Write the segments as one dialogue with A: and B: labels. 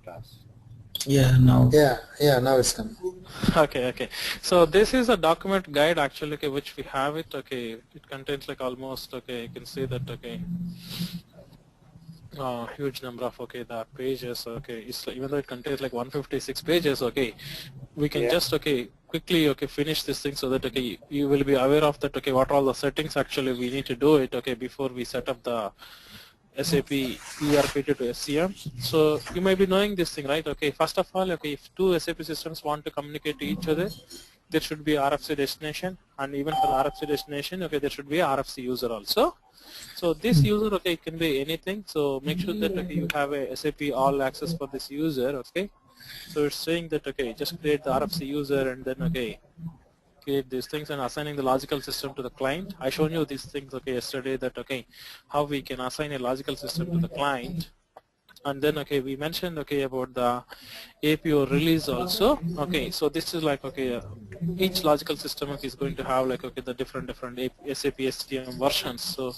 A: task.
B: Yeah, now.
C: Yeah, now it's coming.
D: Okay. So this is a document guide actually, okay, which we have it. Okay, it contains like almost, okay, you can see that, okay, huge number of, okay, the pages. Okay, it's like, even though it contains like 156 pages, okay, we can just, okay, quickly, okay, finish this thing so that, okay, you will be aware of that, okay, what all the settings actually we need to do it, okay, before we set up the SAP ERP to SCM. So you may be knowing this thing, right? Okay, first of all, okay, if two SAP systems want to communicate to each other, there should be RFC destination, and even for the RFC destination, okay, there should be RFC user also. So this user, okay, can be anything. So make sure that, okay, you have a SAP all access for this user, okay. So it's saying that, okay, just create the RFC user and then, okay, create these things and assigning the logical system to the client. I shown you these things, okay, yesterday, that, okay, how we can assign a logical system to the client. And then, okay, we mentioned, okay, about the APO release also. Okay, so this is like, okay, each logical system, okay, is going to have like, okay, the different SAP STM versions. So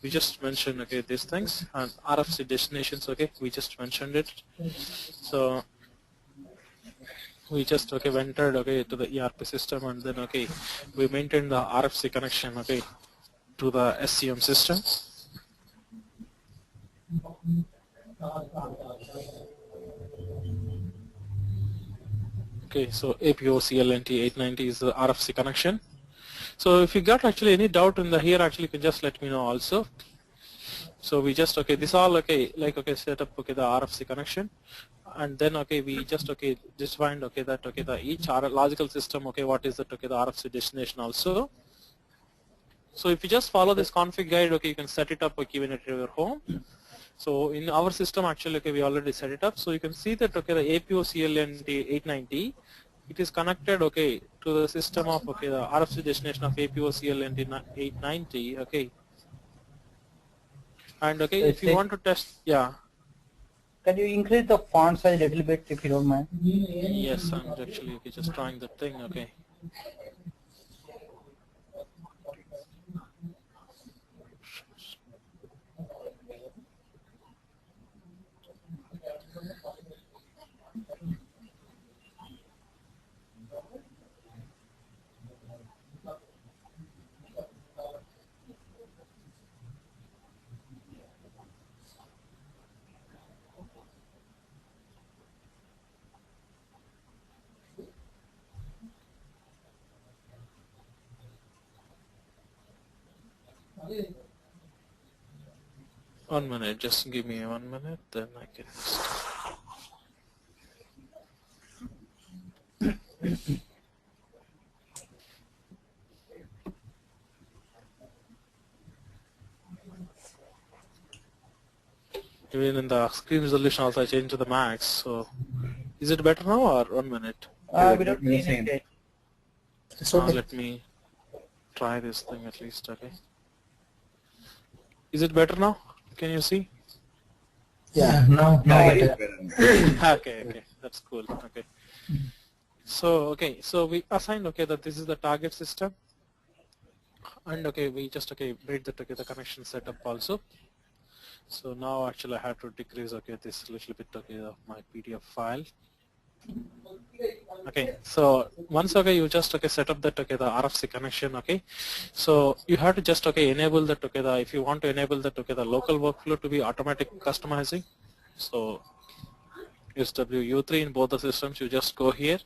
D: we just mentioned, okay, these things, and RFC destinations, okay, we just mentioned it. So we just, okay, entered, okay, to the ERP system, and then, okay, we maintained the RFC connection, okay, to the SCM system. Okay, so APO CLNT 890 is the RFC connection. So if you got actually any doubt in the here, actually you can just let me know also. So we just, okay, this all, okay, like, okay, set up, okay, the RFC connection, and then, okay, we just, okay, just find, okay, that, okay, the each logical system, okay, what is that, okay, the RFC destination also. So if you just follow this config guide, okay, you can set it up, okay, even at your home. So in our system, actually, okay, we already set it up. So you can see that, okay, the APO CLNT 890, it is connected, okay, to the system of, okay, the RFC destination of APO CLNT 890, okay. And, okay, if you want to test, yeah.
B: Can you increase the font size a little bit if you don't mind?
D: Yes, I'm actually, okay, just trying the thing, okay. One minute, just give me 1 minute, then I can just... Even in the screen resolution also I changed to the max, so is it better now or 1 minute?
B: We don't need it.
C: Okay.
D: Let me try this thing at least, okay. Is it better now? Can you see?
C: Yeah,
B: No,
A: Better.
D: Okay, that's cool, okay. So, okay, so we assigned, okay, that this is the target system, and, okay, we just, okay, made that, okay, the connection setup also. So now actually I have to decrease, okay, this little bit, okay, of my PDF file. Okay, so once, okay, you just, okay, set up that, okay, the RFC connection, okay. So you have to just, okay, enable that, okay, the, if you want to enable that, okay, the local workflow to be automatic customizing. So SWU3 in both the systems, you just go here.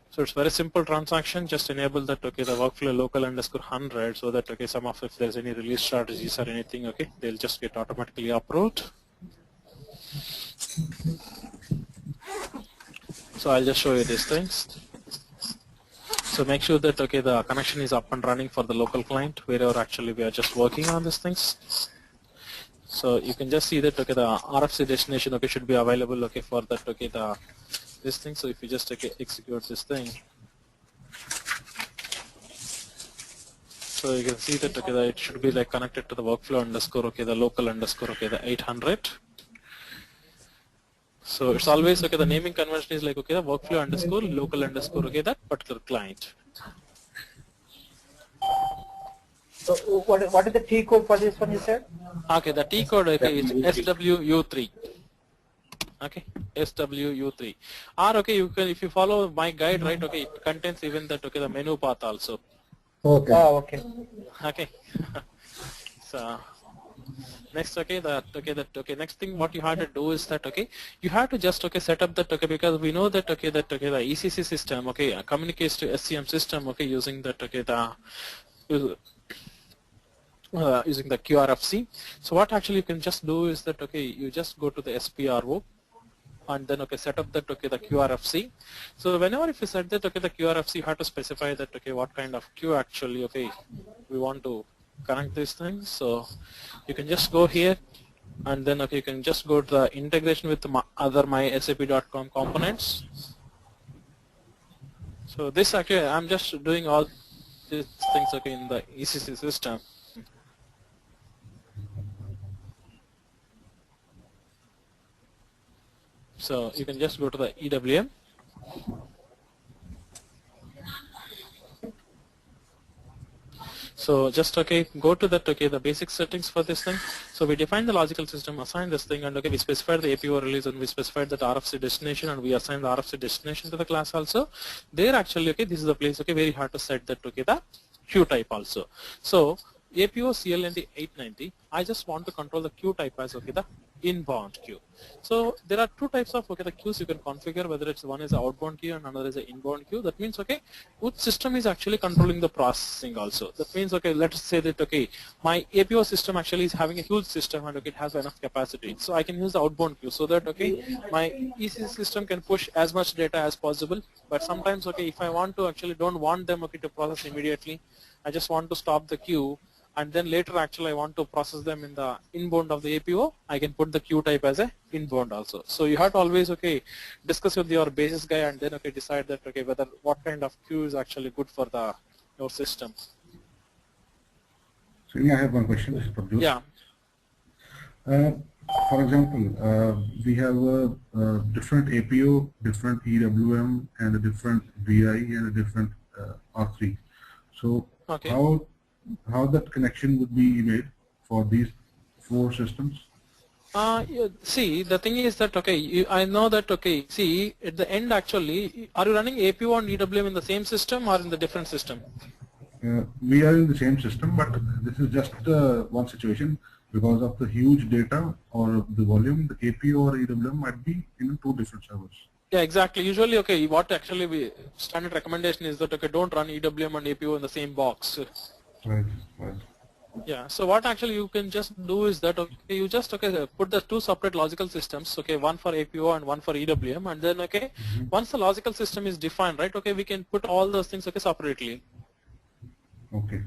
D: So it's very simple transaction, just enable that, okay, the workflow local _ 100, so that, okay, some of, if there's any release strategies or anything, okay, they'll just get automatically approved. So I'll just show you these things. So make sure that, okay, the connection is up and running for the local client, wherever actually we are just working on these things. So you can just see that, okay, the RFC destination, okay, should be available, okay, for that, okay, the this thing. So if you just, okay, execute this thing, so you can see that, okay, that it should be like connected to the workflow _ okay, the local _ okay, the 800. So it's always, okay, the naming convention is like, okay, the workflow _ local _ okay, that particular client.
B: So what is the T code for this one you said?
D: Okay, the T code, okay, is SWU3. Okay, SWU3. Or okay, you can, if you follow my guide, right? Okay, it contains even that, okay, the menu path also.
C: Okay.
B: Oh, okay.
D: Okay. So next, okay, next thing what you have to do is that, okay, you have to just, okay, set up that, okay, because we know that, okay, the ECC system, okay, communicates to SCM system, okay, using that, okay, using the QRFC. So what actually you can just do is that, okay, you just go to the SPRO and then, okay, set up that, okay, the QRFC. So whenever if you set that, okay, the QRFC, you have to specify that, okay, what kind of queue actually, okay, we want to connect these things. So you can just go here and then, okay, you can just go to the integration with the other mysap.com components. So this actually, I'm just doing all these things, okay, in the ECC system. So you can just go to the EWM. So just, okay, go to that, okay, the basic settings for this thing. So we define the logical system, assign this thing, and okay, we specified the APO release, and we specified that RFC destination, and we assign the RFC destination to the class also. There actually, okay, this is the place, okay, where you have to set that, okay, the queue type also. So APO CLND 890, I just want to control the queue type as, okay, the inbound queue. So there are two types of, okay, the queues you can configure, whether it's one is an outbound queue and another is an inbound queue. That means, okay, which system is actually controlling the processing also. That means, okay, let's say that, okay, my APO system actually is having a huge system and, okay, it has enough capacity. So I can use the outbound queue so that, okay, my ECC system can push as much data as possible. But sometimes, okay, if I want to actually don't want them, okay, to process immediately, I just want to stop the queue, and then later actually I want to process them in the inbound of the APO, I can put the queue type as a inbound also. So you have to always, okay, discuss with your basis guy and then, okay, decide that, okay, whether what kind of queue is actually good for the your system.
A: So I have one question. This is Prabhu.
D: Yeah.
A: For example, we have a different APO, different EWM, and a different VI and a different R3. So
D: Okay.
A: how that connection would be made for these four systems?
D: See, the thing is that, okay, I know that, okay, see, at the end actually, are you running APO and EWM in the same system or in the different system?
A: We are in the same system, but this is just one situation. Because of the huge data or the volume, the APO or EWM might be in two different servers.
D: Yeah, exactly. Usually, okay, what actually we standard recommendation is that, okay, don't run EWM and APO in the same box.
A: Right, right.
D: Yeah, so what actually you can just do is that, okay, you just, okay, put the two separate logical systems, okay, one for APO and one for EWM, and then, okay, once the logical system is defined, right, okay, we can put all those things, okay, separately.
A: Okay.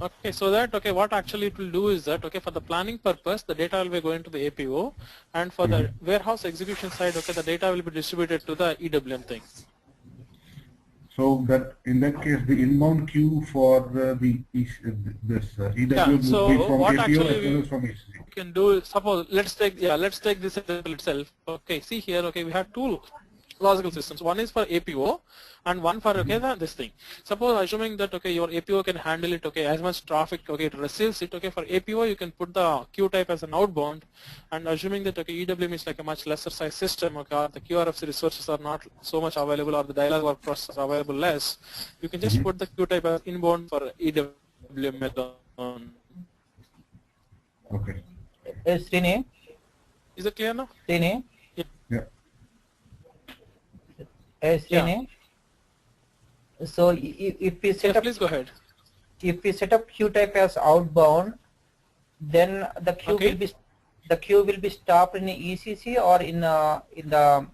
D: Okay, so that, okay, what actually it will do is that, okay, for the planning purpose, the data will be going to the APO, and for the warehouse execution side, okay, the data will be distributed to the EWM thing.
A: So that in that case, the inbound queue for EWM
D: so
A: would be from
D: what
A: APO
D: actually
A: as well as from ECC.
D: We can do, suppose, let's take this example itself. Okay, see here, okay, we have two logical systems. One is for APO and one for, okay, this thing. Suppose assuming that, okay, your APO can handle it, okay, as much traffic, okay, it receives it, okay, for APO you can put the queue type as an outbound, and assuming that, okay, EWM is like a much lesser size system, okay, or the QRFC resources are not so much available or the dialog work process are available less, you can just put the queue type as inbound for EWM alone.
A: Okay.
B: Srini,
D: Is it clear now?
B: Srini,
A: Yeah.
B: Srini. So if we set
D: Yes,
B: up,
D: please go ahead.
B: if we set up queue type as outbound, then the queue
D: Okay.
B: will be stopped in the ECC or in the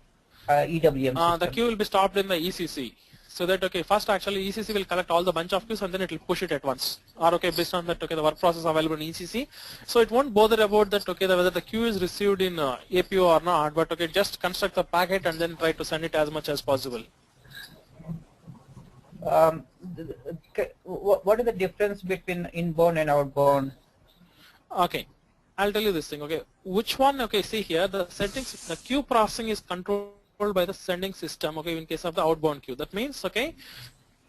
B: EWM system.
D: The queue will be stopped in the ECC. So that, okay, first actually ECC will collect all the bunch of queues and then it will push it at once. Or, okay, based on that, okay, the work process available in ECC. So it won't bother about that, okay, whether the queue is received in APO or not, but, okay, just construct the packet and then try to send it as much as possible.
B: What is the difference between inbound and outbound?
D: Okay, I'll tell you this thing, okay. Which one, okay, see here, the settings, the queue processing is controlled by the sending system, okay, in case of the outbound queue. That means, okay,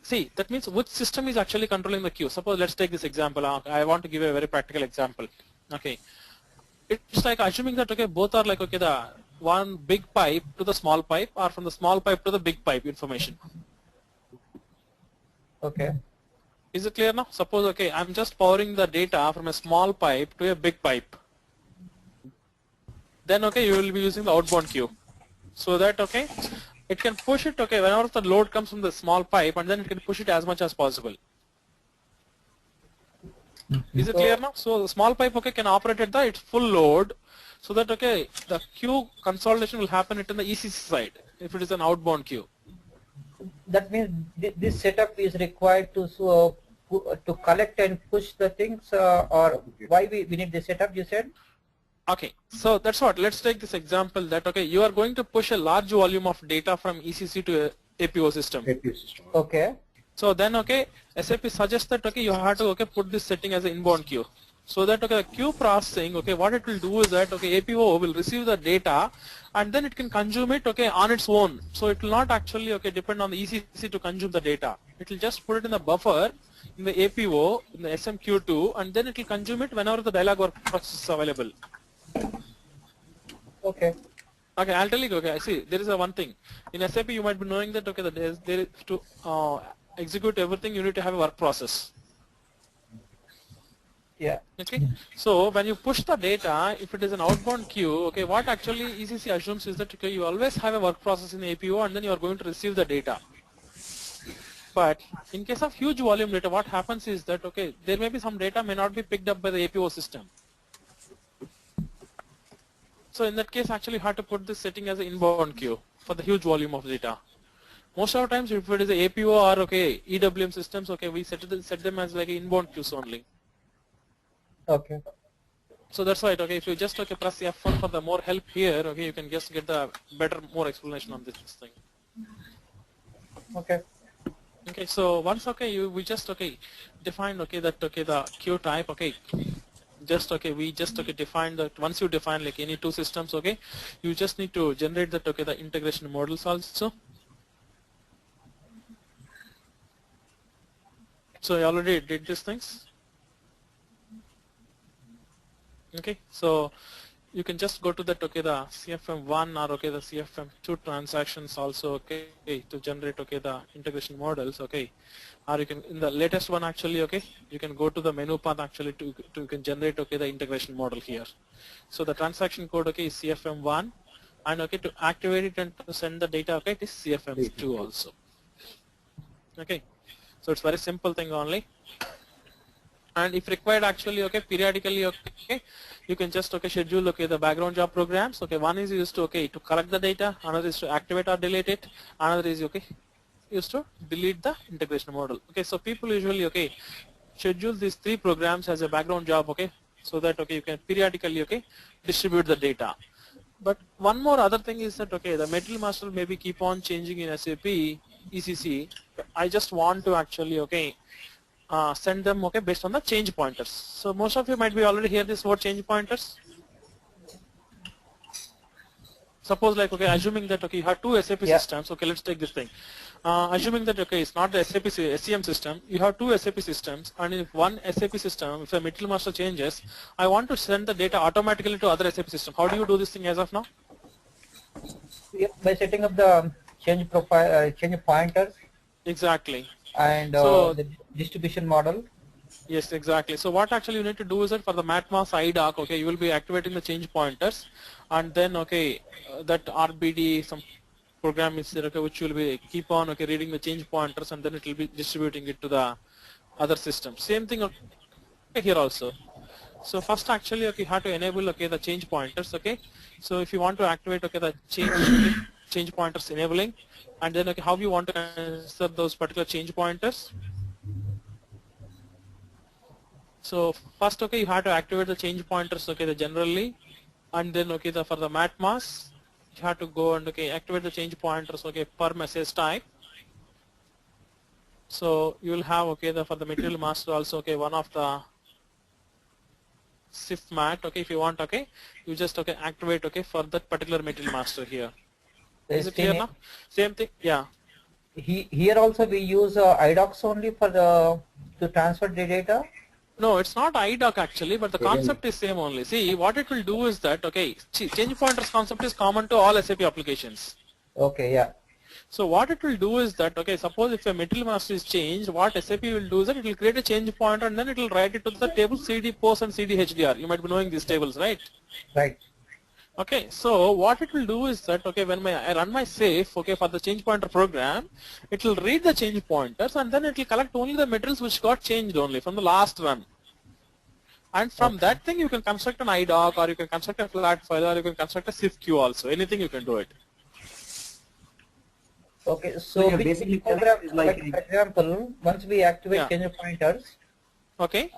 D: see, that means which system is actually controlling the queue. Suppose, let's take this example. I want to give a very practical example. Okay, it's like assuming that, okay, both are like, okay, the one big pipe to the small pipe or from the small pipe to the big pipe information.
B: Okay.
D: Is it clear now? Suppose, okay, I'm just powering the data from a small pipe to a big pipe. Then, okay, you will be using the outbound queue. So that, okay, it can push it, okay, whenever the load comes from the small pipe, and then it can push it as much as possible. Is it clear now? So the small pipe, okay, can operate at its full load, so that, okay, the queue consolidation will happen at the ECC side if it is an outbound queue.
B: That means this setup is required to to collect and push the things, or why we need the setup, you said?
D: Okay, so that's what. Let's take this example that, okay, you are going to push a large volume of data from ECC to a APO system.
B: Okay.
D: So then, okay, SAP suggests that, okay, you have to, okay, put this setting as an inbound queue. So that, okay, the queue processing, okay, what it will do is that, okay, APO will receive the data and then it can consume it, okay, on its own. So it will not actually, okay, depend on the ECC to consume the data. It will just put it in the buffer in the APO, in the SMQ2, and then it will consume it whenever the dialog work process is available.
B: Okay.
D: Okay, I'll tell you, okay, see, there is a one thing. In SAP, you might be knowing that, okay, that there is to execute everything, you need to have a work process.
B: Yeah.
D: Okay, so when you push the data, if it is an outbound queue, okay, what actually ECC assumes is that, okay, you always have a work process in the APO and then you are going to receive the data. But in case of huge volume data, what happens is that, okay, there may be some data may not be picked up by the APO system. So in that case, actually you have to put this setting as an inbound queue for the huge volume of data. Most of the times, if it is a APO or, okay, EWM systems, okay, we set them as like inbound queues only.
B: Okay.
D: So that's why, okay, if you just, okay, press F1 for the more help here, okay, you can just get the better, more explanation on this thing.
B: Okay.
D: Okay, so once, okay, we just, okay, define, okay, that, okay, the queue type, okay, just, okay, we just, okay, define that. Once you define like any two systems, okay, you just need to generate that, okay, the integration models also. So I already did these things. Okay, so you can just go to that, okay, the CFM1 or, okay, the CFM2 transactions also, okay, to generate, okay, the integration models, okay, or you can, in the latest one actually, okay, you can go to the menu path actually to you can generate, okay, the integration model here. So the transaction code, okay, is CFM1, and, okay, to activate it and to send the data, okay, it is CFM2 also. Okay, so it's very simple thing only. And if required, actually, okay, periodically, okay, you can just, okay, schedule, okay, the background job programs. Okay, one is used to, okay, to collect the data, another is to activate or delete it, another is, okay, used to delete the integration model. Okay, so people usually, okay, schedule these three programs as a background job, okay, so that, okay, you can periodically, okay, distribute the data. But one more other thing is that, okay, the material master maybe keep on changing in SAP ECC. I just want to actually, okay, send them, okay, based on the change pointers. So most of you might be already hear this word change pointers. Suppose like, okay, assuming that, okay, you have two SAP systems, okay, let's take this thing. Assuming that, okay, it's not the SAP SEM system, you have two SAP systems, and if one SAP system, if a material master changes, I want to send the data automatically to other SAP system. How do you do this thing as of now?
B: By setting up the change profile, change pointers.
D: Exactly.
B: And
D: so,
B: the distribution model.
D: Yes, exactly. So what actually you need to do is that for the MatMask IDOC, okay, you will be activating the change pointers, and then, okay, that RBD, some program is there, okay, which will be keep on, okay, reading the change pointers, and then it will be distributing it to the other system. Same thing, okay, here also. So first actually, okay, you have to enable, okay, the change pointers, okay. So if you want to activate, okay, the change pointers enabling, and then, okay, how you want to insert those particular change pointers. So first, okay, you have to activate the change pointers, okay, the generally, and then, okay, for the MatMask, you have to go and, okay, activate the change pointers, okay, per message type. So you will have, okay, for the material master also, okay, one of the SIF mat, okay, if you want, okay, you just, okay, activate, okay, for that particular material master here. Is it clear now? Same thing, yeah.
B: Here also we use IDOCs only for the to transfer the data.
D: No, it's not IDOC actually, but the concept is same only. See, what it will do is that, okay, change pointers concept is common to all SAP applications.
B: Okay, yeah.
D: So what it will do is that, okay, suppose if a material master is changed, what SAP will do is that it will create a change pointer and then it will write it to the table CD post and CD HDR. You might be knowing these tables, right?
B: Right.
D: Okay, so what it will do is that, okay, when I run my safe, okay, for the change pointer program, it will read the change pointers and then it will collect only the materials which got changed only from the last run. And from that thing you can construct an IDOC, or you can construct a flat file, or you can construct a SIF queue also. Anything you can do it.
B: Okay, so
E: yeah,
B: which
E: basically
B: program,
E: is like
B: for example, once we activate change pointers,
D: Okay.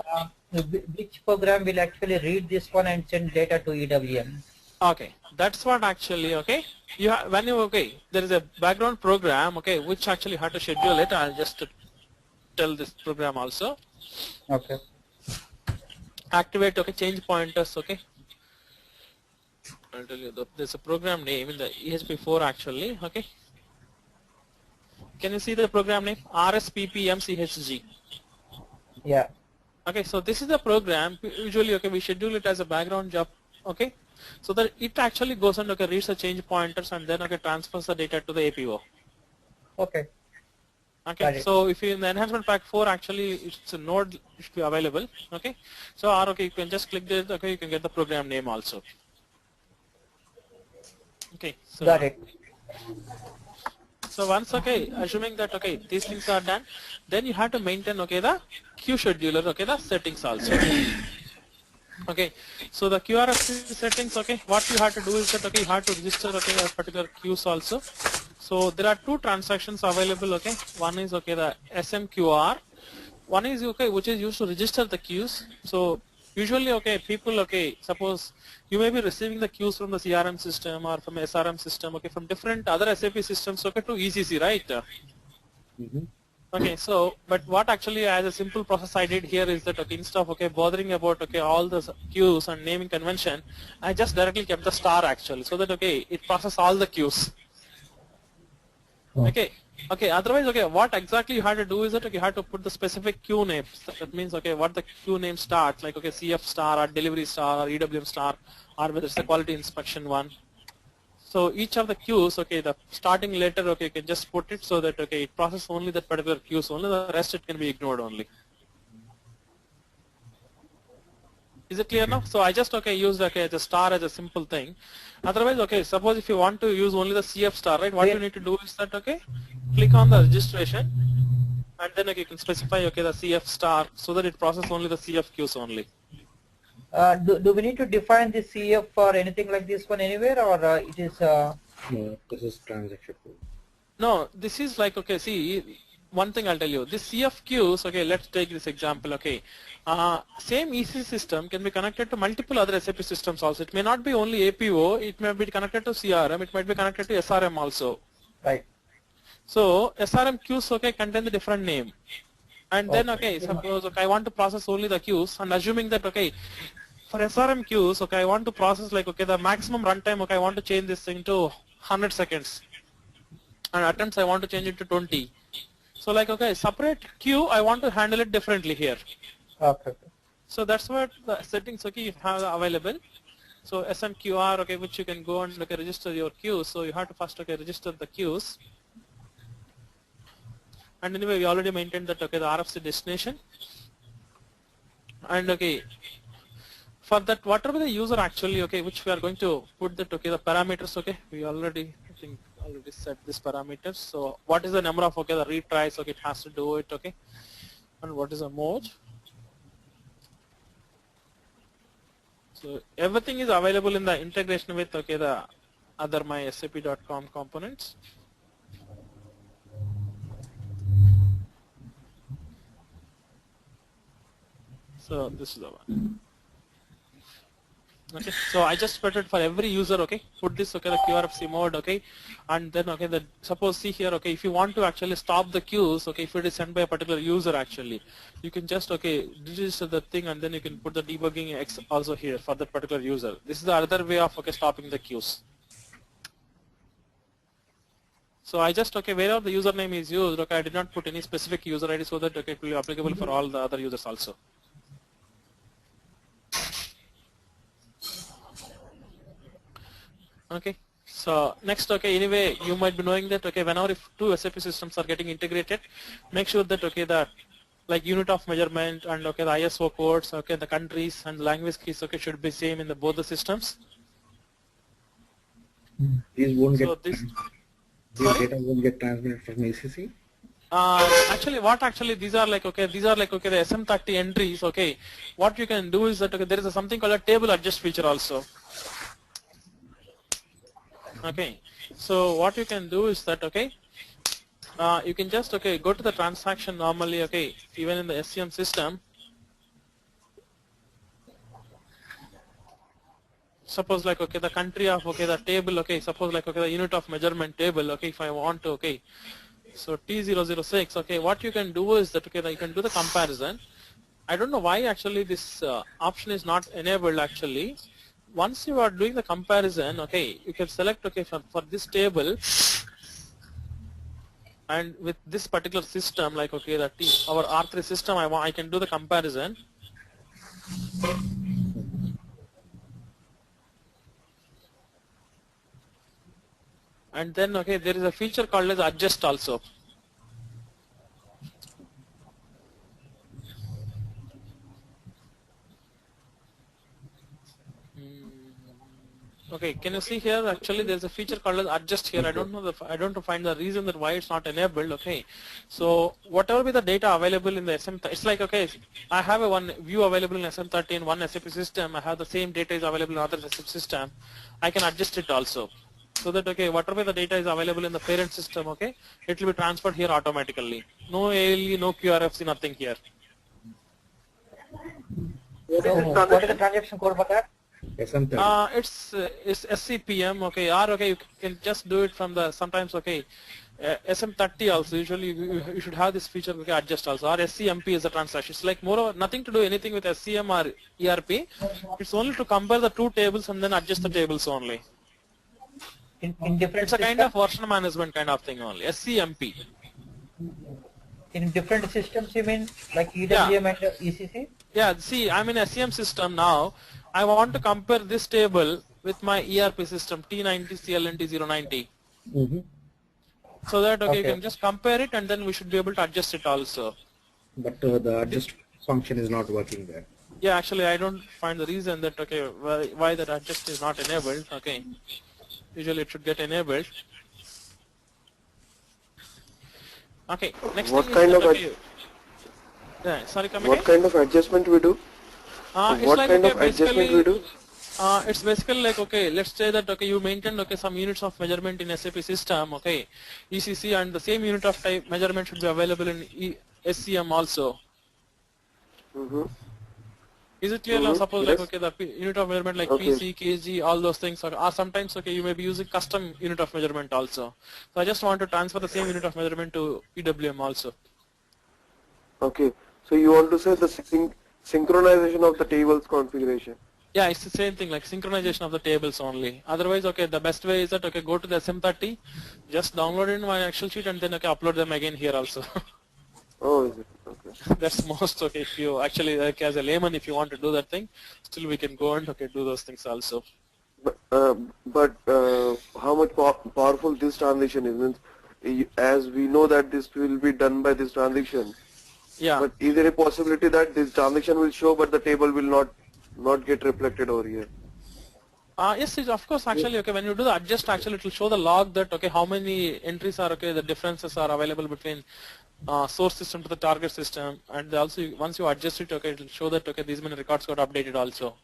B: Which program will actually read this one and send data to EWM?
D: Okay, that's what actually, okay, okay, there is a background program, okay, which actually had to schedule it. I'll just tell this program also.
B: Okay.
D: Activate, okay, change pointers, okay. I'll tell you, there's a program name in the ESP4 actually, okay. Can you see the program name? RSPPMCHG.
B: Yeah.
D: Okay, so this is the program. Usually, okay, we schedule it as a background job, okay, so that it actually goes and, okay, reads the change pointers and then, okay, transfers the data to the APO.
B: Okay.
D: Okay, so if you in the enhancement pack 4, actually it's a node should be available, okay, so okay, you can just click this, okay, you can get the program name also. Okay, so
B: got it.
D: So once, okay, assuming that, okay, these things are done, then you have to maintain, okay, the queue scheduler, okay, the settings also. Okay, so the QRF settings, okay, what you have to do is that, okay, you have to register, okay, a particular queues also. So there are two transactions available, okay. One is, okay, the SMQR. One is, okay, which is used to register the queues. So usually, okay, people, okay, suppose you may be receiving the queues from the CRM system or from SRM system, okay, from different other SAP systems, okay, to ECC, right? Okay, so, but what actually as a simple process I did here is that, okay, instead of, okay, bothering about, okay, all the queues and naming convention, I just directly kept the star actually, so that, okay, it processes all the queues. Okay, okay, otherwise, okay, what exactly you have to do is that, okay, you have to put the specific queue names. That means, okay, what the queue name starts, like, okay, CF star or delivery star or EWM star, or whether it's the quality inspection one. So each of the queues, okay, the starting letter, okay, you can just put it so that, okay, it processes only that particular queues only, the rest it can be ignored only. Is it clear now? So I just, okay, use, okay, the star as a simple thing. Otherwise, okay, suppose if you want to use only the CF star, right, what you need to do is that, okay, click on the registration and then, okay, you can specify, okay, the CF star so that it processes only the CF queues only.
B: Do we need to define the CF for anything like this one anywhere, or it is?
E: no, this is transaction code.
D: No, this is like, okay, see, one thing I'll tell you, this CF queues, okay, let's take this example, okay, same EC system can be connected to multiple other SAP systems also. It may not be only APO, it may be connected to CRM, it might be connected to SRM also.
B: Right.
D: So SRM queues, okay, contain the different name. And then, okay, suppose, okay, I want to process only the queues, and assuming that, okay, for SRM queues, okay, I want to process, like, okay, the maximum runtime, okay, I want to change this thing to 100 seconds. And attempts, I want to change it to 20. So, like, okay, separate queue, I want to handle it differently here.
B: Okay.
D: So that's what the settings, okay, you have available. So SMQR, okay, which you can go and, okay, register your queues. So you have to first, okay, register the queues. And anyway, we already maintained that, okay, the RFC destination. And, okay, for that, whatever the user actually, okay, which we are going to put that, okay, the parameters, okay, we already, I think, already set this parameters. So what is the number of, okay, the retries, okay, it has to do it, okay, and what is the mode. So everything is available in the integration with, okay, the other mysap.com components. So this is the one. Okay, so I just put it for every user, okay, put this, okay, the QRFC mode, okay, and then, okay, the suppose see here, okay, if you want to actually stop the queues, okay, if it is sent by a particular user actually, you can just, okay, register the thing and then you can put the debugging X also here for that particular user. This is the other way of, okay, stopping the queues. So I just, okay, wherever the username is used, okay, I did not put any specific user ID so that, okay, it will be applicable for all the other users also. Okay. So next, okay, anyway, you might be knowing that, okay, whenever if two SAP systems are getting integrated, make sure that, okay, the like unit of measurement and, okay, the ISO codes, okay, the countries and language keys, okay, should be same in the both the systems.
E: These won't
D: So
E: get,
D: this,
E: these
D: sorry?
E: data won't get transmitted from ACC?
D: Actually, what actually these are like, okay, these are like, okay, the SM30 entries, okay. What you can do is that, okay, there is something called a table adjust feature also. Okay, so what you can do is that, okay, you can just, okay, go to the transaction normally, okay, even in the SCM system. Suppose like, okay, the country of, okay, the table, okay, suppose like, okay, the unit of measurement table, okay, if I want to, okay, so T006, okay, what you can do is that, okay, you can do the comparison. I don't know why actually this option is not enabled actually. Once you are doing the comparison, okay, you can select, okay, for this table and with this particular system, like, okay, that our R3 system, I can do the comparison. And then, okay, there is a feature called as adjust also. Okay, can you see here? Actually, there's a feature called as adjust here. I don't know I don't find the reason that why it's not enabled. Okay, so whatever be the data available in the SM, it's like, okay, I have a one view available in SM30 in one SAP system. I have the same data is available in other SAP system. I can adjust it also, so that, okay, whatever the data is available in the parent system, okay, it will be transferred here automatically. No ALE, no QRFC, nothing here.
B: So what is the transaction code for that?
E: SM30.
D: It's SCPM, okay, or, okay, you can just do it from the, sometimes, okay, SM30 also, usually you should have this feature, okay, adjust also, or SCMP is the transaction. It's like more or nothing to do anything with SCM or ERP. It's only to compare the two tables and then adjust the tables only.
B: In different
D: It's a kind
B: systems?
D: of version management kind of thing only, SCMP.
B: In different systems you mean, like EWM and ECC?
D: Yeah, see, I'm in SCM system now. I want to compare this table with my ERP system T90 CLNT 090. So that, okay, you can just compare it and then we should be able to adjust it also.
E: But the adjust function is not working there.
D: Yeah, actually I don't find the reason that, okay, why that adjust is not enabled. Okay, usually it should get enabled. Okay, next
F: What
D: thing
F: kind
D: is that,
F: of
D: okay, yeah, sorry, come
F: What
D: again?
F: kind of adjustment we do?
D: It's
F: What
D: like,
F: kind
D: okay,
F: of adjustment we do?
D: it's basically like, okay, let's say that, okay, you maintain, okay, some units of measurement in SAP system, okay, ECC, and the same unit of type measurement should be available in SCM also. Is it clear now? Suppose like,
F: Yes.
D: okay, the unit of measurement like
F: Okay.
D: PC, kg, all those things, or sometimes, okay, you may be using custom unit of measurement also. So I just want to transfer the same unit of measurement to EWM also.
F: Okay. So you want to say the synchronization of the tables configuration.
D: Yeah, it's the same thing, like synchronization of the tables only. Otherwise, okay, the best way is that, okay, go to the SM30, just download it in my Excel sheet and then, okay, upload them again here also.
F: Oh, is it? Okay.
D: That's most, okay, if you actually, like, as a layman, if you want to do that thing, still we can go and, okay, do those things also.
F: But how much powerful this transition is? Means, as we know that this will be done by this transition.
D: Yeah.
F: But is there a possibility that this transition will show, but the table will not get reflected over here?
D: Yes, of course, actually, okay, when you do the adjust, actually it will show the log that, okay, how many entries are, okay, the differences are available between source system to the target system, and also once you adjust it, okay, it will show that, okay, these many records got updated also.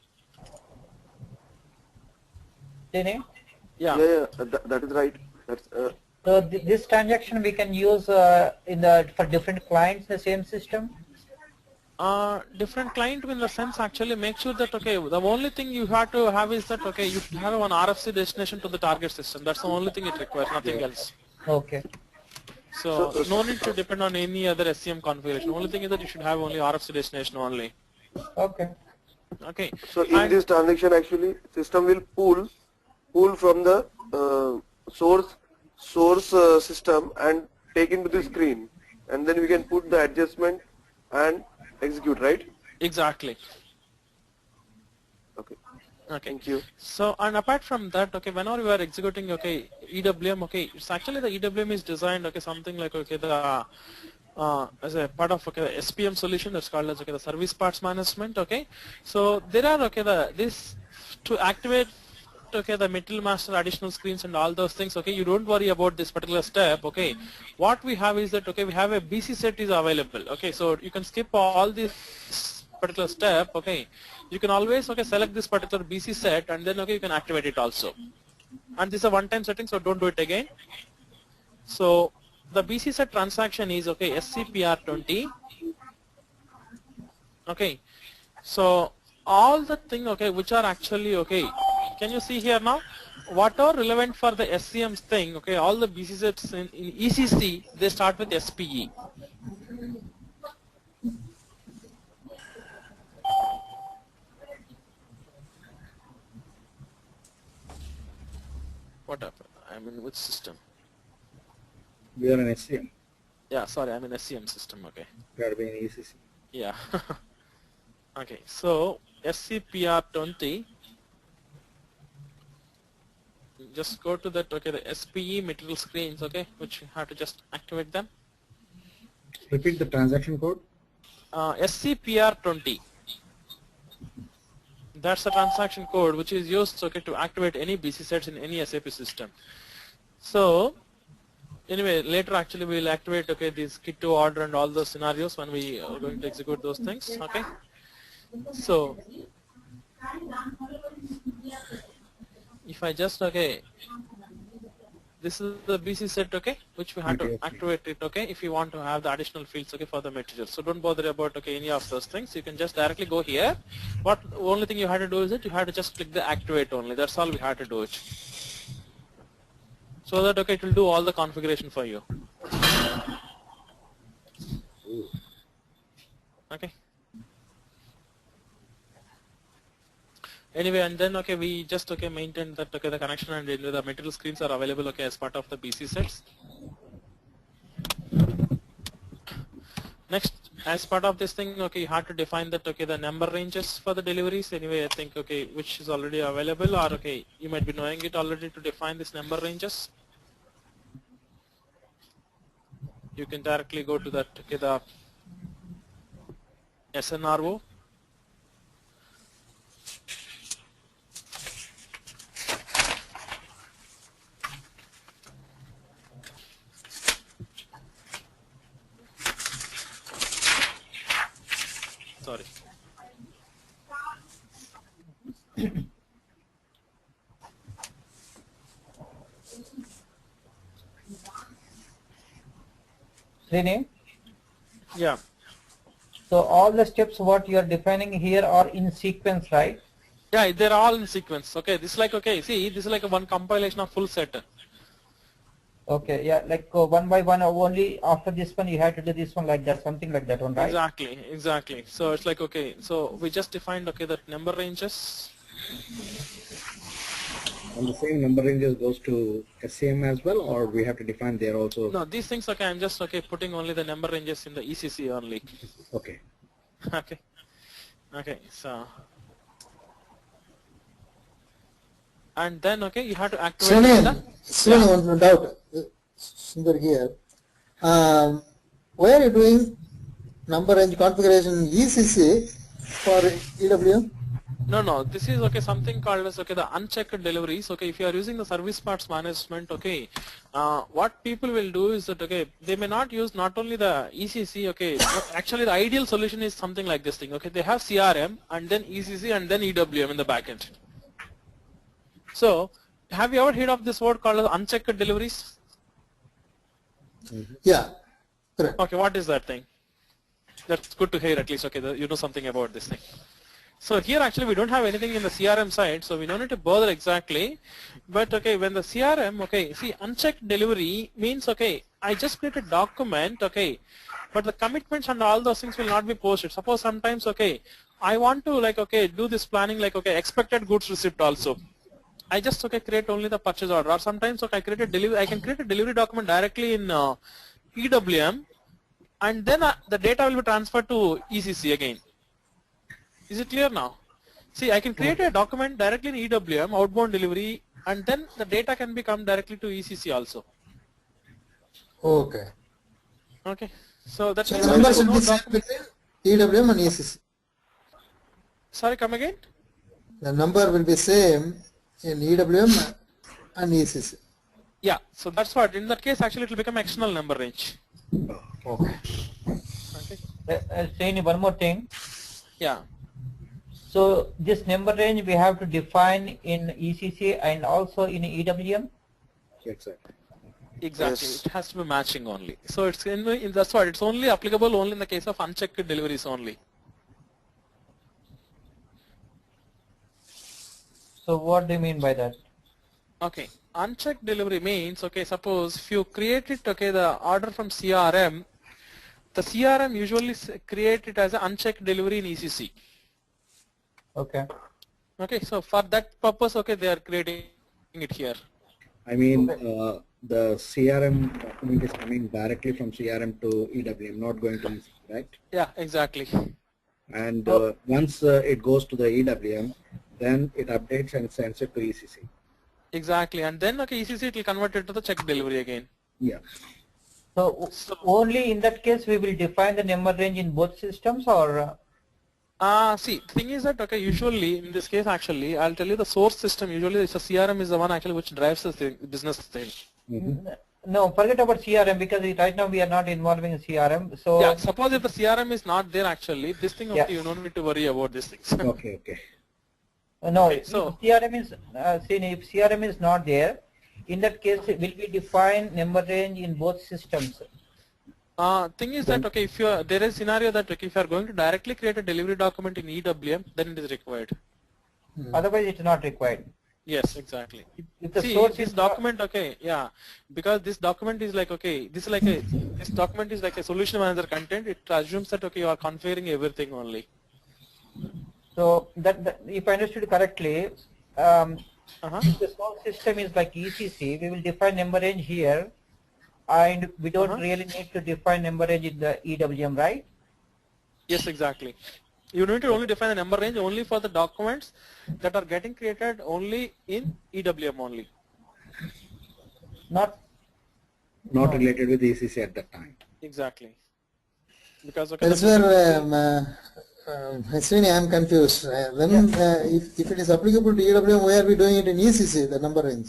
B: Dini?
F: Yeah, that is right. That's
B: So this transaction we can use for different clients in the same system?
D: Different client in the sense, actually make sure that, okay, the only thing you have to have is that, okay, you should have one RFC destination to the target system. That's the only thing it requires, nothing else.
B: Okay.
D: So no need to depend on any other SCM configuration. Only thing is that you should have only RFC destination only.
B: Okay.
D: Okay.
F: So in this transaction, actually, system will pull from the source system and take into the screen, and then we can put the adjustment and execute, right?
D: Exactly.
F: Okay.
D: Okay.
F: Thank you.
D: So, and apart from that, okay, whenever we are executing, okay, EWM, okay, it's actually the EWM is designed, okay, something like, okay, the as a part of, okay, the SPM solution that's called as, okay, the service parts management, okay. So there are, okay, this to activate, okay, the material master additional screens and all those things, okay, you don't worry about this particular step, okay. What we have is that, okay, we have a BC set is available, okay, so you can skip all this particular step, okay. You can always, okay, select this particular BC set and then, okay, you can activate it also. And this is a one-time setting, so don't do it again. So the BC set transaction is, okay, SCPR20. Okay, so all the thing, okay, which are actually, okay, can you see here now? What are relevant for the SCM's thing, okay, all the BC sets in ECC, they start with SPE. What happened? I'm in which system?
E: We are in SCM.
D: Yeah, sorry, I'm in SCM system, okay.
E: We are in ECC.
D: Yeah. Okay, so SCPR20, just go to that, okay, the SPE material screens, okay, which you have to just activate them.
E: Repeat the transaction code.
D: SCPR20. That's the transaction code which is used, okay, to activate any BC sets in any SAP system. So anyway, later actually we will activate, okay, this kit to order and all those scenarios when we are going to execute those things, okay. So if I just, okay, this is the BC set, okay, which we have to activate it, okay, if you want to have the additional fields, okay, for the material. So don't bother about, okay, any of those things. You can just directly go here. What only thing you have to do is that you have to just click the activate only. That's all we have to do it. So that, okay, it will do all the configuration for you. Okay. Anyway, and then, okay, we just, okay, maintain that, okay, the connection and the material screens are available, okay, as part of the BC sets. Next, as part of this thing, okay, you have to define that, okay, the number ranges for the deliveries. Anyway, I think, okay, which is already available, or, okay, you might be knowing it already to define this number ranges. You can directly go to that, okay, the SNRO. Sorry.
B: Srini?
D: Yeah.
B: So all the steps what you are defining here are in sequence, right?
D: Yeah, they're all in sequence. Okay, this is like, okay, see, this is like a one compilation of full set.
B: Okay, yeah, like one by one, only after this one you have to do this one like that, something like that one, right?
D: Exactly, exactly. So it's like, okay, so we just defined, okay, that number ranges.
E: And the same number ranges goes to SCM as well, or we have to define there also?
D: No, these things, okay, I'm just, okay, putting only the number ranges in the ECC only.
E: Okay.
D: Okay. Okay, so. And then, okay, you have to activate
C: Srini, one doubt. Sundar here. Why are you doing number range configuration ECC for EWM?
D: No, no, this is, okay, something called as, okay, the unchecked deliveries. Okay, if you are using the service parts management, okay, what people will do is that, okay, they may not use not only the ECC, okay, but actually the ideal solution is something like this thing, okay, they have CRM and then ECC and then EWM in the backend. So, have you ever heard of this word called as unchecked deliveries?
C: Yeah, correct.
D: Okay, what is that thing? That's good to hear at least, okay, you know something about this thing. So here actually we don't have anything in the CRM side, so we don't need to bother exactly. But okay, when the CRM, okay, see, unchecked delivery means, okay, I just create a document, okay, but the commitments and all those things will not be posted. Suppose sometimes, okay, I want to, like, okay, do this planning, like, okay, expected goods receipt also. I just, okay, create only the purchase order, or sometimes, okay, I can create a delivery document directly in EWM, and then the data will be transferred to ECC again. Is it clear now? See, I can create a document directly in EWM, outbound delivery, and then the data can be come directly to ECC also.
C: Okay.
D: Okay. So that
C: So
D: means
C: the
D: there
C: numbers
D: is
C: will
D: no
C: be same
D: document.
C: between EWM and ECC.
D: Sorry, come again?
C: The number will be same in EWM and ECC.
D: Yeah. So that's what. In that case, actually, it will become external number range.
C: Okay.
D: Okay.
B: Saying one more thing.
D: Yeah.
B: So this number range we have to define in ECC and also in EWM.
E: Exactly.
D: Exactly.
F: Yes.
D: It has to be matching only. So it's in that's what. It's only applicable only in the case of unchecked deliveries only.
B: So what do you mean by that?
D: Okay. Unchecked delivery means, okay, suppose if you create it, okay, the order from CRM, the CRM usually create it as an unchecked delivery in ECC.
B: Okay.
D: Okay, so for that purpose, okay, they are creating it here.
E: I mean, the CRM document is coming directly from CRM to EWM, not going to ECC, right?
D: Yeah, exactly.
E: And once it goes to the EWM, then it updates and sends it to ECC.
D: Exactly, and then okay, ECC it will convert it to the check delivery again.
E: Yeah.
B: So only in that case we will define the number range in both systems, or
D: See, thing is that okay, usually in this case actually, I'll tell you the source system usually it's a CRM is the one actually which drives the thing, business thing.
B: no, forget about CRM because right now we are not involving in CRM. So
D: Yeah, suppose if the CRM is not there actually, this thing okay,
B: Yeah.
D: you don't need to worry about these things.
E: Okay, okay.
B: no,
D: Okay, so-
B: if CRM is if CRM is not there, in that case will we define number range in both systems?
D: Thing is that okay, if you are, there is scenario that okay, if you are going to directly create a delivery document in EWM, then it is required.
B: Otherwise, it's not required.
D: Yes, exactly.
B: If the
D: See,
B: source
D: this
B: is
D: document, okay, yeah, because this document is like, okay, this is like a, this document is like a solution manager content. It assumes that, okay, you are configuring everything only.
B: So that if I understood correctly, if the source system is like ECC, we will define number range here, and we don't really need to define number range in the EWM, right?
D: Yes, exactly. You need to only define the number range only for the documents that are getting created only in EWM only.
B: Not
E: Not related with ECC at that time.
D: Exactly. Because okay,
C: That's where Srini, I am confused. Then if it is applicable to EWM, why are we doing it in ECC, the number range?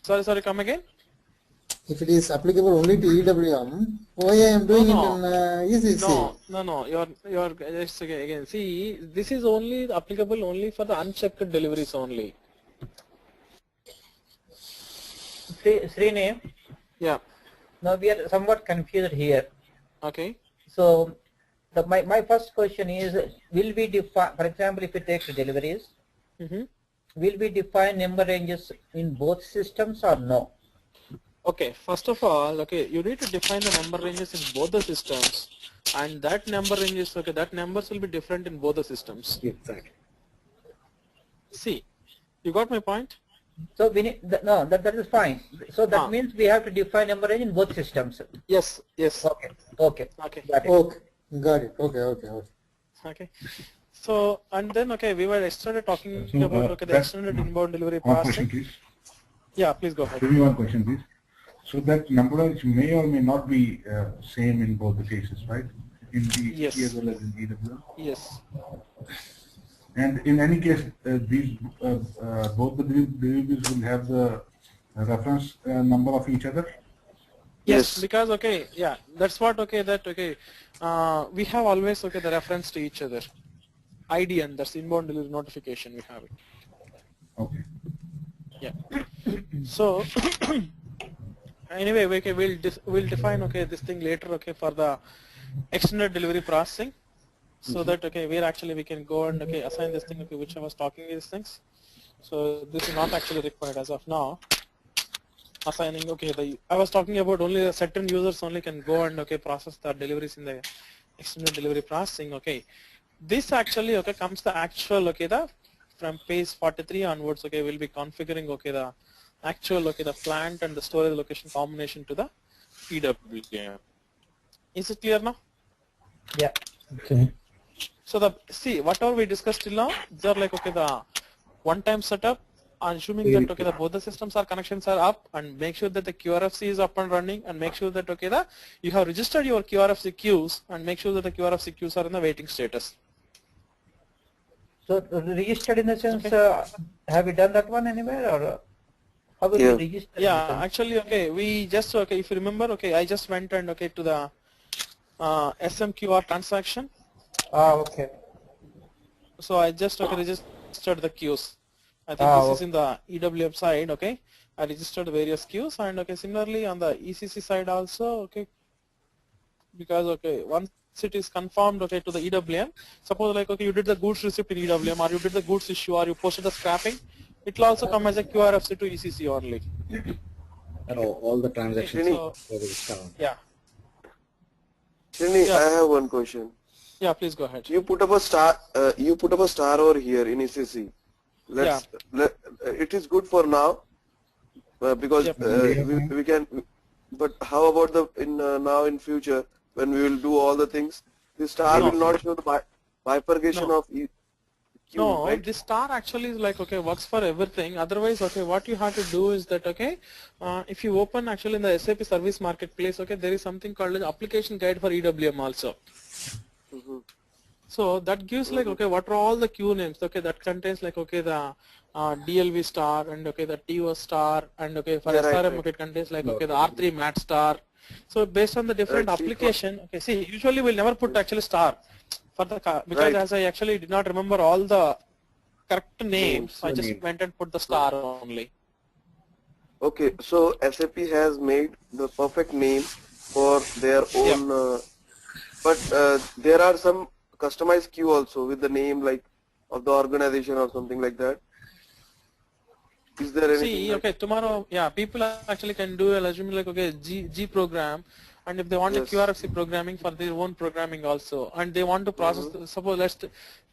D: sorry, come again.
C: If it is applicable only to EWM, why I am doing it in ECC?
D: No. You're just again. See, this is only applicable only for the unchecked deliveries only.
B: Srini,
D: Yeah.
B: now we are somewhat confused here.
D: Okay.
B: So my first question is, will we define, for example, if we take the deliveries, will we define number ranges in both systems or no?
D: Okay, first of all, okay, you need to define the number ranges in both the systems, and that number ranges, okay, that numbers will be different in both the systems.
E: Exactly.
D: See, you got my point?
B: So we need, no, that is fine. So that means we have to define number range in both systems.
D: Yes.
B: Okay.
D: Got it.
C: Okay, got it. Okay.
D: So, and then, okay, we were started talking
A: So,
D: about, okay, the extended inbound delivery
A: One question,
D: processing.
A: please.
D: Yeah, please go ahead.
A: Give me one question, please. So that number range may or may not be same in both the cases, right? In the
D: Yes.
A: as well as in EWM.
D: Yes.
A: And in any case, these both the deliveries will have the reference number of each other.
D: Yes, because okay, yeah, that's what okay, that okay, we have always okay the reference to each other. IDN, that's inbound delivery notification, we have it.
A: Okay.
D: Yeah. So anyway, okay, we'll define okay this thing later okay for the extended delivery processing, so that okay where actually we can go and okay assign this thing okay which I was talking these things. So this is not actually required as of now. Assigning okay I was talking about only certain users only can go and okay process the deliveries in the extended delivery processing. Okay, this actually okay comes the actual okay the from page 43 onwards okay we'll be configuring okay the actual okay the plant and the storage location combination to the EWM. Is it clear now?
B: Yeah.
C: Okay.
D: So see whatever we discussed till now, they're like okay the one-time setup, assuming that okay the both the systems are connections are up, and make sure that the QRFC is up and running, and make sure that okay you have registered your QRFC queues, and make sure that the QRFC queues are in the waiting status.
B: So registered in the sense,
D: Okay.
B: have you done that one anywhere, or how will
F: Yeah.
B: you register?
D: Yeah, actually okay, we just okay if you remember okay I just went and okay to the SMQR transaction.
B: Okay.
D: So I just okay registered the queues. I think this is
B: Okay.
D: in the EWM side. Okay, I registered various queues, and okay similarly on the ECC side also. Okay, because okay once it is confirmed okay to the EWM, suppose like okay you did the goods receipt in EWM, or you did the goods issue, or you posted the scrapping, it will also come as a QRFC to ECC only.
E: All the transactions
D: Okay,
F: Srini,
D: so
E: register.
D: yeah,
F: Srini,
D: yeah,
F: I have one question.
D: yeah. Please go ahead.
F: You put up a star. You put up a star over here in ECC. It is good for now because
D: Yep.
F: we can. But how about the now in future when we will do all the things? The star
D: No.
F: will not show the bifurcation
D: No.
F: of queue,
D: No,
F: right?
D: this star actually is like okay works for everything. Otherwise, okay, what you have to do is that okay, if you open actually in the SAP Service Marketplace, okay, there is something called an application guide for EWM also.
F: Mm-hmm.
D: So that gives like okay what are all the queue names, okay, that contains like okay the DLV star, and okay the TO star, and okay for
F: Yeah, right,
D: SRM
F: right.
D: okay it contains like okay the R3 mat star. So based on the different
F: Right,
D: application, okay, see usually we'll never put actually star for the because
F: Right.
D: as I actually did not remember all the correct names, I just
E: name.
D: went and put the star only.
F: Okay, so SAP has made the perfect name for their
D: Yeah.
F: own, but there are some customized queue also with the name like of the organization or something like that. Is there anything
D: See,
F: like?
D: okay, tomorrow, yeah, people actually can do a assuming like okay G program, and if they want a
F: Yes.
D: QRFC programming for their own programming also, and they want to process, suppose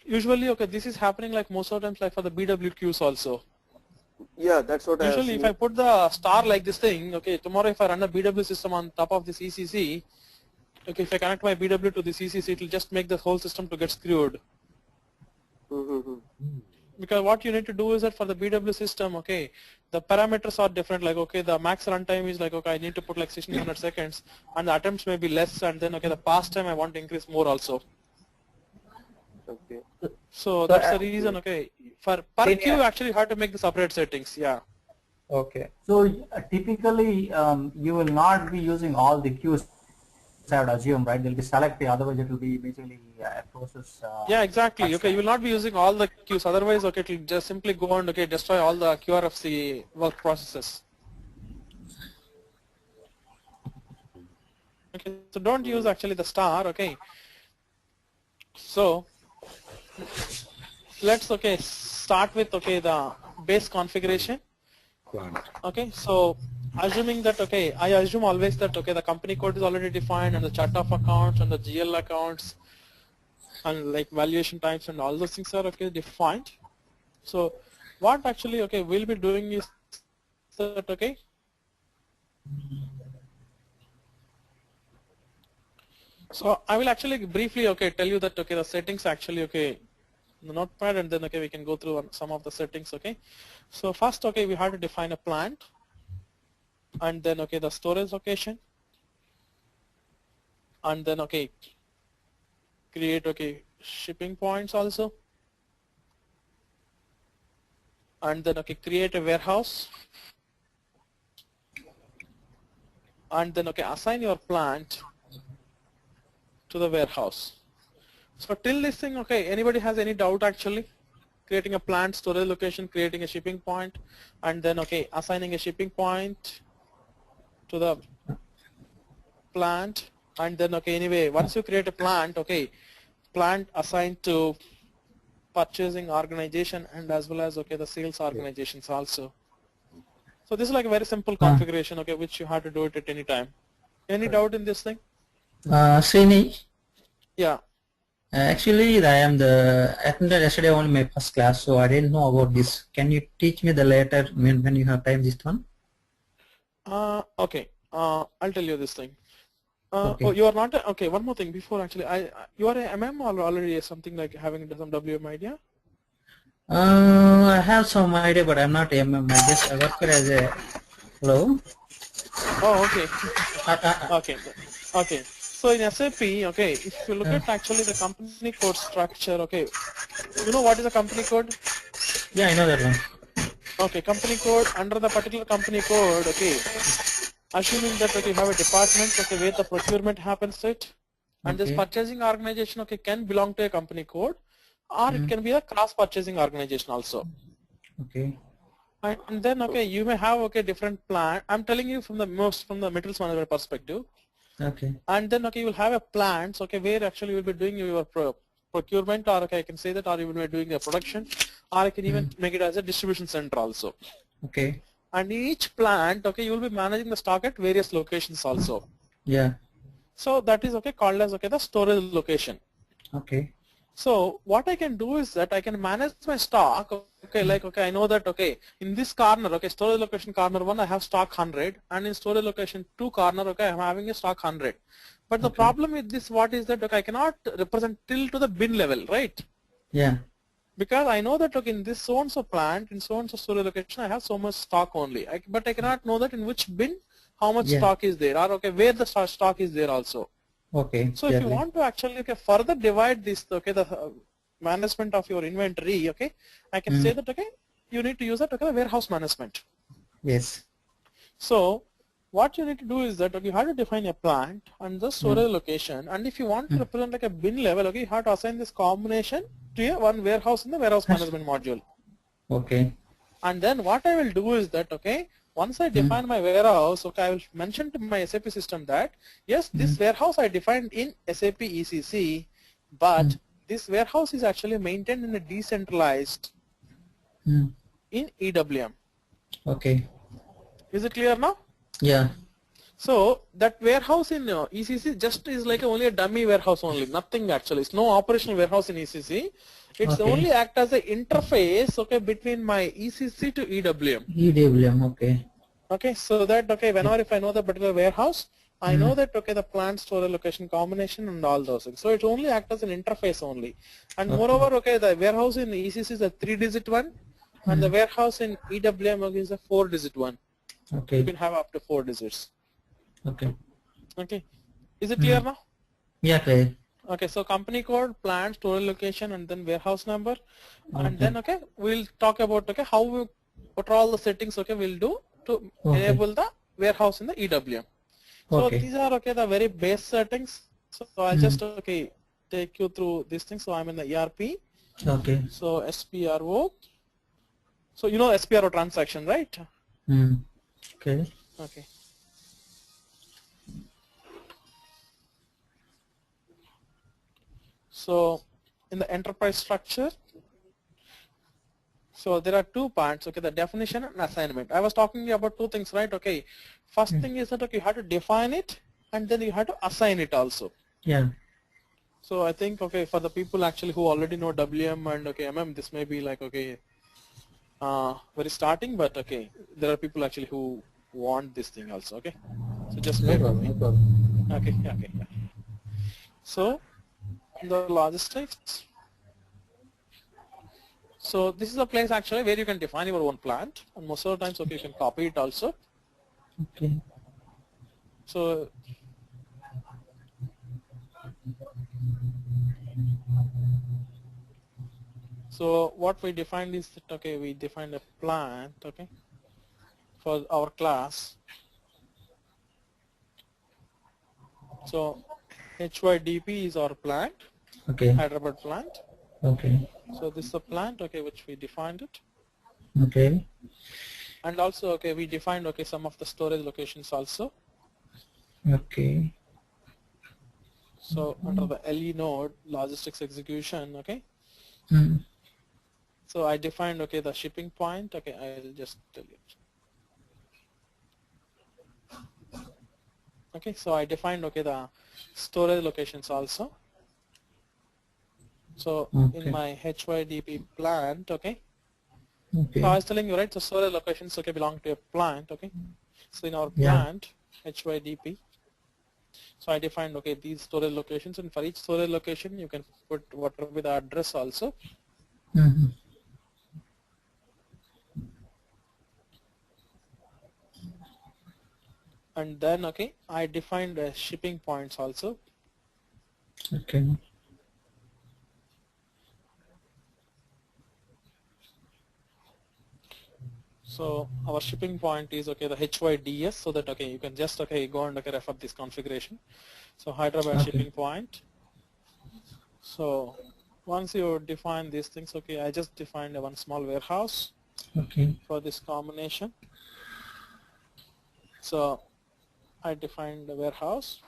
D: usually okay this is happening like most of the times like for the BW queues also.
F: Yeah, that's what I have
D: Usually if
F: seen.
D: I put the star like this thing, okay, tomorrow if I run a BW system on top of this ECC, okay, if I connect my BW to this ECC, it will just make the whole system to get screwed.
F: Mm-hmm.
D: Because what you need to do is that for the BW system, okay, the parameters are different. Like, okay, the max runtime is like, okay, I need to put like 1600 seconds, and the attempts may be less, and then, okay, the pass time I want to increase more also.
F: Okay.
D: So that's the reason, okay, for per queue you actually have to make the separate settings, yeah.
B: Okay.
G: So typically you will not be using all the queues, I would assume, right? They'll be selective, otherwise it will be basically a process.
D: Yeah, exactly. Okay, you will not be using all the queues. Otherwise, okay, it will just simply go and okay destroy all the QRFC work processes. Okay, so don't use actually the star. Okay. So let's okay start with okay the base configuration.
E: Plant.
D: Okay, so assuming that okay, I assume always that okay the company code is already defined, and the chart of accounts and the GL accounts and like valuation types and all those things are okay defined. So what actually okay we'll be doing is that okay so I will actually briefly okay tell you that okay the settings actually okay the notepad, and then okay we can go through some of the settings. Okay, so first okay we have to define a plant, and then okay the storage location, and then okay create okay shipping points also, and then okay create a warehouse, and then okay assign your plant to the warehouse. So till this thing, okay, anybody has any doubt actually? Creating a plant, storage location, creating a shipping point, and then okay assigning a shipping point to the plant, and then okay anyway once you create a plant, okay, plant assigned to purchasing organization and as well as okay the sales organizations also. So this is like a very simple configuration, okay, which you have to do it at any time. Any doubt in this thing?
G: Srini,
D: Yeah.
G: actually I am the attended yesterday only my first class, so I didn't know about this. Can you teach me the later when you have time this one?
D: Okay. I'll tell you this thing.
C: Okay.
D: Oh, you are not okay. One more thing before actually, you are a MM or already something like having some WM idea?
G: I have some idea, but I'm not MM. I just work as a hello.
D: Oh, okay.
G: Uh, uh, uh,
D: Okay. Okay. So in SAP, okay, if you look
G: uh,
D: at actually the company code structure, okay, you know what is a company code?
G: yeah, I know that one.
D: Okay, company code, under the particular company code, okay, assuming that okay, you have a department, okay, where the procurement happens, right? And this
G: Okay.
D: purchasing organization, okay, can belong to a company code, or it can be a cross purchasing organization also.
G: Okay.
D: And then okay, you may have okay different plan. I'm telling you from the materials management perspective.
G: Okay.
D: And then okay, you will have a plans, okay, where actually you will be doing your procurement, or okay, I can say that, or you will be doing the production, or I can even make it as a distribution center also.
G: Okay.
D: And each plant, okay, you will be managing the stock at various locations also.
G: Yeah.
D: So that is okay called as okay the storage location.
G: Okay.
D: So what I can do is that I can manage my stock, okay, like okay, I know that okay, in this corner, okay, storage location corner 1 I have stock 100, and in storage location 2 corner, okay, I'm having a stock 100. But the problem with this, what is that okay, I cannot represent till to the bin level, right?
G: Yeah.
D: Because I know that okay, in this so and so plant, in so and so storage location, I have so much stock only. But I cannot know that in which bin how much
G: Yeah.
D: stock is there, or okay, where the stock is there also.
G: Okay.
D: So if you want to actually okay, further divide this, okay, the management of your inventory, okay, I can say that okay, you need to use that okay, the warehouse management.
G: Yes.
D: So what you need to do is that okay, you have to define a plant and the storage location, and if you want to represent like a bin level, okay, you have to assign this combination to a one warehouse in the warehouse management module.
G: Okay.
D: And then what I will do is that okay, once I define my warehouse, okay, I will mention to my SAP system that yes, this warehouse I defined in SAP ECC, but this warehouse is actually maintained in a decentralized in EWM.
G: Okay.
D: Is it clear now?
G: Yeah.
D: So that warehouse in ECC just is like only a dummy warehouse only, nothing actually. It's no operational warehouse in ECC. It's only act as an interface, okay, between my ECC to EWM.
G: EWM. Okay.
D: Okay, so that okay, whenever if I know the particular warehouse, I know that okay, the plant storage location combination and all those things. So it only acts as an interface only. And moreover, okay, the warehouse in ECC is a 3-digit one, and the warehouse in EWM okay, is a 4-digit one.
G: Okay.
D: You can have up to 4 digits.
G: Okay.
D: Okay, is it clear now?
G: Yeah, clear.
D: Okay, so company code, plant, storage location, and then warehouse number, and then okay, we'll talk about okay how we, what are all the settings okay we'll do to enable the warehouse in the EWM. So these are okay the very base settings. So I'll just okay take you through these things. So I'm in the ERP.
G: Okay.
D: So SPRO. So you know SPRO transaction, right?
G: Okay.
D: Okay. So in the enterprise structure, so there are 2 parts, okay, the definition and assignment. I was talking about 2 things, right? Okay, first thing is that okay, you have to define it and then you have to assign it also.
G: Yeah.
D: So I think okay, for the people actually who already know WM and okay MM, this may be like okay, very starting, but okay, there are people actually who want this thing also. Okay, so just bear with me.
G: No problem.
D: Okay, okay, yeah. So the logistics. So this is a place actually where you can define your own plant, and most of the times okay you can copy it also.
G: Okay.
D: So what we defined is that okay, we defined a plant okay for our class. So HYDP is our plant,
G: Okay.
D: Hyderabad plant.
G: Okay.
D: So this is a plant okay which we defined it.
G: Okay.
D: And also okay we defined okay some of the storage locations also.
G: Okay.
D: So under the LE node, logistics execution, okay. So I defined okay the shipping point. Okay, I'll just tell you. Okay, so I defined okay the storage locations also. So in my HYDP plant, okay. So I was telling you right, so storage locations okay belong to a plant, okay. So in our plant HYDP, So I defined, okay, these storage locations, and for each storage location you can put whatever be the address also.
H: Mm-hmm.
D: And then, okay, I defined shipping points also.
H: Okay.
D: So our shipping point is, okay, the HYDS, so that, okay, you can just, okay, go and, okay, refer this configuration. So Hyderabad
H: Okay.
D: shipping point. So once you define these things, okay, I just defined one small warehouse
H: Okay.
D: for this combination. So I defined the warehouse.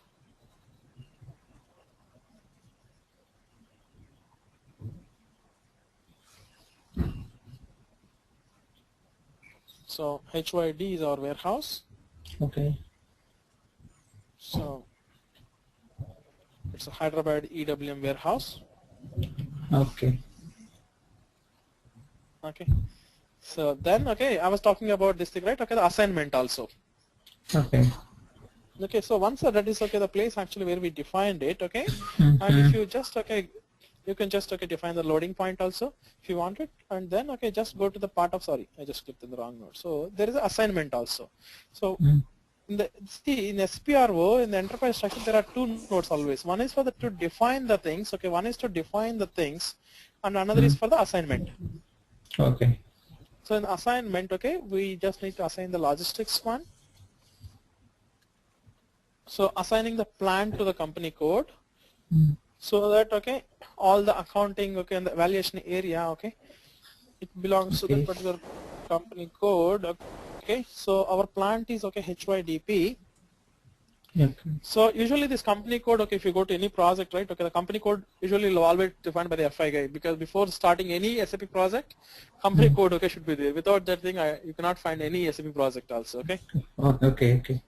D: So HYD is our warehouse.
H: Okay.
D: So it's a Hyderabad EWM warehouse.
H: Okay.
D: Okay. So then, okay, I was talking about this thing, right? Okay, the assignment also.
H: Okay.
D: Okay, so once that is, okay, the place actually where we defined it, okay,
H: Mm-hmm.
D: and if you just, okay, you can just, okay, define the loading point also if you want it, and then, okay, just go to the part of, sorry, I just clicked in the wrong node. So there is an assignment also. So in the, see, in SPRO, in the enterprise structure, there are two nodes always. One is for the to define the things, okay, one is to define the things, and another is for the assignment.
H: Okay.
D: So in assignment, okay, we just need to assign the logistics one. So assigning the plan to the company code, so that, okay, all the accounting, okay, and the evaluation area, okay, it belongs to that particular company code. Okay, so our plant is, okay, HYDP.
H: Okay.
D: So usually this company code, okay, if you go to any project, right, okay, the company code usually will always defined by the FI guy, because before starting any SAP project, company code, okay, should be there. Without that thing, you cannot find any SAP project also, okay.
H: Oh, okay. Okay.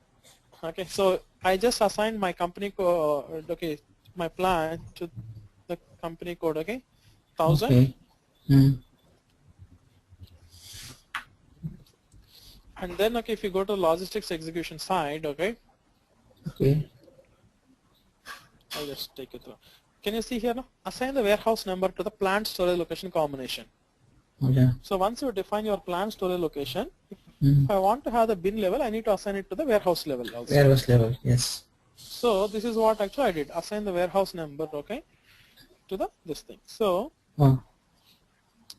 D: Okay, so I just assigned my company code, okay, my plan to the company code, okay, 1000.
H: Okay.
D: And then, okay, if you go to logistics execution side, okay,
H: Okay.
D: I'll just take it through. Can you see here now? Assign the warehouse number to the plant storage location combination.
H: Yeah.
D: So once you define your plant storage location, if I want to have the bin level, I need to assign it to the warehouse level also.
H: Warehouse level. Yes.
D: So this is what actually I did. Assign the warehouse number, okay, to the this thing. So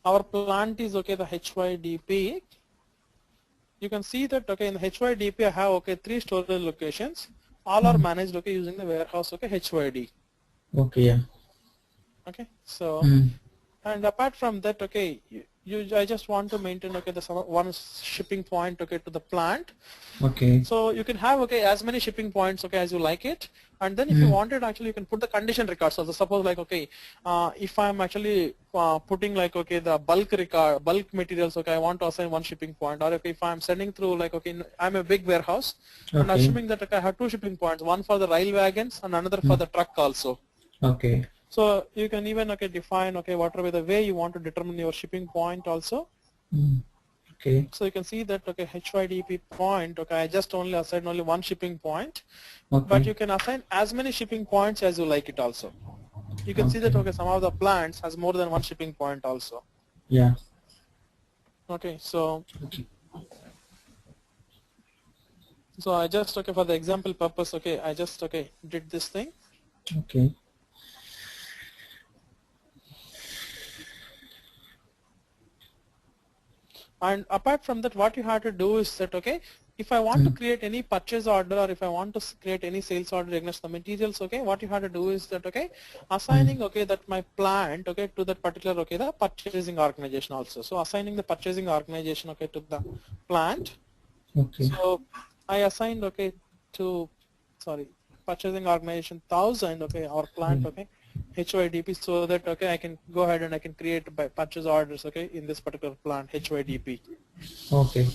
D: our plant is, okay, the HYDP. You can see that, okay, in the HYDP I have, okay, 3 storage locations. All are managed, okay, using the warehouse, okay, HYD.
H: Okay. Yeah.
D: Okay, so and apart from that, okay, I just want to maintain, okay, the one shipping point, okay, to the plant.
H: Okay.
D: So you can have, okay, as many shipping points, okay, as you like it, and then if you wanted, actually you can put the condition records. So suppose like, okay, if I'm actually putting like, okay, the bulk materials, okay, I want to assign one shipping point, or okay, if I'm sending through like, okay, I'm a big warehouse, and assuming that, okay, I have 2 shipping points, one for the rail wagons and another for the truck also.
H: Okay.
D: So you can even, okay, define, okay, whatever the way you want to determine your shipping point also.
H: Okay.
D: So you can see that, okay, HYDP point, okay, I just only assigned only one shipping point,
H: Okay.
D: but you can assign as many shipping points as you like it also. You can see that, okay, some of the plants has more than one shipping point also.
H: Yeah.
D: Okay, so I just, okay, for the example purpose, okay, I just, okay, did this thing.
H: Okay.
D: And apart from that, what you have to do is that, okay, if I want to create any purchase order, or if I want to create any sales order against the materials, okay, what you have to do is that, okay, assigning, okay, that my plant, okay, to that particular, okay, the purchasing organization also. So assigning the purchasing organization, okay, to the plant.
H: Okay.
D: So I assigned, okay, to, sorry, purchasing organization 1000, okay, our plant, okay, HYDP, so that, okay, I can go ahead and I can create by purchase orders, okay, in this particular plant, HYDP.
H: Okay.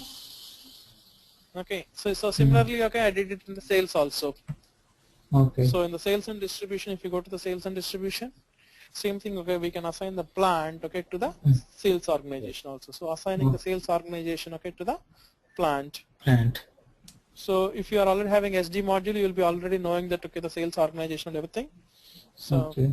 D: Okay, so similarly, okay, I did it in the sales also.
H: Okay.
D: So in the sales and distribution, if you go to the sales and distribution, same thing, okay, we can assign the plant, okay, to the sales organization also. So assigning the sales organization, okay, to the plant. So if you are already having SD module, you will be already knowing that okay, the sales organization and everything. So
H: Okay.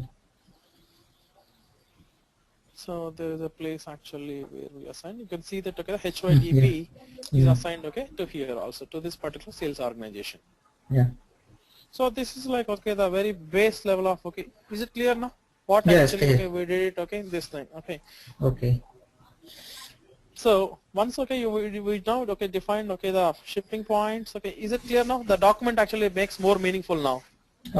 D: so there is a place actually where we assign. You can see that okay, the HYDP is
H: Yeah.
D: assigned okay to here also to this particular sales organization.
H: Yeah.
D: So this is like okay the very base level of okay. Is it clear now? What
H: Yes,
D: actually
H: clear.
D: okay we did it okay this thing okay.
H: Okay.
D: So once okay we now okay defined okay the shipping points okay. Is it clear now? The document actually makes more meaningful now.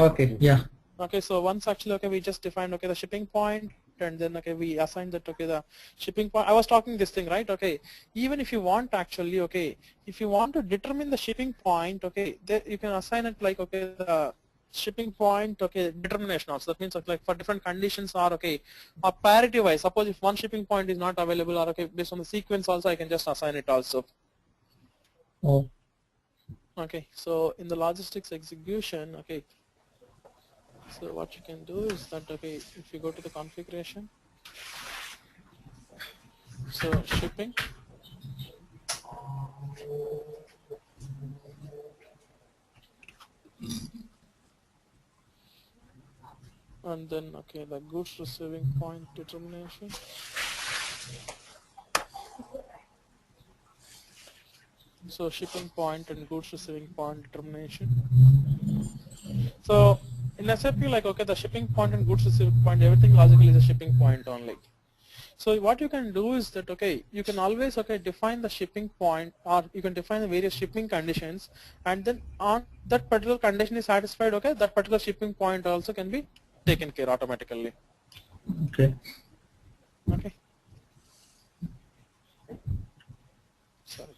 H: Okay. Yeah.
D: Okay, so once actually okay we just defined okay the shipping point and then okay we assigned that okay the shipping point. I was talking this thing right okay. Even if you want actually okay if you want to determine the shipping point okay there you can assign it like okay the shipping point okay determination also. That means like for different conditions are okay or parity wise. Suppose if one shipping point is not available or okay based on the sequence also I can just assign it also.
H: Oh.
D: Okay, so in the logistics execution okay. So what you can do is that okay if you go to the configuration, so shipping, and then okay the goods receiving point determination. So shipping point and goods receiving point determination. So in SAP like okay the shipping point and goods receiving point everything logically is a shipping point only. So what you can do is that okay you can always okay define the shipping point or you can define the various shipping conditions and then on that particular condition is satisfied okay that particular shipping point also can be taken care automatically.
H: Okay.
D: Okay. Sorry.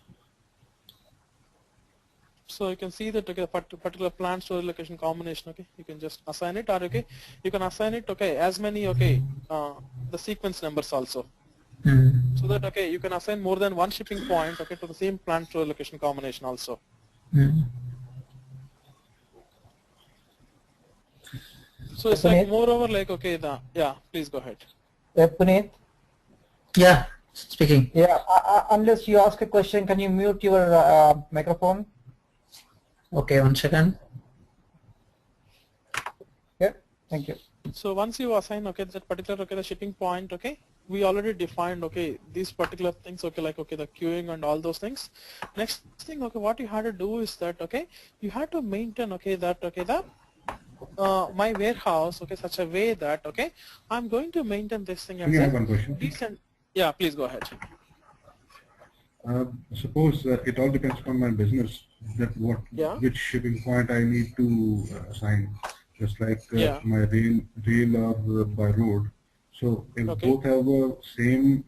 D: So you can see that okay particular plant storage location combination okay you can just assign it or okay you can assign it okay as many okay the sequence numbers also. So that okay you can assign more than one shipping point okay to the same plant storage location combination also. So it's like
B: Puneet?
D: moreover like okay the yeah please go ahead.
B: Puneet?
H: Yeah. Speaking.
B: Yeah, unless you ask a question, can you mute your microphone?
H: Okay. 1 second.
B: Yeah, thank you.
D: So once you assign okay that particular okay the shipping point okay we already defined okay these particular things okay like okay the queuing and all those things. Next thing okay what you had to do is that okay you had to maintain okay that okay the my warehouse okay such a way that okay I'm going to maintain this thing as
A: I have one question.
D: decent. Yeah, please go ahead.
A: Suppose it all depends on my business that which shipping point I need to assign, just like my rail or by road. So if both have a same,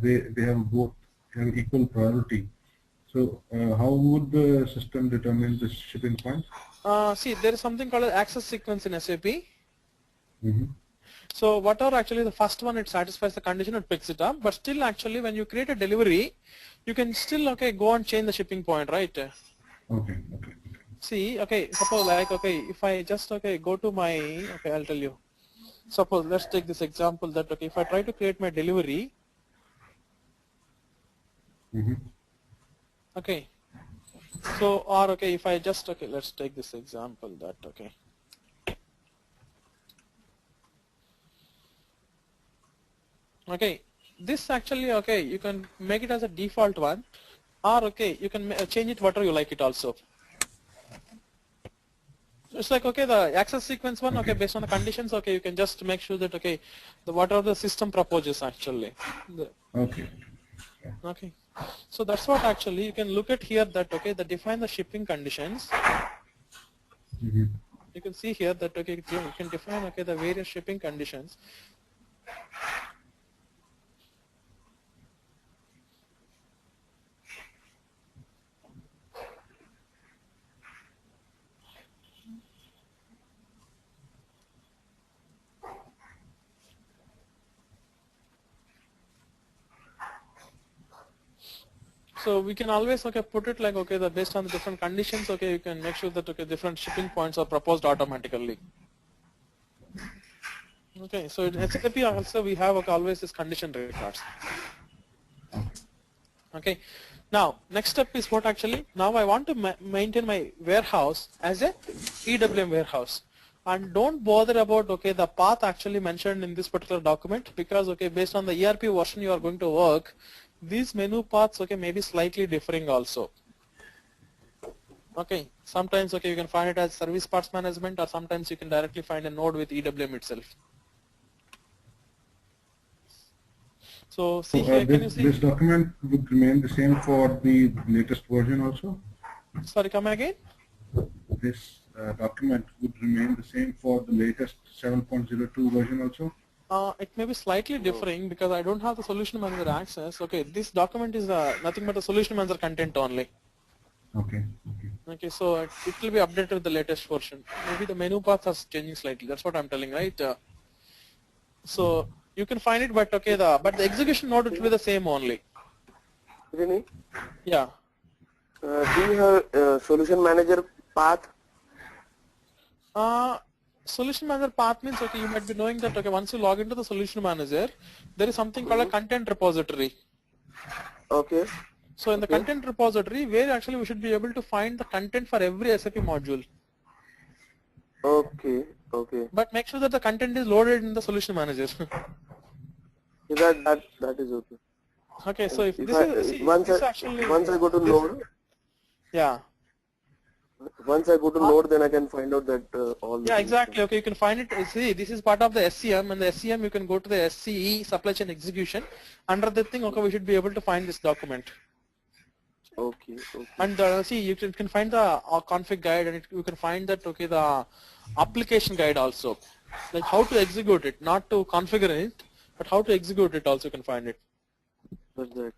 A: they have both have equal priority. So how would the system determine the shipping points?
D: See, there is something called an access sequence in SAP. So whatever actually the first one it satisfies the condition and picks it up, but still actually when you create a delivery, you can still okay go and change the shipping point, right?
A: Okay.
D: See, okay, suppose like okay if I just okay go to my okay I'll tell you. Suppose let's take this example that okay if I try to create my delivery. Okay. So or okay if I just okay let's take this example that okay. Okay, this actually okay you can make it as a default one or okay you can change it whatever you like it also. It's like okay the access sequence one okay based on the conditions okay you can just make sure that okay the whatever the system proposes actually. Okay. So that's what actually you can look at here that okay the define the shipping conditions. You can see here that okay you can define okay the various shipping conditions. So we can always okay put it like okay the based on the different conditions okay you can make sure that okay different shipping points are proposed automatically. Okay, so in SAP also we have okay, always this condition records. Okay, Now, next step is what actually, now I want to maintain my warehouse as a EWM warehouse. And don't bother about, okay, the path actually mentioned in this particular document, because, okay, based on the ERP version you are going to work, these menu paths, okay, may be slightly differing also. Okay, sometimes, okay, you can find it as service parts management, or sometimes you can directly find a node with EWM itself. So see here, can you see?
A: This document would remain the same for the latest version also?
D: Sorry, come again?
A: This document would remain the same for the latest 7.02 version also?
D: It may be slightly differing because I don't have the solution manager access. Okay, this document is nothing but the solution manager content only.
A: Okay.
D: Okay, so it will be updated with the latest version. Maybe the menu paths are changing slightly. That's what I'm telling, right? So you can find it, but okay, but the execution node will be the same only.
F: Really?
D: Yeah.
F: Do you have solution manager path?
D: Solution manager path means, okay, you might be knowing that, okay, once you log into the solution manager, there is something called a content repository.
F: Okay.
D: So in the content repository, where actually we should be able to find the content for every SAP module.
F: Okay. Okay.
D: But make sure that the content is loaded in the solution manager.
F: that is okay.
D: Okay, so if this is
F: once I go to node.
D: Yeah.
F: Once I go to node, then I can find out that all.
D: Yeah, exactly. Okay, you can find it. See, this is part of the SCM, and the SCM you can go to the SCE, supply chain execution. Under the thing, okay, we should be able to find this document.
F: Okay.
D: And see, you can find the config guide, and you can find that, okay, the application guide also, like how to execute it, not to configure it, but how to execute it also you can find it.
F: Okay.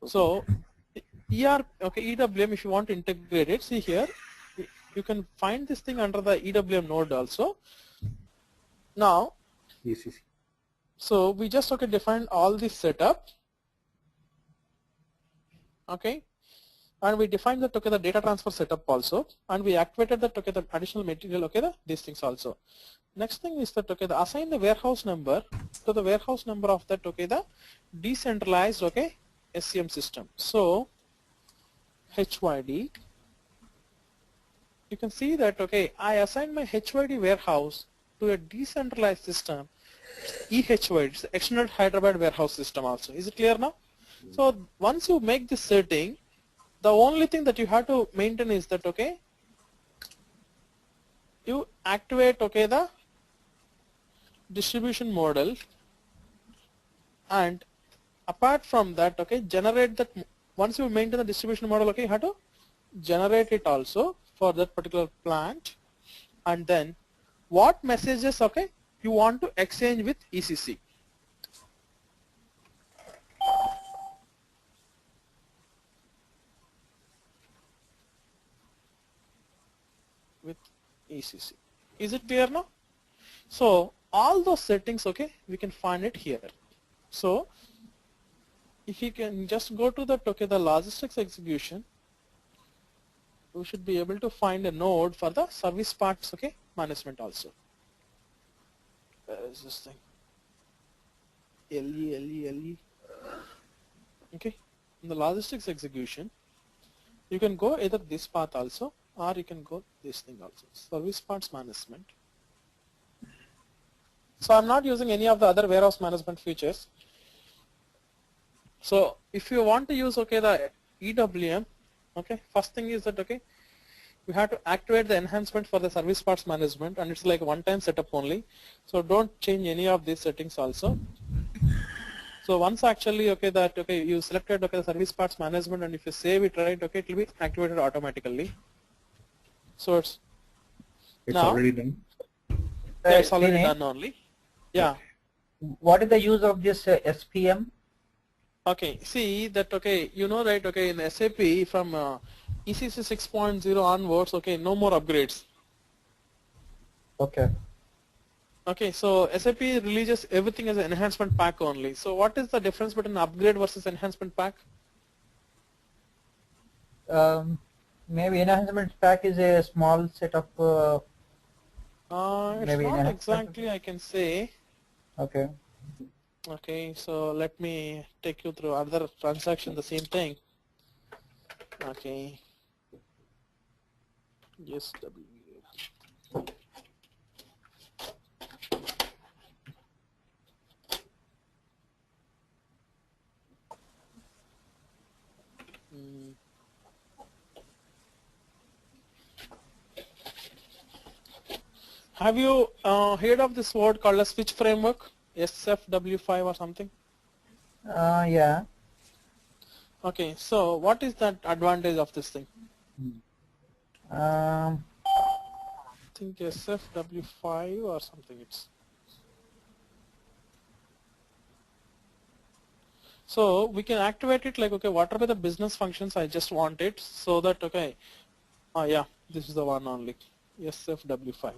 D: So EWM, if you want to integrate it, see here, you can find this thing under the EWM node also. Now, so we just, okay, defined all this setup, okay, and we defined that, okay, the data transfer setup also, and we activated that, okay, the additional material, okay, these things also. Next thing is that, okay, assign the warehouse number to the warehouse number of that, okay, the decentralized, okay, SCM system. So HYD, you can see that, okay, I assigned my HYD warehouse to a decentralized system, EHYD, it's the Extended Hyderabad Warehouse System also. Is it clear now? So once you make this setting, the only thing that you have to maintain is that, okay, you activate, okay, the distribution model, and apart from that, okay, generate that. Once you maintain the distribution model, okay, you have to generate it also for that particular plant, and then what messages, okay, you want to exchange with ECC. With ECC. Is it clear now? So all those settings, okay, we can find it here. So if you can just go to that, okay, the logistics execution, we should be able to find a node for the service parts, okay, management also. Where is this thing? LE. Okay, in the logistics execution, you can go either this path also, or you can go this thing also, service parts management. So I'm not using any of the other warehouse management features. So if you want to use, okay, the EWM, okay, first thing is that, okay, you have to activate the enhancement for the service parts management, and it's like one-time setup only. So don't change any of these settings also. So once actually, okay, that, okay, you selected, okay, the service parts management, and if you save it, right, okay, it will be activated automatically. So it's now,
E: already done.
D: Yeah, it's already done only. Yeah.
B: What is the use of this SPM?
D: Okay, see that, okay, you know, right, okay, in SAP from ECC 6.0 onwards, okay, no more upgrades.
B: Okay.
D: Okay, so SAP releases everything as an enhancement pack only. So what is the difference between upgrade versus enhancement pack?
B: Maybe enhancement pack is a small set of
D: It's
B: maybe
D: not exactly, I can say.
B: Okay.
D: Okay, so let me take you through other transaction, the same thing. Okay. Yes, W. Have you heard of this word called a switch framework? SFW5 or something?
B: Yeah.
D: Okay, so what is that advantage of this thing? I think SFW5 or something it's. So we can activate it like, okay, what are the business functions I just want it so that, okay, yeah, this is the one only, SFW5.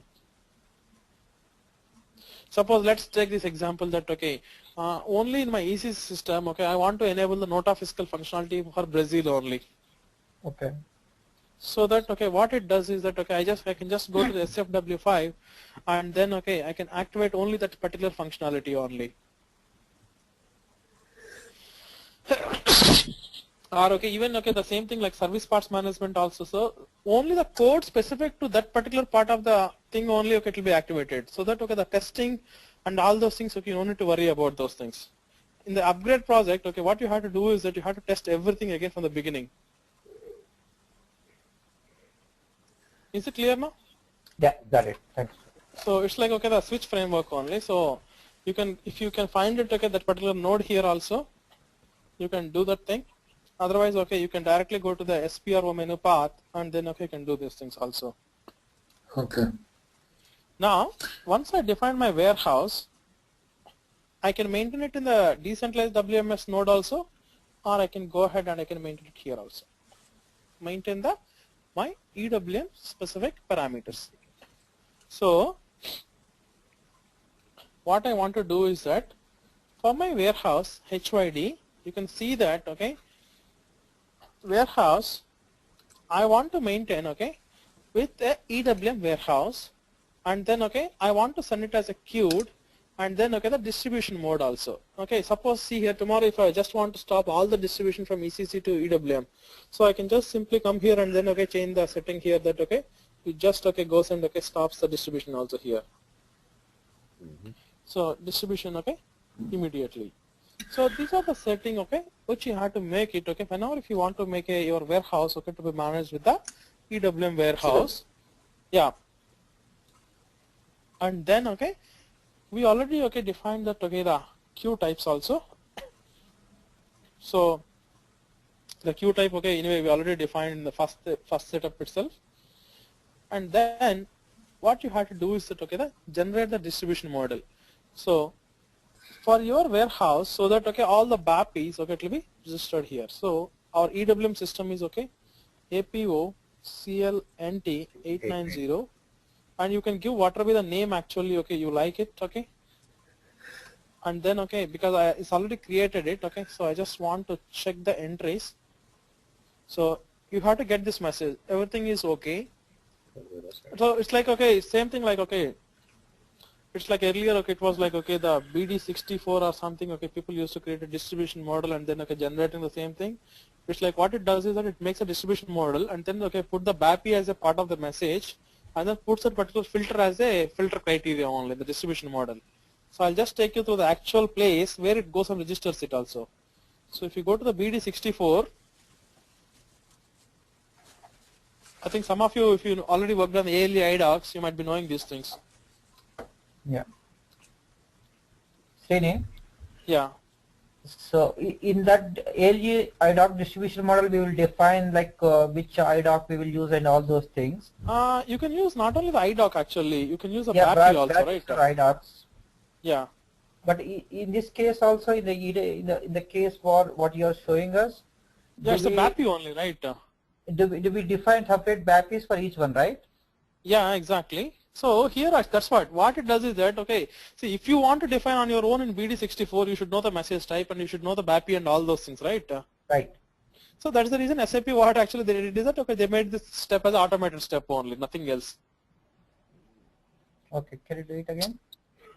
D: Suppose let's take this example that, okay, only in my EC system, okay, I want to enable the nota fiscal functionality for Brazil only.
B: Okay.
D: So that, okay, what it does is that, okay, I can just go to the SFW5 and then, okay, I can activate only that particular functionality only. Or okay, even okay, the same thing like service parts management also. So only the code specific to that particular part of the thing only, okay, it will be activated. So that okay, the testing and all those things, okay, you don't need to worry about those things. In the upgrade project, okay, what you have to do is that you have to test everything again from the beginning. Is it clear now?
B: Yeah, got it. Thanks.
D: So it's like okay, the switch framework only. So you can, if you can find it, okay, that particular node here also, you can do that thing. Otherwise, okay, you can directly go to the SPRO menu path and then okay, you can do these things also.
C: Okay.
D: Now, once I define my warehouse, I can maintain it in the decentralized WMS node also, or I can go ahead and I can maintain it here also. Maintain my EWM specific parameters. So, what I want to do is that for my warehouse HYD, you can see that, okay, warehouse I want to maintain, okay, with a EWM warehouse, and then okay, I want to send it as a queued, and then okay, the distribution mode also. Okay, suppose see here tomorrow if I just want to stop all the distribution from ECC to EWM, so I can just simply come here and then okay, change the setting here that okay, it just okay goes and okay stops the distribution also here. So distribution okay immediately. So these are the setting, okay, which you have to make it, okay. Whenever if you want to make your warehouse, okay, to be managed with the EWM warehouse, yeah. And then, okay, we already, okay, defined that, okay, the queue types also. So the queue type, okay, anyway, we already defined in the first setup itself. And then what you have to do is that, okay, generate the distribution model. So for your warehouse, so that okay, all the BAPIs okay, it will be registered here. So our EWM system is okay, APO CLNT 890, and you can give whatever be the name actually. Okay, you like it, okay. And then okay, because it's already created it, okay. So I just want to check the entries. So you have to get this message. Everything is okay. So it's like okay, same thing like okay. It's like earlier, okay, it was like, okay, the BD64 or something, okay, people used to create a distribution model and then, okay, generating the same thing. It's like what it does is that it makes a distribution model and then, okay, put the BAPI as a part of the message and then puts a particular filter as a filter criteria only, the distribution model. So I'll just take you to the actual place where it goes and registers it also. So if you go to the BD64, I think some of you, if you already worked on ALE IDOCs, you might be knowing these things.
B: Yeah. Srini?
D: Yeah.
B: So in that ALE IDOC distribution model, we will define like which IDOC we will use and all those things.
D: You can use not only the IDOC actually, you can use the BAPI also, right?
B: IDOCs.
D: Yeah.
B: But in this case also, in the case for what you are showing us,
D: yeah, it's a BAPI only, right?
B: Do we define separate BAPIs for each one, right?
D: Yeah, exactly. So here, that's what it does is that, okay, see if you want to define on your own in BD64, you should know the message type and you should know the BAPI and all those things, right?
B: Right.
D: So that's the reason SAP what actually they did is that, okay, they made this step as an automated step only, nothing else.
B: Okay, can you do it again?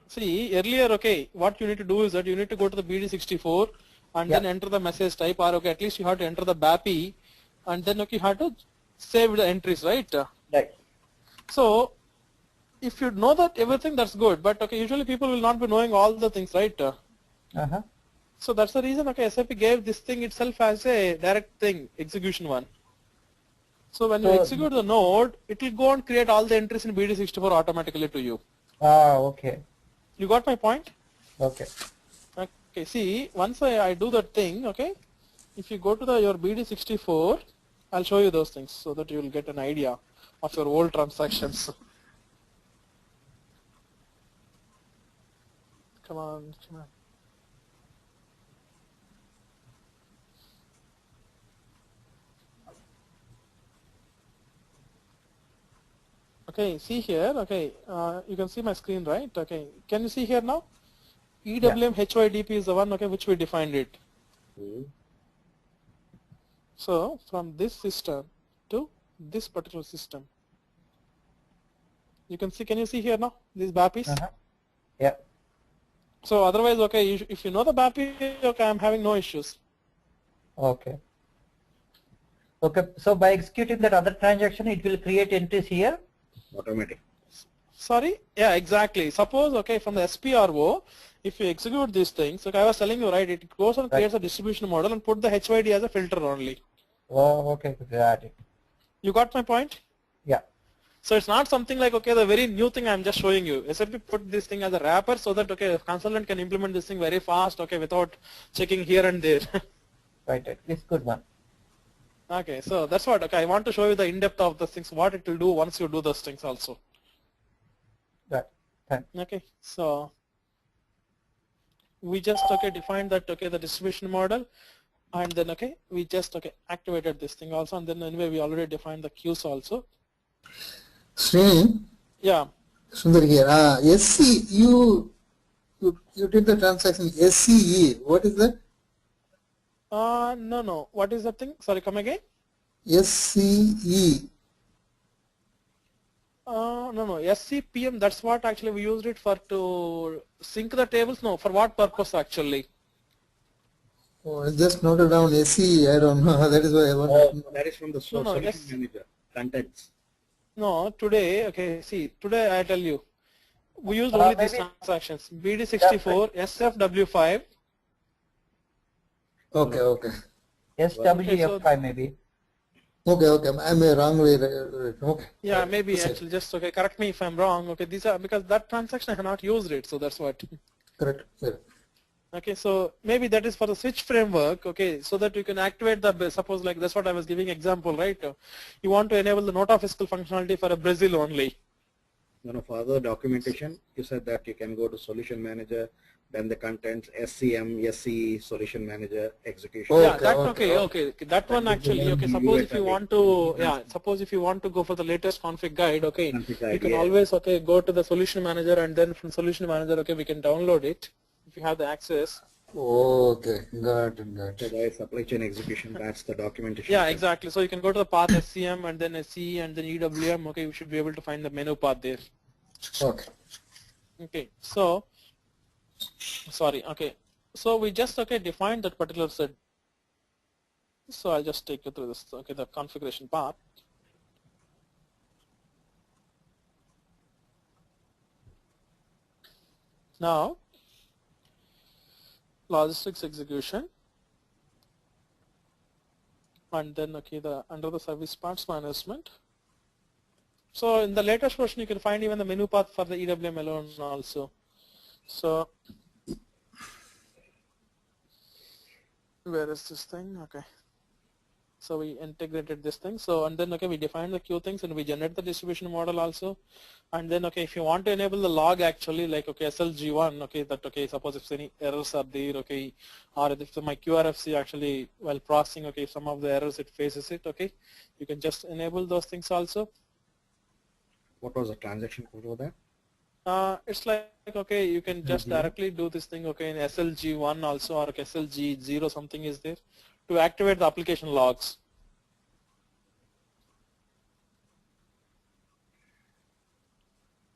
D: See, earlier, okay, what you need to do is that you need to go to the BD64 and then enter the message type, or okay, at least you have to enter the BAPI and then okay, you have to save the entries, right?
B: Right.
D: So if you know that everything, that's good, but okay, usually people will not be knowing all the things, right?
B: Uh-huh.
D: So that's the reason okay, SAP gave this thing itself as a direct thing, execution one. So when you execute the node, it will go and create all the entries in BD64 automatically to you.
B: Ah, okay.
D: You got my point?
B: Okay.
D: Okay, see, once I do that thing, okay, if you go to your BD64, I'll show you those things so that you will get an idea of your old transactions. Come on, come on. Okay, see here, okay, you can see my screen, right? Okay, can you see here now? EWM HYDP is the one, okay, which we defined it. So from this system to this particular system, you can see, can you see here now, these BAPIs?
B: Yeah.
D: So otherwise, okay, if you know the BAPI, okay, I'm having no issues.
B: Okay. Okay, so by executing that other transaction, it will create entries here?
E: Automatic.
D: Sorry? Yeah, exactly. Suppose, okay, from the SPRO, if you execute these things, okay, I was telling you, right, it goes and creates a distribution model and put the HYD as a filter only.
B: Oh, okay, got it.
D: You got my point?
B: Yeah.
D: So it's not something like, okay, the very new thing I'm just showing you. SAP put this thing as a wrapper so that, okay, the consultant can implement this thing very fast, okay, without checking here and there.
B: Right, it's good one.
D: Okay, so that's what, okay, I want to show you the in-depth of the things, what it will do once you do those things also.
B: Right, thanks.
D: Okay, so we just, okay, defined that, okay, the distribution model, and then, okay, we just, okay, activated this thing also, and then anyway, we already defined the queues also.
C: Srini?
D: Yeah.
C: Sundar here. SC, you did the transaction SCE. What is that?
D: No. What is that thing? Sorry, come again?
C: SCE.
D: No. SCPM, that's what actually we used it for to sync the tables. No, for what purpose actually?
C: Oh, I just noted down SCE. I don't know. That is why I want
E: That is from the solution manager. Contents.
D: No, today, okay, see, today I tell you, we used only these transactions. BD64, SFW5.
C: Okay.
B: SWF5 maybe.
C: Okay. I'm a wrong way. Okay.
D: Yeah, maybe actually just, okay, correct me if I'm wrong. Okay, these are, because that transaction I have not used it, so that's what.
C: Correct.
D: Okay, so maybe that is for the switch framework, okay, so that you can activate the, suppose like that's what I was giving example, right? You want to enable the nota fiscal functionality for a Brazil only.
E: No, for the documentation, you said that you can go to solution manager, then the contents, SCM, SCE, solution manager, execution.
D: Yeah, okay. That one actually, okay, suppose if you want to, suppose if you want to go for the latest config guide, okay, you can always, okay, go to the solution manager, and then from solution manager, okay, we can download it if you have the access.
C: Okay, got it.
E: So there is supply chain execution, that's the documentation.
D: Yeah, exactly. So you can go to the path SCM and then SCE and then EWM, okay, you should be able to find the menu path there. Okay, so, sorry, okay. So we just, okay, defined that particular set. So I'll just take you through this, okay, the configuration path. Now, logistics execution, and then, okay, under the service parts management. So in the latest version, you can find even the menu path for the EWM alone also. So where is this thing? Okay. So we integrated this thing. So, and then, okay, we define the queue things and we generate the distribution model also. And then, okay, if you want to enable the log actually, like, okay, SLG1, okay, that, okay, suppose if any errors are there, okay, or if my QRFC actually, while processing, okay, some of the errors it faces it, okay, you can just enable those things also.
E: What was the transaction code over there?
D: It's like, okay, you can just directly do this thing, okay, in SLG1 also, or SLG0 something is there to activate the application logs.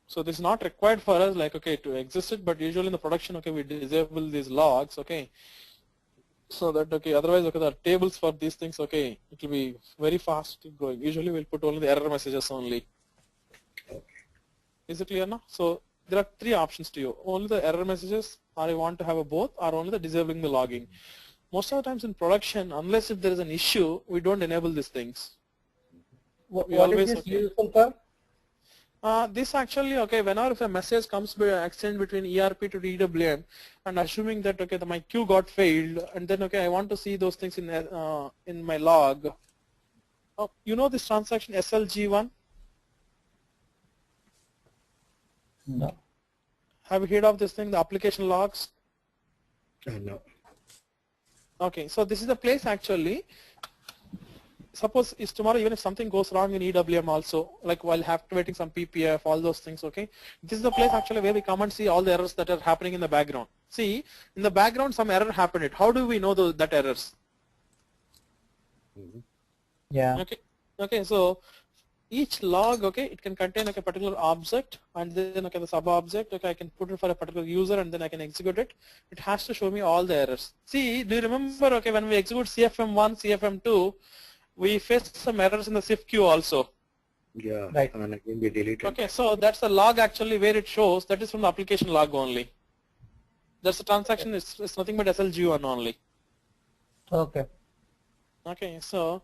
D: So this is not required for us, like, okay, to exist it, but usually in the production, okay, we disable these logs, okay. so that okay, otherwise okay, the tables for these things okay, it will be very fast going. Usually we'll put only the error messages only. Is it clear now? So there are three options to you. Only the error messages, or you want to have a both, or only the disabling the logging. Most of the times in production, unless if there is an issue, we don't enable these things.
B: What is this useful for?
D: This actually, okay, whenever if a message comes by exchange between ERP to EWM, and assuming that okay, my queue got failed, and then okay, I want to see those things in my log. Oh, you know this transaction SLG1?
B: No.
D: Have you heard of this thing, the application logs?
E: No.
D: Okay, so this is the place actually. Suppose is tomorrow, even if something goes wrong in EWM also, like while activating some PPF, all those things, okay, this is the place actually where we come and see all the errors that are happening in the background. See, in the background some error happened. How do we know that errors?
B: Yeah.
D: Okay, so each log, okay, it can contain like a particular object, and then okay, the sub object, okay, I can put it for a particular user, and then I can execute it. It has to show me all the errors. See, do you remember, okay, when we execute CFM1, CFM2, we faced some errors in the SIF queue also.
E: Yeah,
B: right.
E: And again we deleted.
D: Okay, so that's the log actually where it shows. That is from the application log only. That's the transaction. It's nothing but SLG1 only.
B: Okay.
D: Okay, so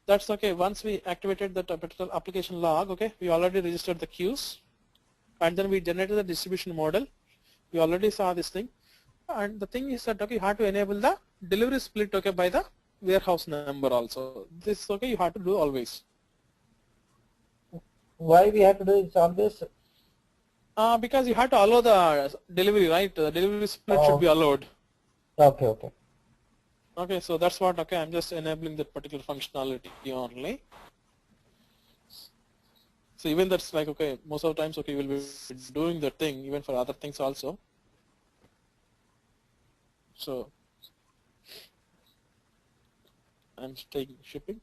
D: that's okay. Once we activated the particular application log, okay, we already registered the queues, and then we generated the distribution model. We already saw this thing, and the thing is that okay, you have to enable the delivery split, okay, by the warehouse number also. This okay, you have to do always.
B: Why we have to do it always?
D: Because you have to allow the delivery, right? The delivery split should be allowed.
B: Okay, okay.
D: Okay, so that's what, okay, I'm just enabling that particular functionality only. So even that's like, okay, most of the times, okay, we'll be doing the thing even for other things also. So I'm taking shipping.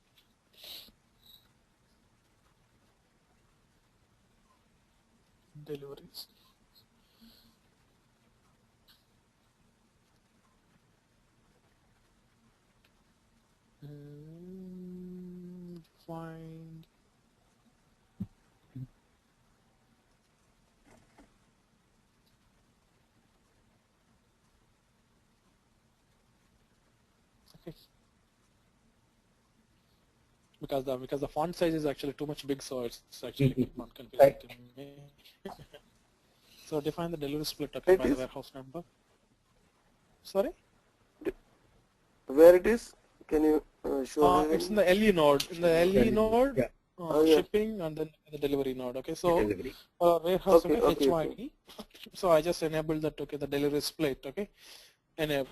D: Deliveries. Find okay, because the font size is actually too much big, so it's actually not confusing to me. So define the delivery split, okay, by the warehouse number. Sorry?
F: Where it is? Can you show me?
D: It's in the LE node. In the LE node,
E: yeah.
D: Shipping, and then the delivery node. Okay, so warehouse, okay, HYE. So I just enabled that, okay, the delivery split, okay, enable.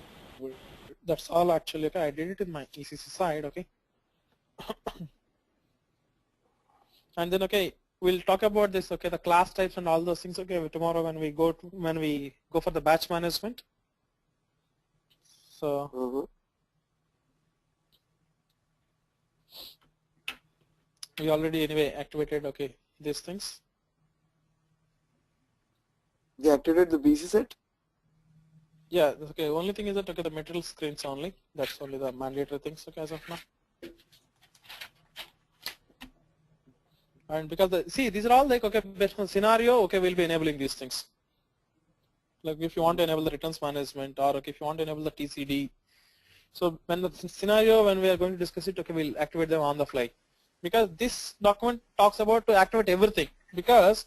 D: That's all actually, okay, I did it in my ECC side, okay. And then, okay, we'll talk about this, okay, the class types and all those things, okay, tomorrow when we go for the batch management. So we already anyway activated, okay, these things.
F: You activated the BC set?
D: Yeah, okay, only thing is that, okay, the material screens only. That's only the mandatory things, okay, as of now. And because see, these are all like, okay, based on scenario, okay, we'll be enabling these things. Like if you want to enable the returns management, or okay, if you want to enable the TCD. So when the scenario, when we are going to discuss it, okay, we'll activate them on the fly. Because this document talks about to activate everything, because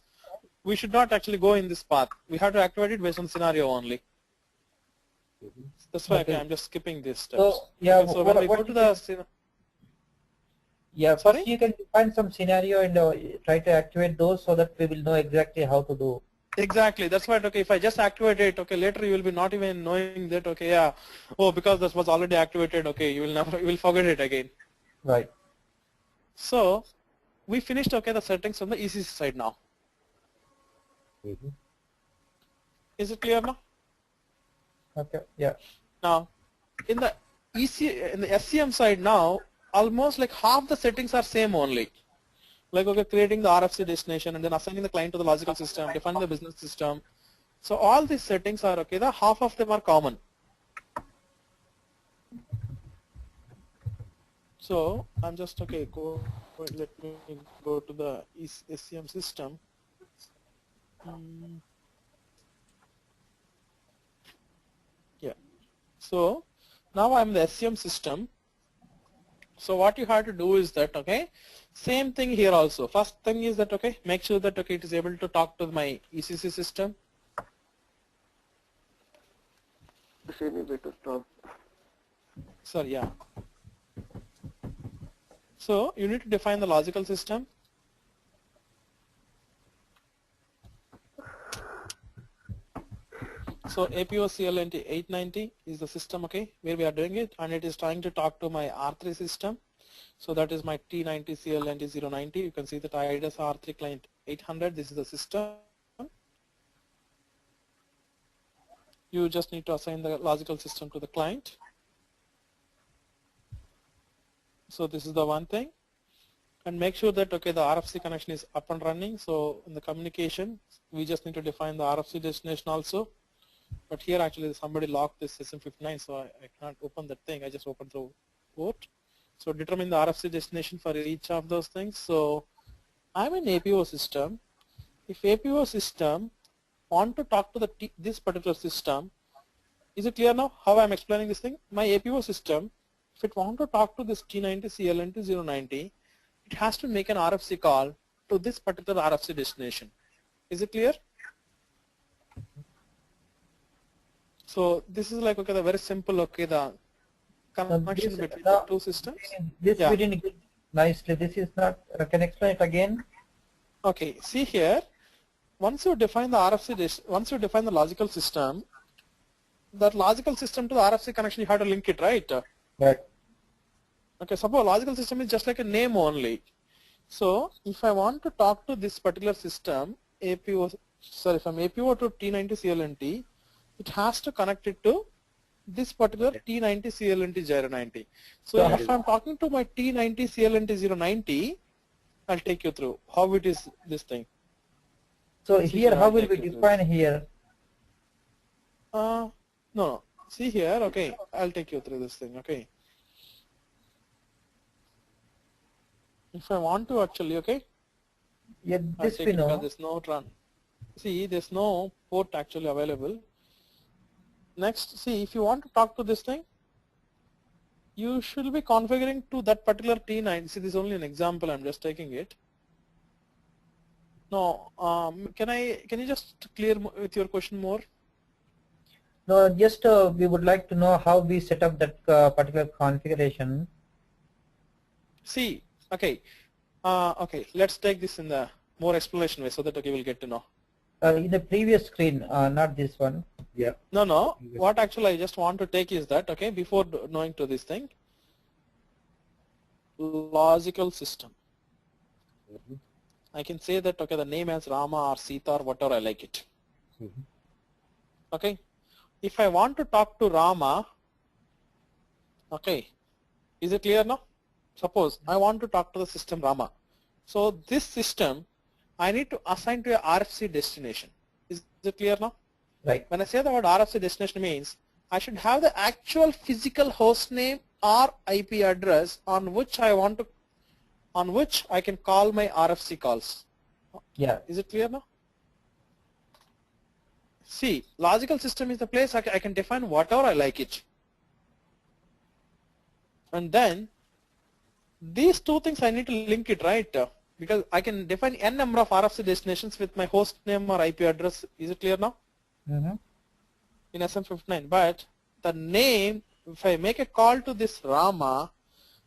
D: we should not actually go in this path. We have to activate it based on scenario only. That's why, okay, I'm just skipping this steps.
B: So, yeah,
D: okay, so when we go to the
B: yeah,
D: sorry?
B: you can define some scenario and try to activate those so that we will know exactly how to do.
D: Exactly, that's right. Okay, if I just activate it, okay, later you will be not even knowing that, okay, yeah, oh, because this was already activated, okay, you will forget it again.
B: Right.
D: So we finished, okay, the settings on the ECC side now. Is it clear now?
B: Okay. Yeah.
D: Now in the SCM side now, almost like half the settings are same only. Like, okay, creating the RFC destination and then assigning the client to the logical system, defining the business system. So all these settings are okay. The half of them are common. So I'm just okay. Let me go to the SCM system. Yeah. So now I'm the SCM system. So what you have to do is that, okay, same thing here also. First thing is that, okay, make sure that, okay, it is able to talk to my ECC system. Sorry, yeah. So you need to define the logical system. So APO CLNT 890 is the system, okay, where we are doing it, and it is trying to talk to my R3 system. So that is my T90 CLNT 090. You can see that I IDS R3 client 800. This is the system. You just need to assign the logical system to the client. So this is the one thing. And make sure that, okay, the RFC connection is up and running. So in the communication, we just need to define the RFC destination also. But here actually somebody locked this SM59, so I can't open that thing. I just opened the port. So determine the RFC destination for each of those things. So I'm in APO system. If APO system want to talk to this particular system, is it clear now how I'm explaining this thing? My APO system, if it want to talk to this T90 CLNT 090, it has to make an RFC call to this particular RFC destination. Is it clear? So this is like, okay, the very simple, okay, the connection between the two systems.
B: This we didn't get nicely. This is not, can you explain it again?
D: Okay, see here, once you define the RFC, once you define the logical system, that logical system to the RFC connection, you have to link it, right?
B: Right.
D: Okay, suppose logical system is just like a name only. So if I want to talk to this particular system, APO, sorry, from APO to T90 CLNT, it has to connect it to this particular T90 CLNT 090. So if I'm talking to my T90 CLNT 090, I'll take you through how it is this thing.
B: So here, how will we define here?
D: No. See here, okay, I'll take you through this thing, okay. If I want to actually, okay,
B: yeah, this we know.
D: There's no see, there's no port actually available. Next, see, if you want to talk to this thing, you should be configuring to that particular T9. See, this is only an example. I'm just taking it. No, can you just clear with your question more?
B: No, just we would like to know how we set up that particular configuration.
D: See, okay, okay. Let's take this in the more explanation way so that okay, we'll get to know.
B: In the previous screen, not this one.
E: Yeah.
D: No. What actually I just want to take is that, okay, before knowing to this thing, logical system. I can say that, okay, the name as Rama or Sita or whatever I like it. Okay. If I want to talk to Rama, okay, is it clear now? Suppose I want to talk to the system Rama. So this system, I need to assign to a RFC destination. Is it clear now?
B: Right.
D: When I say the word RFC destination means I should have the actual physical host name or IP address on which I can call my RFC calls.
B: Yeah.
D: Is it clear now? See, logical system is the place I can define whatever I like it. And then these two things I need to link it, right? Because I can define n number of RFC destinations with my host name or IP address. Is it clear now? In SM59. But the name, if I make a call to this Rama,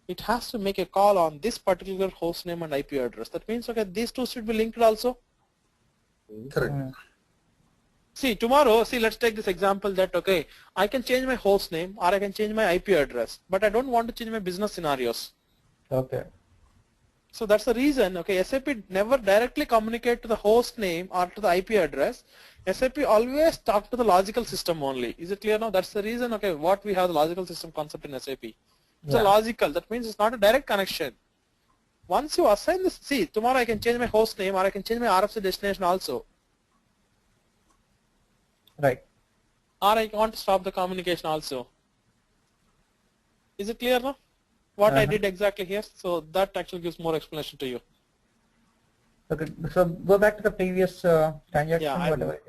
D: it has to make a call on this particular host name and IP address. That means, okay, these two should be linked also.
C: Correct.
D: See, tomorrow, see, let's take this example that, okay, I can change my host name or I can change my IP address, but I don't want to change my business scenarios.
B: Okay.
D: So that's the reason, okay, SAP never directly communicate to the host name or to the IP address. SAP always talk to the logical system only. Is it clear now? That's the reason, okay, what we have the logical system concept in SAP. It's a logical, that means it's not a direct connection. Once you assign this, see, tomorrow I can change my host name or I can change my RFC destination also.
B: Right.
D: Or I want to stop the communication also. Is it clear now? what I did exactly here. So that actually gives more explanation to you.
B: Okay, so go back to the previous transaction, whatever.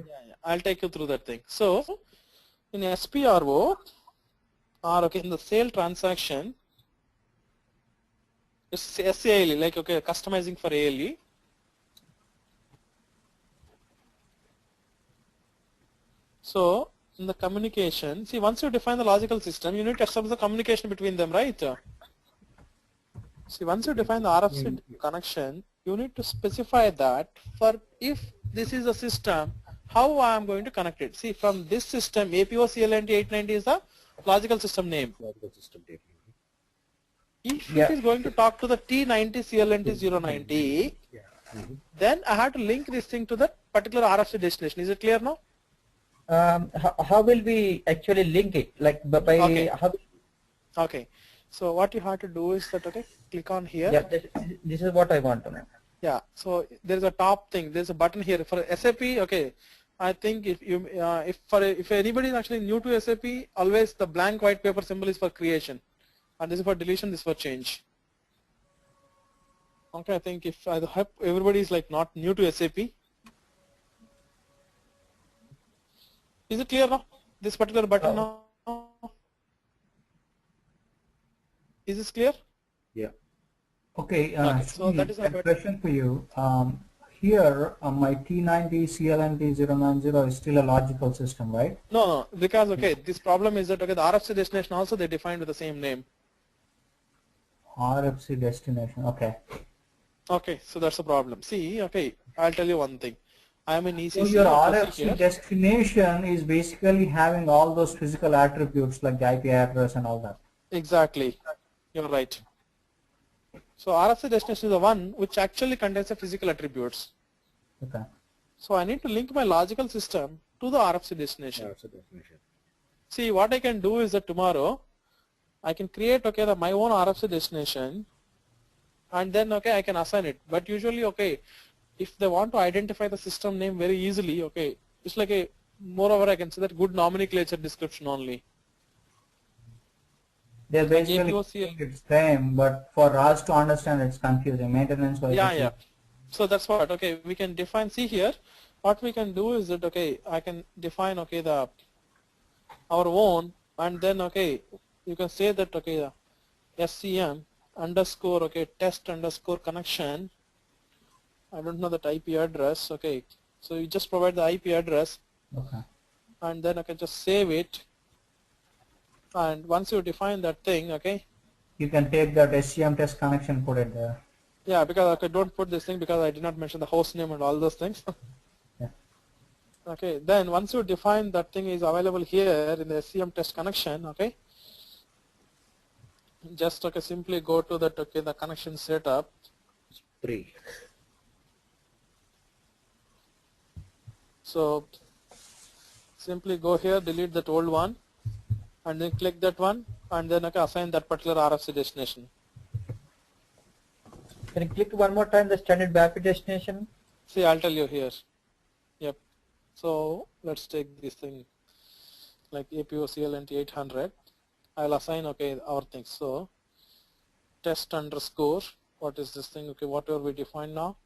D: I'll take you through that thing. So in SPRO, or okay, in the sale transaction, it's SALE, like okay, customizing for ALE. So in the communication, see, once you define the logical system, you need to establish the communication between them, right? See, once you define the RFC connection, you need to specify that for if this is a system, how I am going to connect it. See, from this system, APO CLNT 890 is the logical system name.
E: Logical system name.
D: If it is going to talk to the T90 CLNT 090, then I have to link this thing to that particular RFC destination. Is it clear now?
B: How will we actually link it? Like by
D: okay.
B: how?
D: Okay. So what you have to do is that, okay, click on here.
B: Yeah, this is what I want to know.
D: Yeah. So there is a top thing. There's a button here for SAP. Okay. I think if you if anybody is actually new to SAP, always the blank white paper symbol is for creation, and this is for deletion. This is for change. Okay. I think if I hope everybody is like not new to SAP. Is it clear now? This particular button now? Is this clear?
E: Yeah.
G: Okay,
D: so that is
G: a question for you. Here, my T90 CLNT 090 is still a logical system, right?
D: No, because okay, this problem is that okay, the RFC destination also they defined with the same name.
G: RFC destination, okay.
D: Okay, so that's the problem. See, okay, I'll tell you one thing. I am in ECC.
G: So your RFC destination is basically having all those physical attributes like the IP address and all that.
D: Exactly. You're right. So RFC destination is the one which actually contains the physical attributes.
G: Okay.
D: So I need to link my logical system to the RFC destination. See, what I can do is that tomorrow I can create okay my own RFC destination, and then okay I can assign it. But usually okay, if they want to identify the system name very easily, okay, it's like a moreover I can say that good nomenclature description only.
G: They're basically it's same, but for us to understand it's confusing. Maintenance wise.
D: Yeah. So that's what okay we can define. See here, what we can do is that okay I can define okay the our own, and then okay you can say that okay the SCM underscore okay test underscore connection. I don't know that IP address. Okay, so you just provide the IP address.
G: Okay.
D: And then I can just save it. And once you define that thing, okay.
G: You can take that SCM test connection, put it there.
D: Yeah, because okay, don't put this thing because I did not mention the host name and all those things.
G: Yeah.
D: Okay, then once you define that thing is available here in the SCM test connection, okay. Just okay, simply go to that okay the connection setup.
E: Three.
D: So simply go here, delete that old one, and then click that one, and then okay, assign that particular RFC destination.
B: Can you click one more time the standard IP destination?
D: See, I'll tell you here. Yep. So let's take this thing like APO CLNT 800. I'll assign okay our things. So test underscore. What is this thing? Okay, whatever we define now.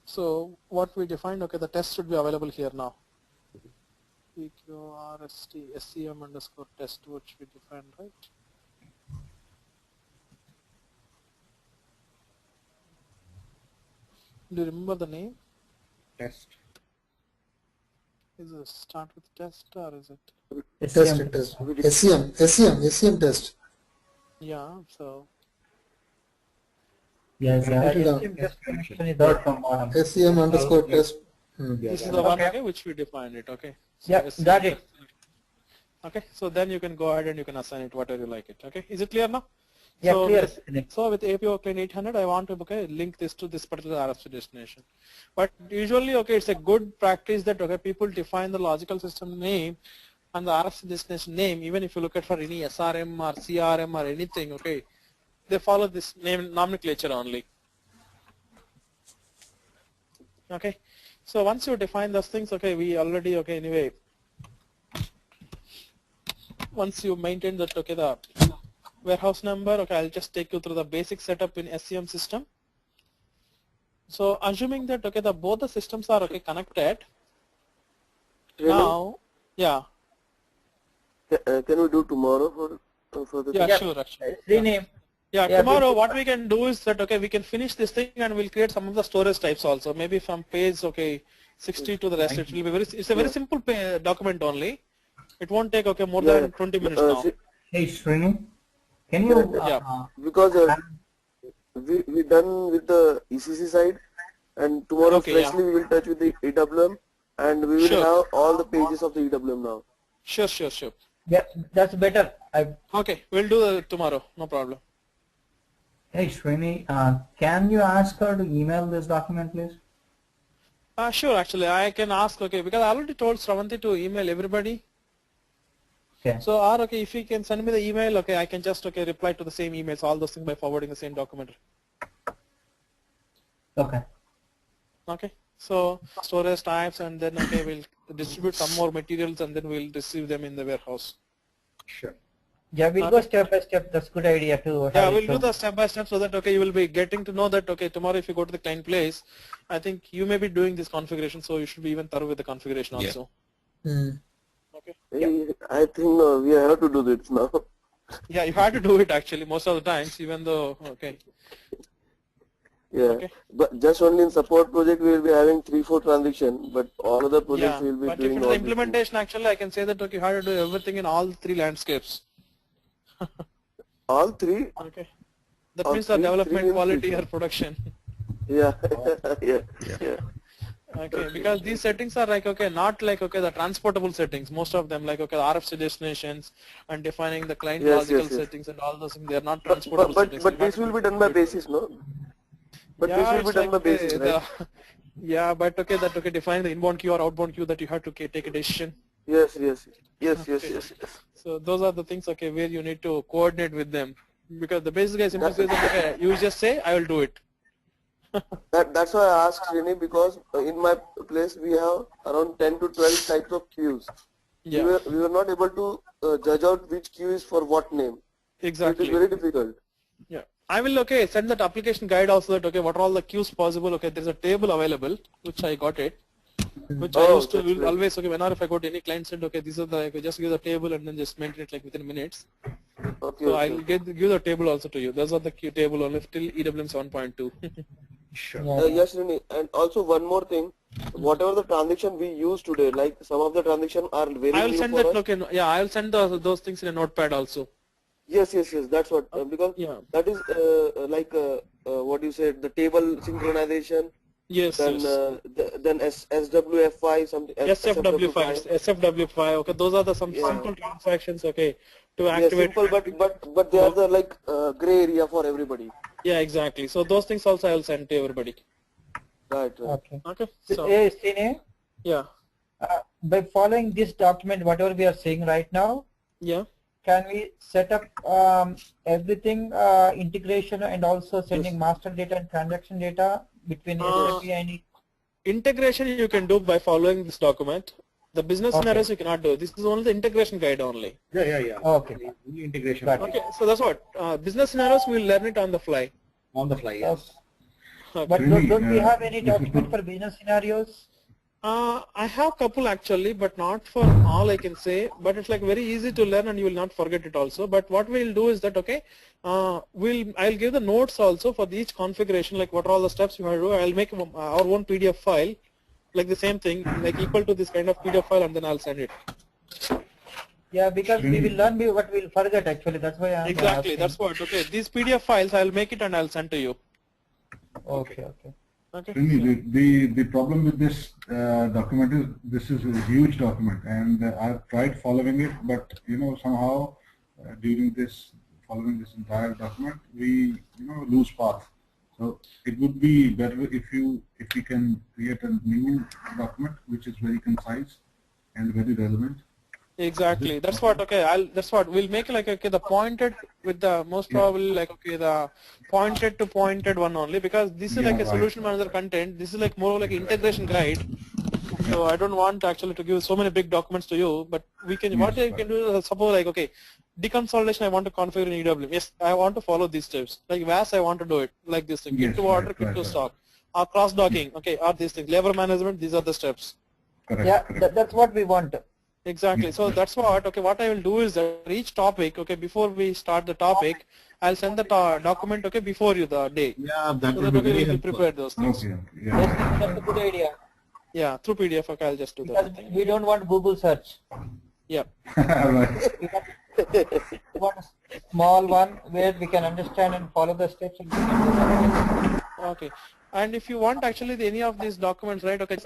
D: So what we defined, okay, the test should be available here now. PQRST SCM underscore test, which we defined, right? Do you remember the name?
E: Test.
D: Is it start with test or is it?
C: SCM test.
D: Yeah, so.
G: Yes,
C: SCM underscore test.
D: This is the one okay, which we defined it, okay. So
B: yeah, got it.
D: Okay, so then you can go ahead and you can assign it whatever you like it, okay. Is it clear now?
B: Yeah,
D: so
B: clear.
D: So with APO Client 800, I want to okay, link this to this particular RFC destination. But usually, okay, it's a good practice that okay, people define the logical system name and the RFC destination name, even if you look at for any SRM or CRM or anything, okay, they follow this name nomenclature only. Okay, so once you define those things, okay, we already, okay, anyway, once you maintain that, okay, the warehouse number, okay, I'll just take you through the basic setup in SCM system. So assuming that, okay, both the systems are, okay, connected.
F: Really?
D: Now, yeah.
F: Can we do tomorrow for the?
D: Yeah, sure, actually.
B: Rename.
D: Yeah, tomorrow what we can do is that, okay, we can finish this thing and we'll create some of the storage types also. Maybe from page, okay, 60 to the rest. It will be it's a very simple document only. It won't take, okay, more than 20 minutes now.
G: Hey Srini, can you?
F: Because we done with the ECC side, and tomorrow freshly we will touch with the EWM, and we will have all the pages of the EWM now.
D: Sure.
B: Yeah, that's better.
D: Okay, we'll do tomorrow. No problem.
G: Hey Srini, can you ask her to email this document, please?
D: Sure, actually, I can ask, okay, because I already told Sravanti to email everybody.
G: Okay.
D: So, okay, if you can send me the email, okay, I can just, okay, reply to the same emails, all those things by forwarding the same document.
G: Okay.
D: Okay, so storage types, and then, okay, we'll distribute some more materials and then we'll receive them in the warehouse.
E: Sure.
B: Yeah, we'll go step by step. That's a good idea too.
D: Yeah, we'll do the step by step so that, okay, you will be getting to know that, okay, tomorrow if you go to the client place, I think you may be doing this configuration, so you should be even thorough with the configuration also. Okay.
F: I think we have to do this now.
D: Yeah, you have to do it actually most of the times, even though, okay.
F: Yeah, okay. But just only in support project we will be having 3-4 transition, but all other projects we will be
D: but
F: doing
D: if
F: all
D: the implementation, actually, I can say that, okay, you have to do everything in all 3 landscapes.
F: All 3?
D: Okay. That means the development, quality, or production.
F: Yeah. yeah.
D: Okay, because these settings are like, okay, not like, okay, the transportable settings. Most of them, like, okay, the RFC destinations and defining the client logical settings and all those things, they are not transportable settings.
F: But this will be done by basis, no? But this will be done by basis, right?
D: Yeah, but okay, define the inbound queue or outbound queue that you have to take a decision.
F: Yes.
D: So those are the things, okay, where you need to coordinate with them, because the basic guy simply says that, okay, you just say, I will do it.
F: That's why I asked Srini, because in my place we have around 10 to 12 types of queues.
D: Yeah.
F: We were not able to judge out which queue is for what name.
D: Exactly.
F: So it is very difficult.
D: Yeah. I will, okay, send that application guide also that, okay, what are all the queues possible. Okay, there's a table available, which I got it, which I used to will always, okay, whenever if I go to any client said, okay, this is the, okay, just give the table and then just maintain it like within minutes.
F: Okay.
D: So I'll give the table also to you. Those are the queue table only till EWM 7.2.
E: Sure.
F: Yes, Rini. And also one more thing, whatever the transaction we use today, like some of the transaction are very
D: I will
F: new
D: send
F: for
D: that,
F: us.
D: okay, yeah, I will send those things in a notepad also.
F: Yes, that's what, because that is like what you said, the table synchronization.
D: Yes.
F: Then then SWF5 something.
D: SFW5. Okay, those are the some simple transactions. Okay, to activate.
F: Simple, but they are the like gray area for everybody.
D: Yeah, exactly. So those things also I will send to everybody.
F: Right.
B: Okay.
F: So,
B: Sine,
D: yeah.
B: By following this document, whatever we are seeing right now.
D: Yeah.
B: Can we set up everything, integration and also sending master data and transaction data between SAP and
D: integration you can do by following this document. The business scenarios you cannot do. This is only the integration guide only.
E: Yeah.
B: Okay.
E: Integration.
D: Okay, so that's what business scenarios we'll learn it on the fly.
E: On the fly, yes.
B: Okay. But don't we have any document for business scenarios?
D: I have couple actually, but not for all I can say. But it's like very easy to learn and you will not forget it also. But what we'll do is that, okay, I'll give the notes also for each configuration, like what are all the steps you have to do. I'll make our own PDF file, like the same thing, like equal to this kind of PDF file, and then I'll send it.
B: Yeah, because we will learn what we'll forget actually. That's why I'm
D: exactly.
B: asking.
D: That's what. Okay, these PDF files I'll make it and I'll send to you.
B: Okay.
D: Okay.
A: The problem with this document is this is a huge document, and I've tried following it, but somehow during following this entire document we lose path. So it would be better if you can create a new document which is very concise and very relevant,
D: Exactly. That's what. Okay. That's what we'll make like okay the pointed with the most probably like okay the pointed to pointed one only because this is like a solution manager content. This is like more like integration guide. So I don't want actually to give so many big documents to you, but we can what you can do is suppose like okay deconsolidation I want to configure in EWM. Yes, I want to follow these steps. Like VAS I want to do it like this thing. Get to order, get to stock, or cross docking. Okay, or these things. Labor management. These are the steps.
B: Yeah, that's what we want.
D: Exactly. So that's what, okay, what I will do is that each topic, okay, before we start the topic, I'll send the document, okay, before you the day.
E: Yeah, that
D: so
E: will
D: that,
E: be very
D: we'll
E: helpful.
D: prepare those things.
A: Okay.
B: That's a good idea.
D: Yeah, through PDF, okay, I'll just do
B: Because
D: that.
B: we don't want Google search.
D: Yeah.
A: Right.
B: We want a small one where we can understand and follow the steps. And we can do that.
D: Okay. And if you want actually any of these documents, right, okay.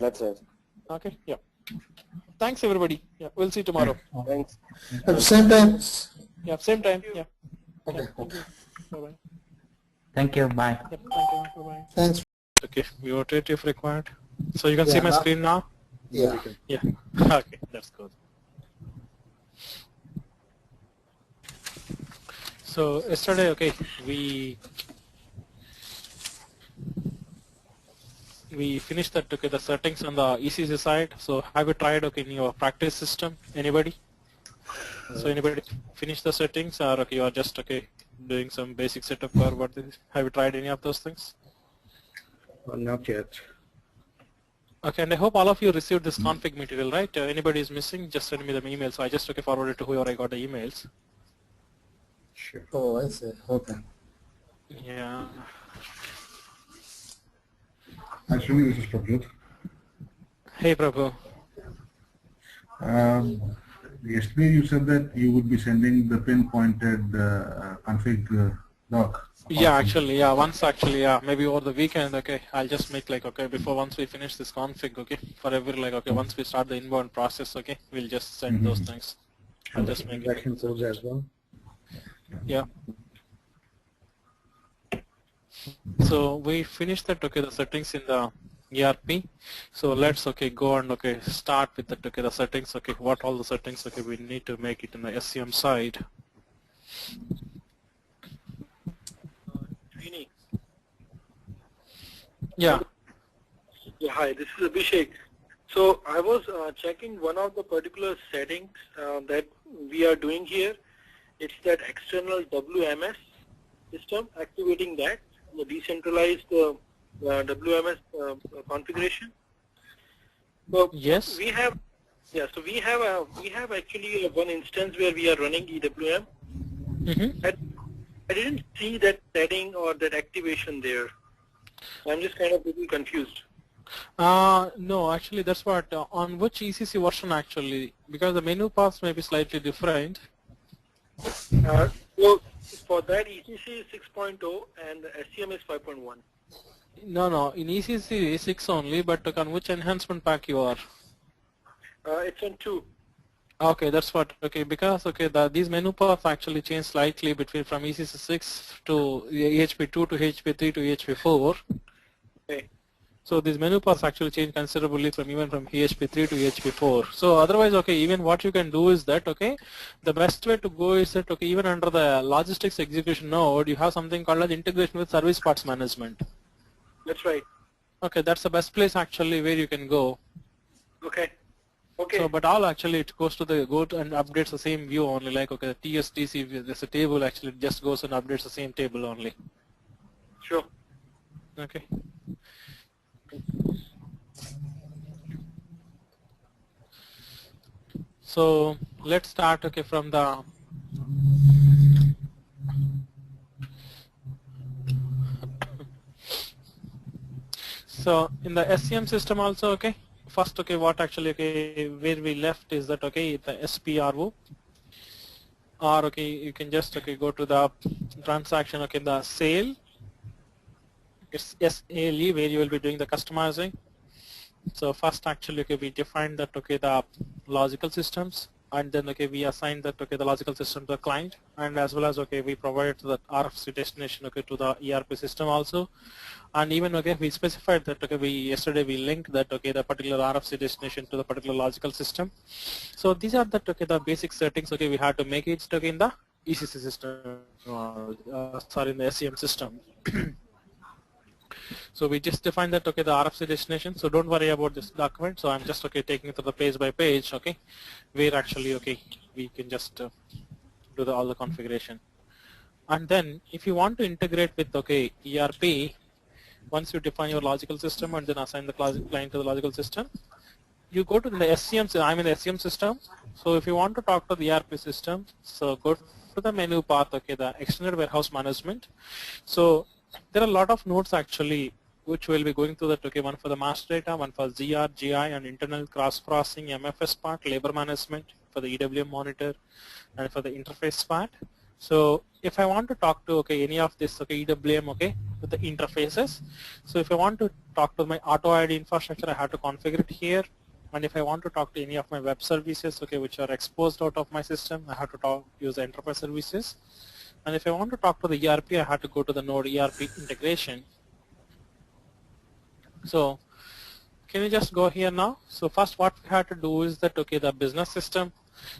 F: That's it.
D: Okay, yeah. Thanks everybody. Yeah, we'll see you tomorrow.
F: Thanks.
C: At the same time.
D: Yeah, same time. Yeah.
C: Okay.
D: Yeah, thank you. Bye-bye.
G: Thank you. Bye.
D: Yep, thank you. Bye-bye.
C: Thanks.
D: Okay, we rotate if required. So you can see my screen now?
C: Yeah.
D: Yeah. Okay, that's good. So yesterday, okay, we finished that, okay, the settings on the ECC side. So have you tried, okay, in your practice system? Anybody? So anybody finish the settings, or okay, you are just okay doing some basic setup or what? Have you tried any of those things?
E: Not yet.
D: Okay, and I hope all of you received this config material, right? Anybody is missing, just send me the email. So I just okay forwarded to whoever I got the emails.
E: Sure.
C: Oh, I see. Okay.
D: Yeah.
A: Actually, this is Prabhu.
D: Hey, Prabhu.
A: Yesterday you said that you would be sending the pinpointed config doc.
D: Yeah, actually, yeah, once actually, yeah, maybe over the weekend, okay, I'll just make like, okay, before once we finish this config, okay, for every like, okay, once we start the inbound process, okay, we'll just send those things. I'll just make it.
E: Transaction codes as well.
D: Yeah. So we finished that, okay, the settings in the ERP. So let's, okay, go and, okay, start with that, okay, the settings, okay, what all the settings, okay, we need to make it in the SCM side. Yeah.
I: Yeah, hi, this is Abhishek. So I was checking one of the particular settings that we are doing here. It's that external WMS system, activating that, the decentralized WMS configuration. So
D: yes.
I: We have, yeah. So we have actually one instance where we are running EWM. I didn't see that setting or that activation there. I'm just kind of a little confused.
D: No, actually that's what, on which ECC version actually, because the menu paths may be slightly different.
I: So for that ECC is 6.0 and the SCM is 5.1.
D: No, in ECC 6 only, but on which enhancement pack you are?
I: It's on 2.
D: Okay, that's what, okay, because, okay, these menu paths actually change slightly between from ECC 6 to EHP 2 to EHP 3 to EHP 4.
I: Okay.
D: So these menu paths actually change considerably from even from EHP 3 to EHP 4. So otherwise, okay, even what you can do is that, okay, the best way to go is that, okay, even under the logistics execution node, you have something called as integration with service parts management.
I: That's right.
D: Okay, that's the best place actually where you can go.
I: Okay. Okay.
D: So, but all actually it goes to the and updates the same view only, like, okay, the TSTC, there's a table actually, it just goes and updates the same table only.
I: Sure.
D: Okay. So let's start, okay, from the so in the SCM system also, okay, first, okay, what actually, okay, where we left is that, okay, the SPRO, or, okay, you can just, okay, go to the transaction, okay, the sale, it's SALE, where you will be doing the customizing. So first actually, okay, we defined that, okay, the logical systems, and then okay we assign that okay the logical system to the client, and as well as okay we provide the RFC destination okay to the ERP system also, and even okay we specified that okay yesterday we linked that okay the particular RFC destination to the particular logical system. So these are the okay the basic settings okay we had to make it okay in the ECC system, sorry, in the SCM system. So we just defined that okay the RFC destination, so don't worry about this document. So I'm just okay taking it to the page by page okay where actually okay we can just do all the configuration. And then if you want to integrate with okay ERP, once you define your logical system and then assign the client to the logical system, you go to the SCM, I'm in the SCM system. So if you want to talk to the ERP system, so go to the menu path okay the extended warehouse management. So there are a lot of nodes actually which will be going through that okay, one for the master data, one for GR, GI and internal cross processing, MFS part, labor management for the EWM monitor, and for the interface part. So if I want to talk to okay any of this okay EWM okay with the interfaces, so if I want to talk to my auto ID infrastructure, I have to configure it here. And if I want to talk to any of my web services okay which are exposed out of my system, I have to use the enterprise services. And if I want to talk to the ERP, I have to go to the node ERP integration. So can you just go here now? So first what we have to do is that okay the business system,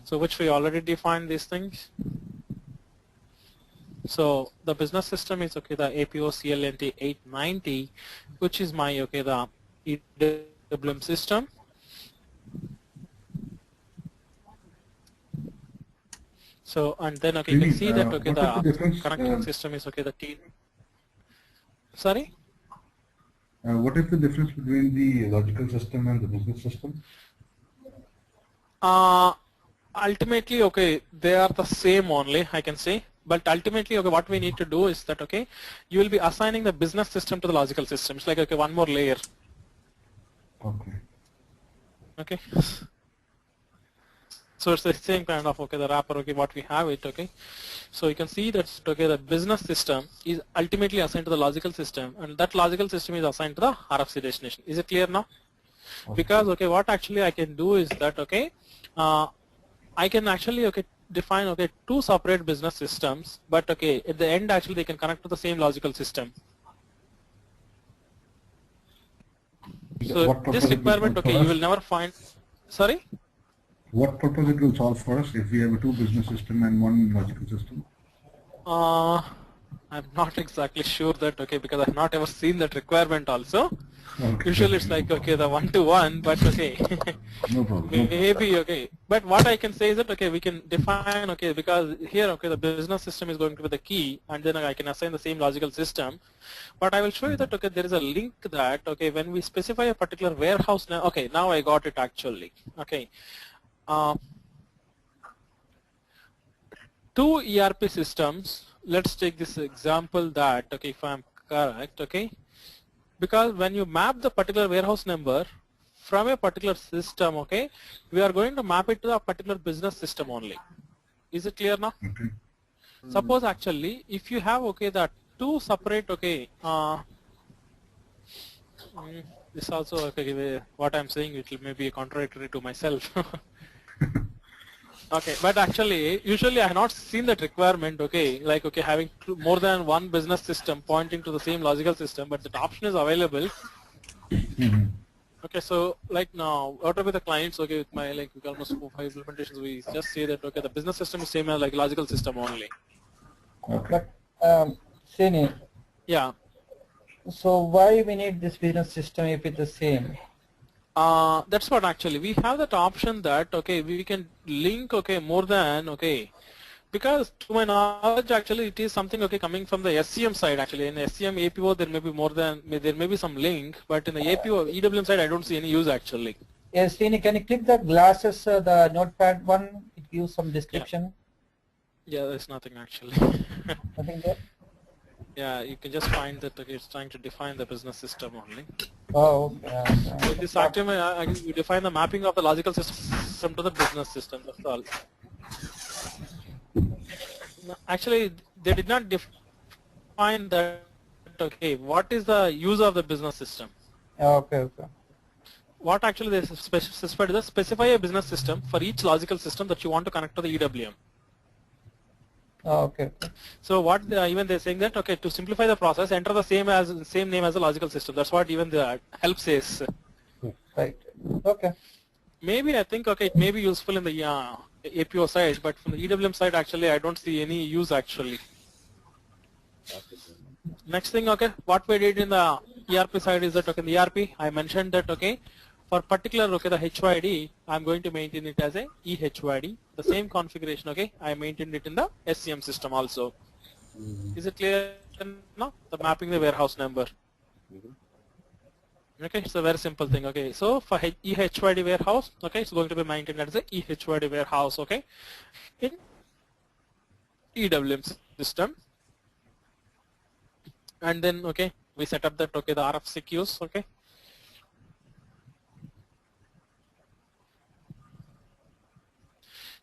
D: so which we already defined these things. So the business system is okay the APO CLNT 890, which is my okay the EWM system. So and then okay you can see that okay the connecting system is okay the T. Sorry.
A: What is the difference between the logical system and the business system?
D: Ultimately, okay, they are the same only, I can say. But ultimately, okay, what we need to do is that, okay, you will be assigning the business system to the logical system. It's like, okay, one more layer.
A: Okay.
D: Okay. So it's the same kind of, okay, the wrapper, okay, what we have it, okay. So you can see that, okay, the business system is ultimately assigned to the logical system, and that logical system is assigned to the RFC destination. Is it clear now? Okay. Because, okay, what actually I can do is that, okay, I can actually, okay, define, okay, two separate business systems, but, okay, at the end, actually, they can connect to the same logical system. So this requirement, okay, you will never find, sorry?
A: What purpose it will solve for us if we have a two business system and one logical system?
D: I'm not exactly sure that, okay, because I've not ever seen that requirement also.
A: Okay.
D: Usually it's like, okay, the one-to-one, but okay.
A: No problem.
D: Maybe, okay. But what I can say is that, okay, we can define, okay, because here, okay, the business system is going to be the key, and then I can assign the same logical system. But I will show you that, okay, there is a link that, okay, when we specify a particular warehouse, now, okay, now I got it actually, okay. Two ERP systems, let's take this example that, okay, if I'm correct, okay, because when you map the particular warehouse number from a particular system, okay, we are going to map it to a particular business system only. Is it clear now?
A: Okay.
D: Suppose actually, if you have, okay, that two separate, okay, this also, okay, what I'm saying, it may be contradictory to myself. Okay, but actually, usually I have not seen that requirement, okay, like, okay, having more than one business system pointing to the same logical system, but that option is available.
A: Mm-hmm.
D: Okay, so like now, whatever the clients, okay, with my like almost 4 or 5 implementations, we just say that, okay, the business system is same as like logical system only.
A: Okay.
B: But, Srini.
D: Yeah.
B: So why we need this business system if it's the same?
D: That's what actually we have that option that, okay, we can link, okay, more than, okay, because to my knowledge actually it is something, okay, coming from the SCM side actually. In SCM APO there may be more than, there may be some link, but in the APO EWM side I don't see any use actually.
B: Yes, Srini, can you click the glasses, the notepad one? It gives some description.
D: Yeah, there's nothing actually.
B: Nothing there?
D: Yeah, you can just find that, okay, it's trying to define the business system only.
B: Oh, okay.
D: So this actually, you define the mapping of the logical system to the business system, that's all. No, actually, they did not define that, okay, what is the use of the business system?
B: Okay, okay.
D: what actually they specified is specify a business system for each logical system that you want to connect to the EWM.
B: Oh, okay.
D: So what even they're saying that to simplify the process, enter the same name as the logical system. That's what even the help says.
B: Right. Okay.
D: Maybe I think it may be useful in the APO side, but from the EWM side actually I don't see any use actually. Next thing, what we did in the ERP side is that in the ERP I mentioned that for particular the HYD I'm going to maintain it as a EHYD. The same configuration I maintained it in the SCM system also. Is it clear now? The mapping the warehouse number. Okay, it's a very simple thing. So for EHYD warehouse, it's going to be maintained as a EHYD warehouse. In EWM system. And then we set up that the RFC queues.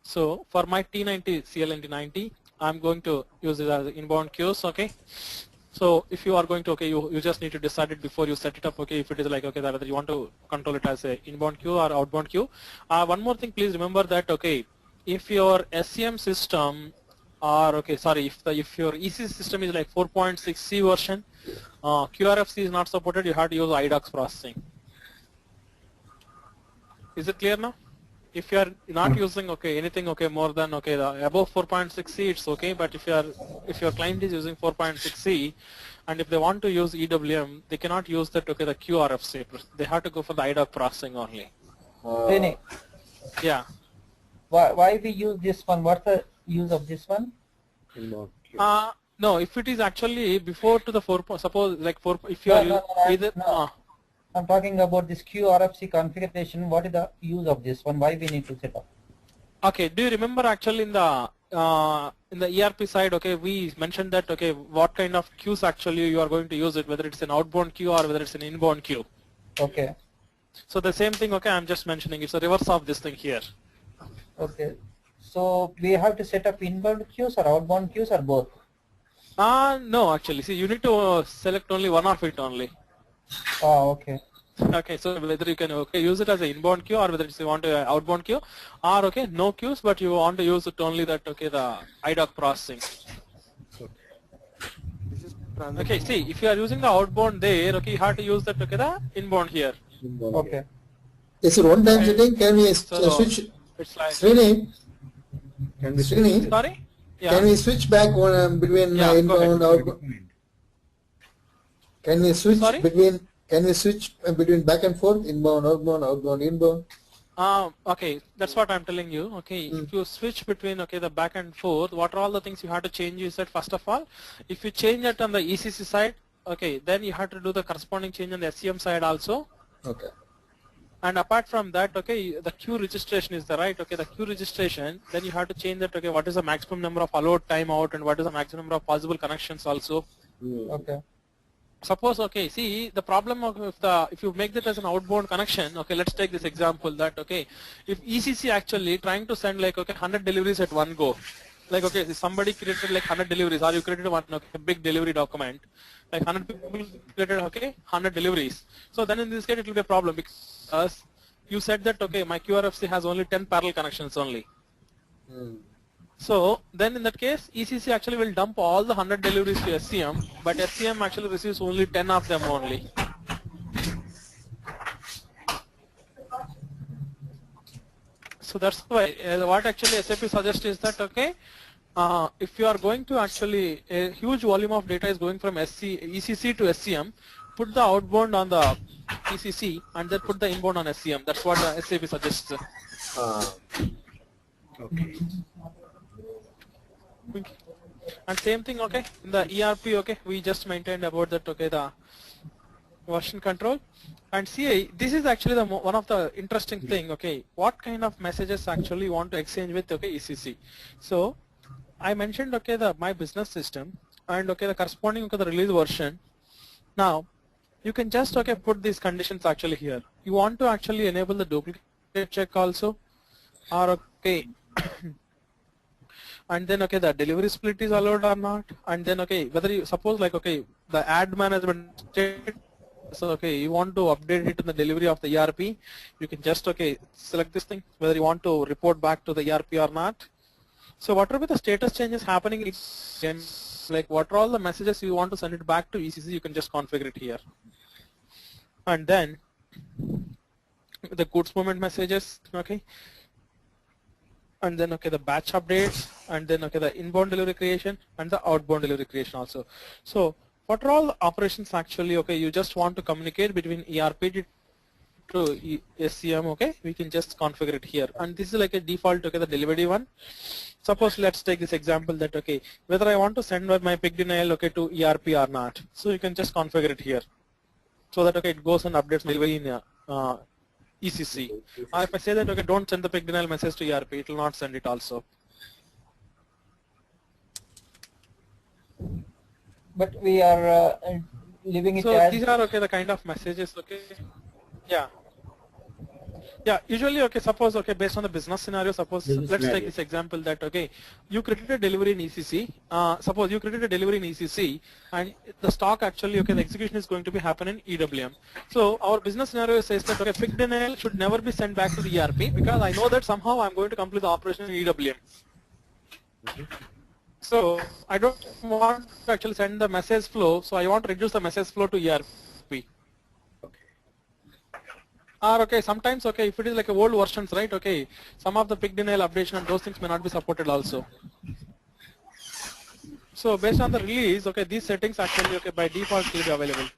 D: So for my T90 CLNT90, I'm going to use it as inbound queues. So if you are going to you just need to decide it before you set it up. If it is like whether you want to control it as a inbound queue or outbound queue. One more thing, please remember that if your SCM system or if your EC system is like 4.6C version, QRFC is not supported, you have to use IDOCS processing. Is it clear now? If you are not using anything more than above 4.6C, it's okay. But if your client is using 4.6C and if they want to use EWM, they cannot use that the QRFC. They have to go for the IDOC processing only.
B: Benny.
D: Yeah.
B: Why we use this one? What's the use of this one?
D: No, if it is actually before to the 4, suppose like 4, if you are either.
B: I'm talking about this QRFC configuration. What is the use of this one? Why we need to set up?
D: Okay, do you remember actually in the ERP side, we mentioned that what kind of queues actually you are going to use it, whether it's an outbound queue or whether it's an inbound queue.
B: Okay.
D: So the same thing, I'm just mentioning it's a reverse of this thing here.
B: Okay. So we have to set up inbound queues or outbound queues or both?
D: No, actually, see, you need to select only one of it only.
B: Oh, okay.
D: Okay, so whether you can use it as an inbound queue or whether you want to outbound queue, or no queues, but you want to use it only that the IDOC processing. Okay, see, if you are using the outbound there, you have to use that the inbound here.
B: Okay.
C: Is it one time setting? Can we switch?
D: It's like
C: Srini? Srini?
D: Sorry? Yeah.
C: Can we switch back between inbound, outbound? Can we switch between back and forth, inbound, outbound, outbound, inbound?
D: Okay, that's what I'm telling you. If you switch between the back and forth, what are all the things you have to change is that first of all, if you change it on the ECC side, then you have to do the corresponding change on the SCM side also.
C: Okay.
D: And apart from that, the queue registration is the the queue registration, then you have to change that, what is the maximum number of allowed timeout and what is the maximum number of possible connections also.
B: Okay.
D: Suppose, see, the problem of if you make that as an outbound connection, let's take this example that, if ECC actually trying to send like, 100 deliveries at one go, like, somebody created like 100 deliveries or you created one big delivery document, like 100 people created, 100 deliveries. So then in this case it will be a problem because you said that, my QRFC has only 10 parallel connections only. So then in that case, ECC actually will dump all the 100 deliveries to SCM, but SCM actually receives only 10 of them only. So that's why what actually SAP suggests is that if you are going to actually a huge volume of data is going from ECC to SCM, put the outbound on the ECC and then put the inbound on SCM. That's what SAP suggests.
E: Okay.
D: And same thing, in the ERP, we just maintained about that, the version control. And see, this is actually the one of the interesting thing, what kind of messages actually you want to exchange with, ECC. So I mentioned, my business system and, the corresponding, the release version. Now, you can just, put these conditions actually here. You want to actually enable the duplicate check also, or, and then the delivery split is allowed or not, and then whether you suppose like the ad management state So okay, you want to update it in the delivery of the ERP, you can just select this thing whether you want to report back to the ERP or not. So what will be the status changes happening? Like what are all the messages you want to send it back to ECC, you can just configure it here. And then the goods movement messages, okay. And then the batch updates, and then the inbound delivery creation and the outbound delivery creation also. So what are all the operations actually? You just want to communicate between ERP to SCM. We can just configure it here, and this is like a default the delivery one. Suppose let's take this example that whether I want to send my pick denial to ERP or not. So you can just configure it here, so that it goes and updates delivery in ECC. Or if I say that don't send the pick denial message to ERP, it will not send it also.
B: But we are leaving it
D: so
B: as.
D: These are the kind of messages. Yeah, usually suppose based on the business scenario, suppose let's take this example that you created a delivery in ECC. Suppose you created a delivery in ECC and the stock actually the execution is going to be happen in EWM. So our business scenario says that pick denial should never be sent back to the ERP, because I know that somehow I'm going to complete the operation in EWM. So I don't want to actually send the message flow, so I want to reduce the message flow to ERP. Or sometimes if it is like a old versions, right? Some of the pick denial updation and those things may not be supported also. So based on the release, these settings actually by default will be available.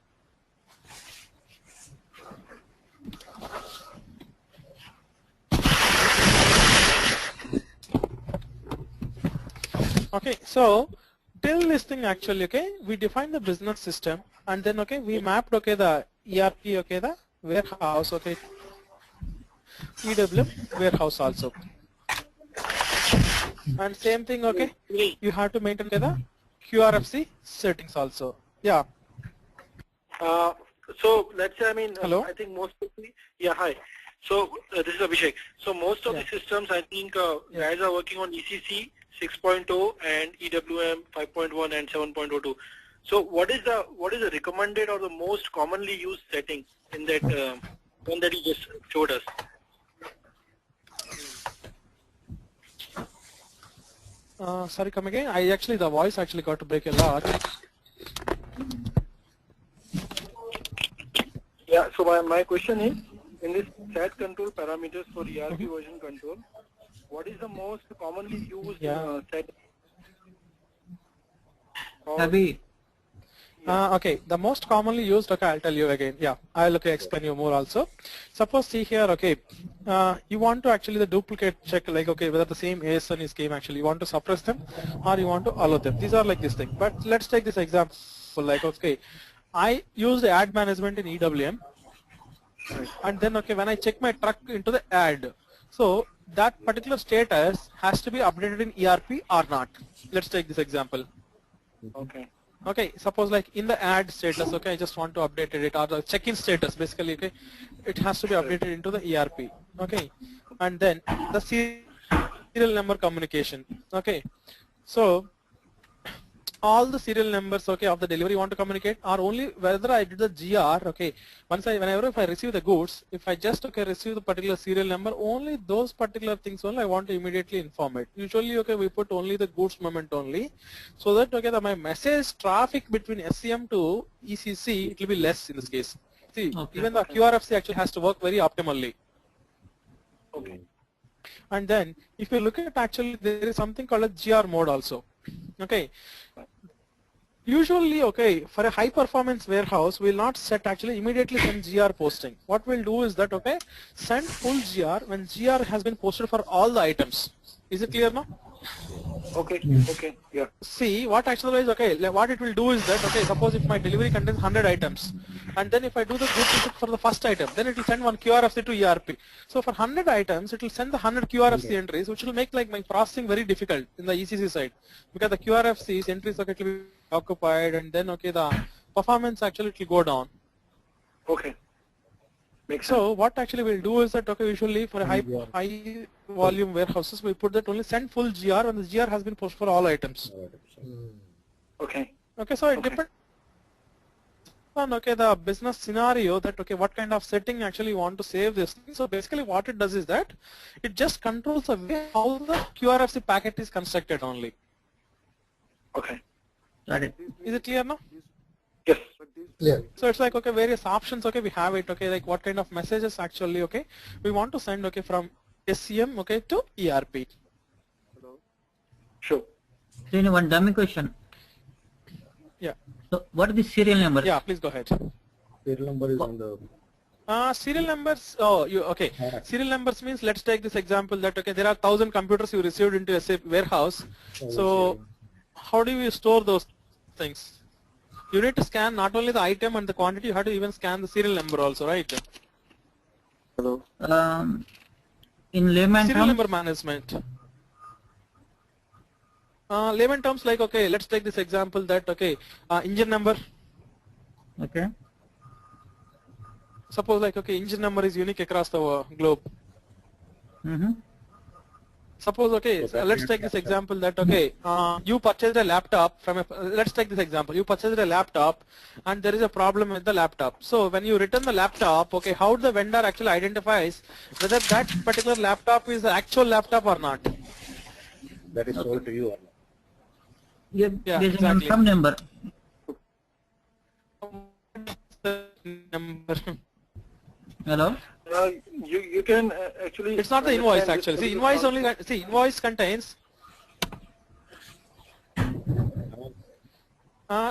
D: So till this thing actually we define the business system, and then we mapped the ERP the warehouse EWM warehouse also, and same thing you have to maintain the QRFC settings also. Yeah.
I: So let's say
D: Hello?
I: I think most of hi. So this is Abhishek. So most of the systems I think guys are working on ECC 6.0 and EWM 5.1 and 7.02. So what is the recommended or the most commonly used setting in that one that you just showed us?
D: Sorry, come again. The voice actually got to break a lot.
I: Yeah. So my question is, in this set control parameters for ERP version control, what is the most commonly used set?
D: The most commonly used, I'll tell you again. Yeah, I'll explain you more also. Suppose see here, you want to actually the duplicate check, like whether the same ASN is came actually, you want to suppress them or you want to allow them. These are like this thing. But let's take this example, like I use the ad management in EWM, and then when I check my truck into the ad, so that particular status has to be updated in ERP or not. Let's take this example. Suppose like in the ad status, I just want to update it, or the check-in status, basically, it has to be updated into the ERP, and then the serial number communication, so all the serial numbers, of the delivery you want to communicate, or only whether I did the GR, whenever if I receive the goods, if I just, receive the particular serial number, only those particular things only I want to immediately inform it. Usually, we put only the goods moment only, so that, my message traffic between SCM to ECC, it will be less in this case. See, even the QRFC actually has to work very optimally. And then, if you look at actually, there is something called a GR mode also. Usually, for a high performance warehouse, we will not set actually immediately send GR posting. What we'll do is that, send full GR when GR has been posted for all the items. Is it clear now?
I: Yeah.
D: See, what actually is, what it will do is that, suppose if my delivery contains 100 items, and then if I do the good visit for the first item, then it will send one QRFC to ERP. So for 100 items, it will send the 100 QRFC entries, which will make like my processing very difficult in the ECC side, because the QRFC's entries will be occupied, and then the performance actually it will go down. So what actually we'll do is that usually for a high volume warehouses we put that only send full GR when the GR has been posted for all items. So it depends on the business scenario that what kind of setting actually you want to save this. So basically what it does is that it just controls the way how the QRFC packet is constructed only.
I: Okay.
G: Got it.
D: Is it clear now?
I: Yes.
C: Clear.
D: So it's like various options we have it like what kind of messages actually we want to send from SCM to ERP.
I: Sure.
G: So in one dummy question.
D: Yeah.
G: So what is the serial number?
D: Yeah, please go ahead.
E: Serial number is on the
D: serial numbers. Oh, serial numbers means let's take this example that there are 1,000 computers you received into a SAP warehouse. So how do you store those things? You need to scan not only the item and the quantity, you have to even scan the serial number also, right?
F: Hello.
G: In layman
D: serial
G: terms?
D: number management. Layman terms like let's take this example that engine number.
G: Okay.
D: Suppose like engine number is unique across the globe.
G: Mm-hmm.
D: Suppose let's take this example that you purchased a laptop from a let's take this example, you purchased a laptop and there is a problem with the laptop. So when you return the laptop, how the vendor actually identifies whether that particular laptop is the actual laptop or not?
E: that is sold to you or not?
G: Yeah, based on
D: exactly.
G: some number.
D: Number.
G: Hello?
I: You can actually.
D: It's not the invoice actually. See, invoice only. See, invoice contains.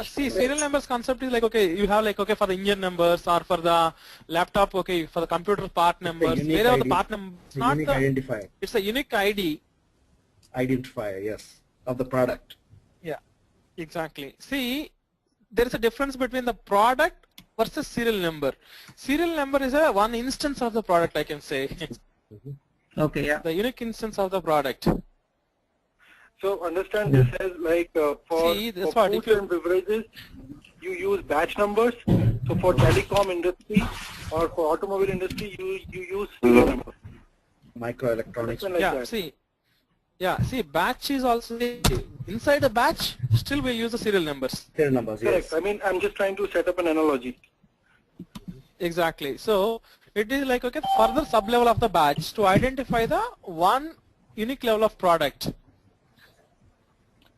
D: See, serial numbers concept is like you have like for the engine numbers or for the laptop for the computer part numbers. Wherever the part number. It's not
E: unique
D: the
E: identifier.
D: It's a unique ID.
E: Identifier, yes, of the product.
D: Yeah, exactly. See, there is a difference between the product versus serial number. Serial number is a one instance of the product, I can say.
G: Okay, yeah.
D: The unique instance of the product.
I: So understand this as like for food and beverages, you use batch numbers. So for telecom industry or for automobile industry, you use serial number.
E: Microelectronics.
I: Like
D: yeah,
I: that.
D: see. Yeah, see, batch is also inside the batch. Still, we'll use the serial numbers.
E: Serial numbers,
I: Correct.
E: yes.
I: I mean, I'm just trying to set up an analogy.
D: Exactly. So it is like further sub level of the batch to identify the one unique level of product.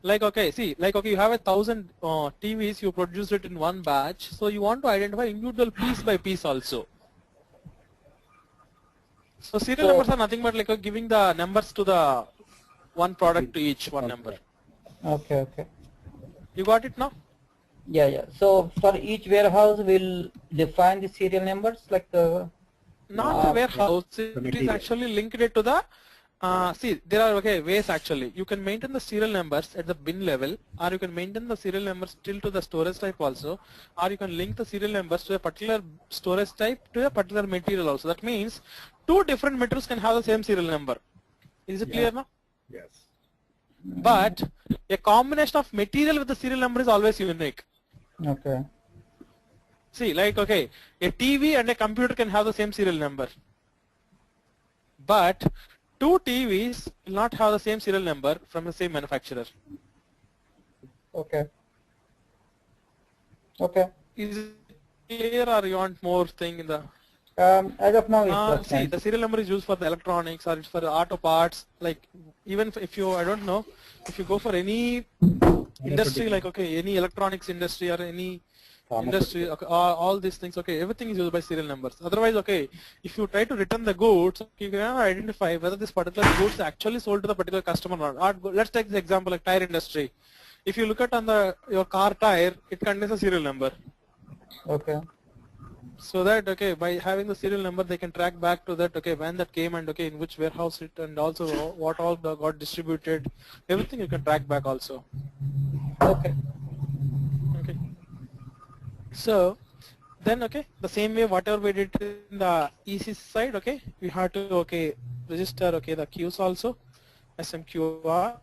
D: Like see, like you have 1,000 TVs, you produce it in one batch. So you want to identify individual piece by piece also. So serial numbers are nothing but like giving the numbers to the one product to each one number.
B: Okay, okay.
D: You got it now?
B: Yeah, yeah. So for each warehouse, we'll define the serial numbers like the.
D: Not the warehouse. It is actually linked it to the. See, there are ways actually. You can maintain the serial numbers at the bin level, or you can maintain the serial numbers still to the storage type also, or you can link the serial numbers to a particular storage type to a particular material also. That means two different materials can have the same serial number. Is it clear now?
E: Yes.
D: But a combination of material with the serial number is always unique.
B: Okay.
D: See, like a TV and a computer can have the same serial number, but two TVs will not have the same serial number from the same manufacturer.
B: Okay. Okay.
D: Is it clear, or you want more thing in the?
B: As of now, it's
D: see, the serial number is used for the electronics, or it's for the auto parts. Like even if you, I don't know, if you go for any industry, like any electronics industry or any industry, all these things, everything is used by serial numbers. Otherwise, if you try to return the goods, you cannot identify whether this particular goods is actually sold to the particular customer or not. Let's take this example, like tire industry. If you look at on your car tire, it contains a serial number.
B: Okay.
D: So that by having the serial number, they can track back to that when that came and in which warehouse it, and also what all got distributed. Everything you can track back also.
B: Okay.
D: Okay. So then the same way whatever we did in the EC side, we have to register the queues also, SMQR.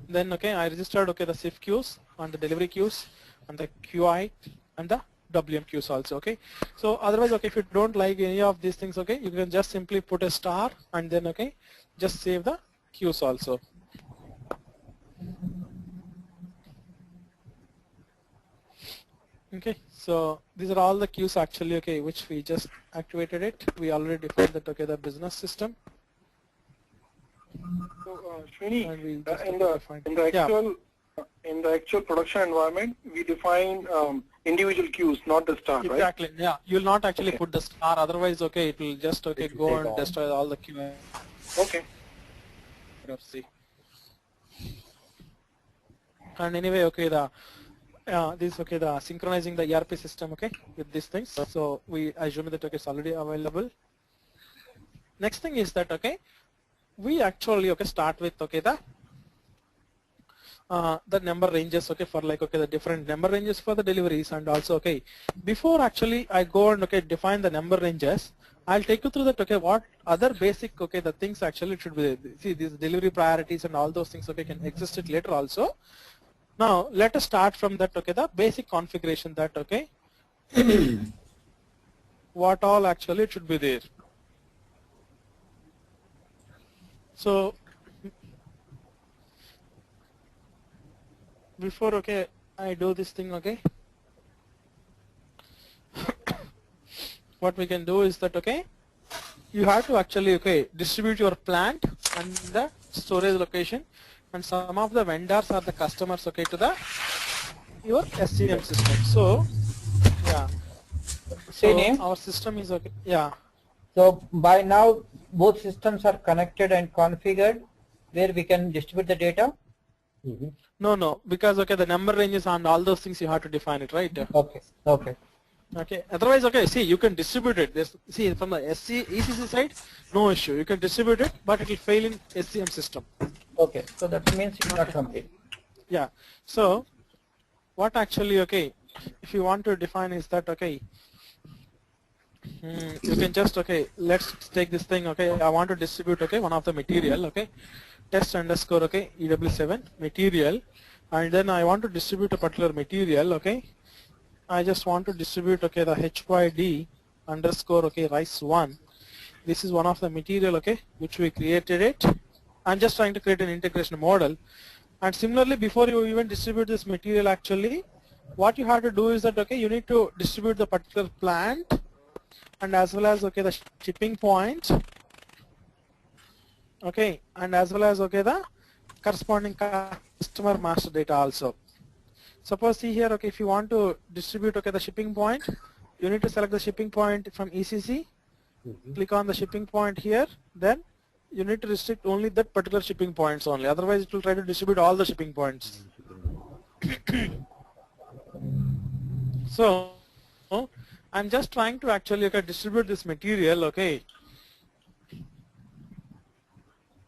D: Then I registered the SIF queues and the delivery queues and the QI and the WM queues also. So otherwise if you don't like any of these things, you can just simply put a star and then just save the queues also. Okay, so these are all the queues actually, okay, which we just activated it. We already defined that, okay, the business system.
I: So, Srini,
D: in
I: the actual production environment, we define individual queues, not the star, right?
D: Exactly. Yeah, you'll not actually put the star. Otherwise, okay, it will just go and destroy all the queue.
I: Okay.
D: See. And anyway, okay, the synchronizing the ERP system, okay, with these things. So we assume that, okay, it's already available. Next thing is that, okay, we actually, okay, start with, okay, the number ranges, okay, for like, okay, the different number ranges for the deliveries. And also, okay, before actually I go and, okay, define the number ranges, I'll take you through that, okay, what other basic, okay, the things actually should be there. See, these delivery priorities and all those things, okay, can exist it later also. Now let us start from that, okay, the basic configuration that, okay, what all actually should be there. So before, okay, I do this thing, okay, what we can do is that, okay, you have to actually, okay, distribute your plant and the storage location, and some of the vendors are the customers, okay, to the your SCM system. So yeah, so our system is okay. Yeah.
B: So by now both systems are connected and configured where we can distribute the data?
D: No, because, okay, the number ranges and all those things you have to define it, right?
B: Okay.
D: Otherwise, okay, see, you can distribute it. See, from the ECC side, no issue. You can distribute it, but it will fail in SCM system.
B: Okay, so that means it's not complete.
D: Yeah. So what actually, okay, if you want to define is that, okay, you can just, okay, let's take this thing, okay, I want to distribute, okay, one of the material, okay, test underscore, okay, EW7 material, and then I want to distribute a particular material, okay, I just want to distribute, okay, the HYD underscore, okay, rice1. This is one of the material, okay, which we created it. I'm just trying to create an integration model. And similarly, before you even distribute this material, actually, what you have to do is that, okay, you need to distribute the particular plant and as well as, okay, the shipping point, okay, and as well as, okay, the corresponding customer master data also. Suppose, see here, okay, if you want to distribute, okay, the shipping point, you need to select the shipping point from ECC, click on the shipping point here, then you need to restrict only that particular shipping points only, otherwise it will try to distribute all the shipping points. So I'm just trying to actually, okay, distribute this material, okay.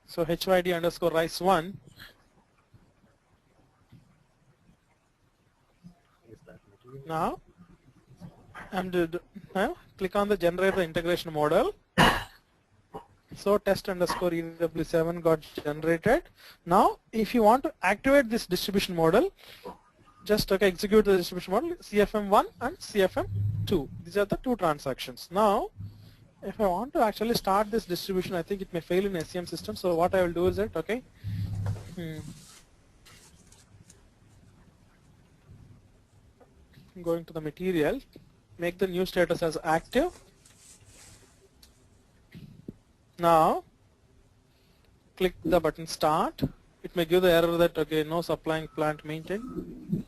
D: So HYD underscore rice1. Now click on the generate the integration model. So test underscore EW7 got generated. Now if you want to activate this distribution model, just, okay, execute the distribution model, CFM1 and CFM2. These are the two transactions. Now if I want to actually start this distribution, I think it may fail in SCM system. So what I will do is that, okay, going to the material, make the new status as active. Now click the button start. It may give the error that, okay, no supplying plant maintained.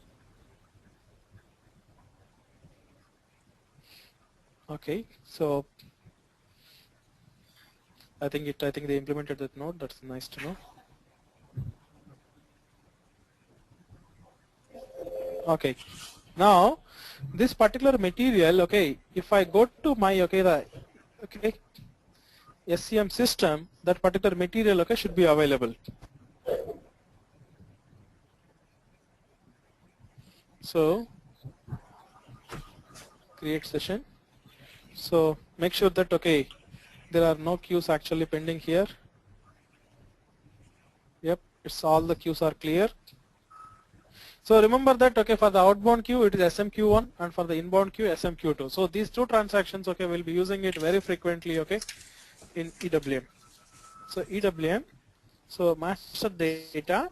D: Okay, so I think they implemented that node. That's nice to know. Okay, now this particular material, okay, if I go to my, okay, SCM system, that particular material, okay, should be available. So create session. So make sure that, okay, there are no queues actually pending here. Yep, it's all the queues are clear. So remember that, okay, for the outbound queue it is SMQ1 and for the inbound queue SMQ2. So these two transactions, okay, we'll be using it very frequently, okay, in EWM. So EWM, so master data,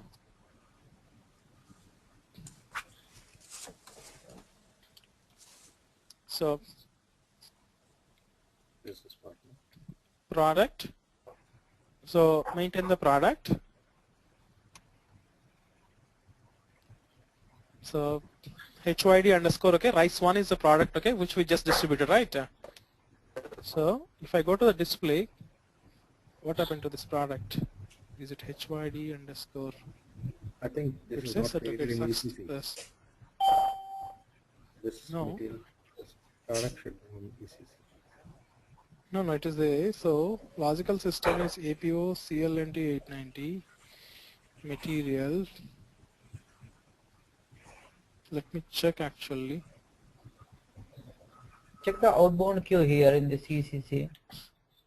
D: So
E: Business partner.
D: product. So maintain the product. So HYD underscore, okay, rice1 is the product, okay, which we just distributed, right? So if I go to the display, what happened to this product? Is it HYD underscore?
E: I think this is not created in ECC. This material, this product should be on ECC.
D: No, it is there. So logical system is APO CLNT 890 material. Let me check actually.
B: Check the outbound queue here in the CCC.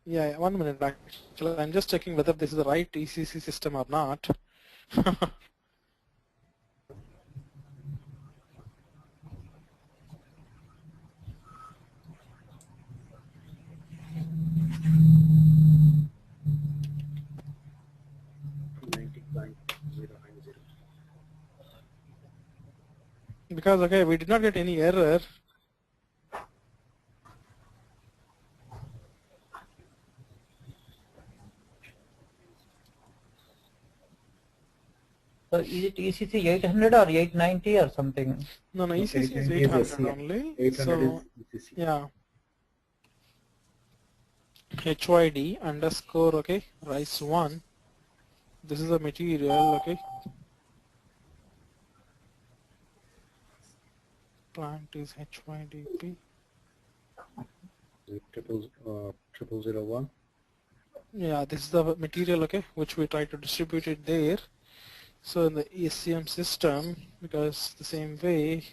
D: Yeah, 1 minute actually. I'm just checking whether this is the right ECC system or not. Because okay, we did not get any error.
B: So is it ECC 800 or 890 or something?
D: No, ECC is 800 only.
E: 800
D: so
E: is ECC.
D: yeah. HYD underscore, okay, rice1. This is the material, okay. Plant is HYDP.
E: 0001.
D: Yeah, this is the material, okay, which we try to distribute it there. So in the ECM system, because the same way,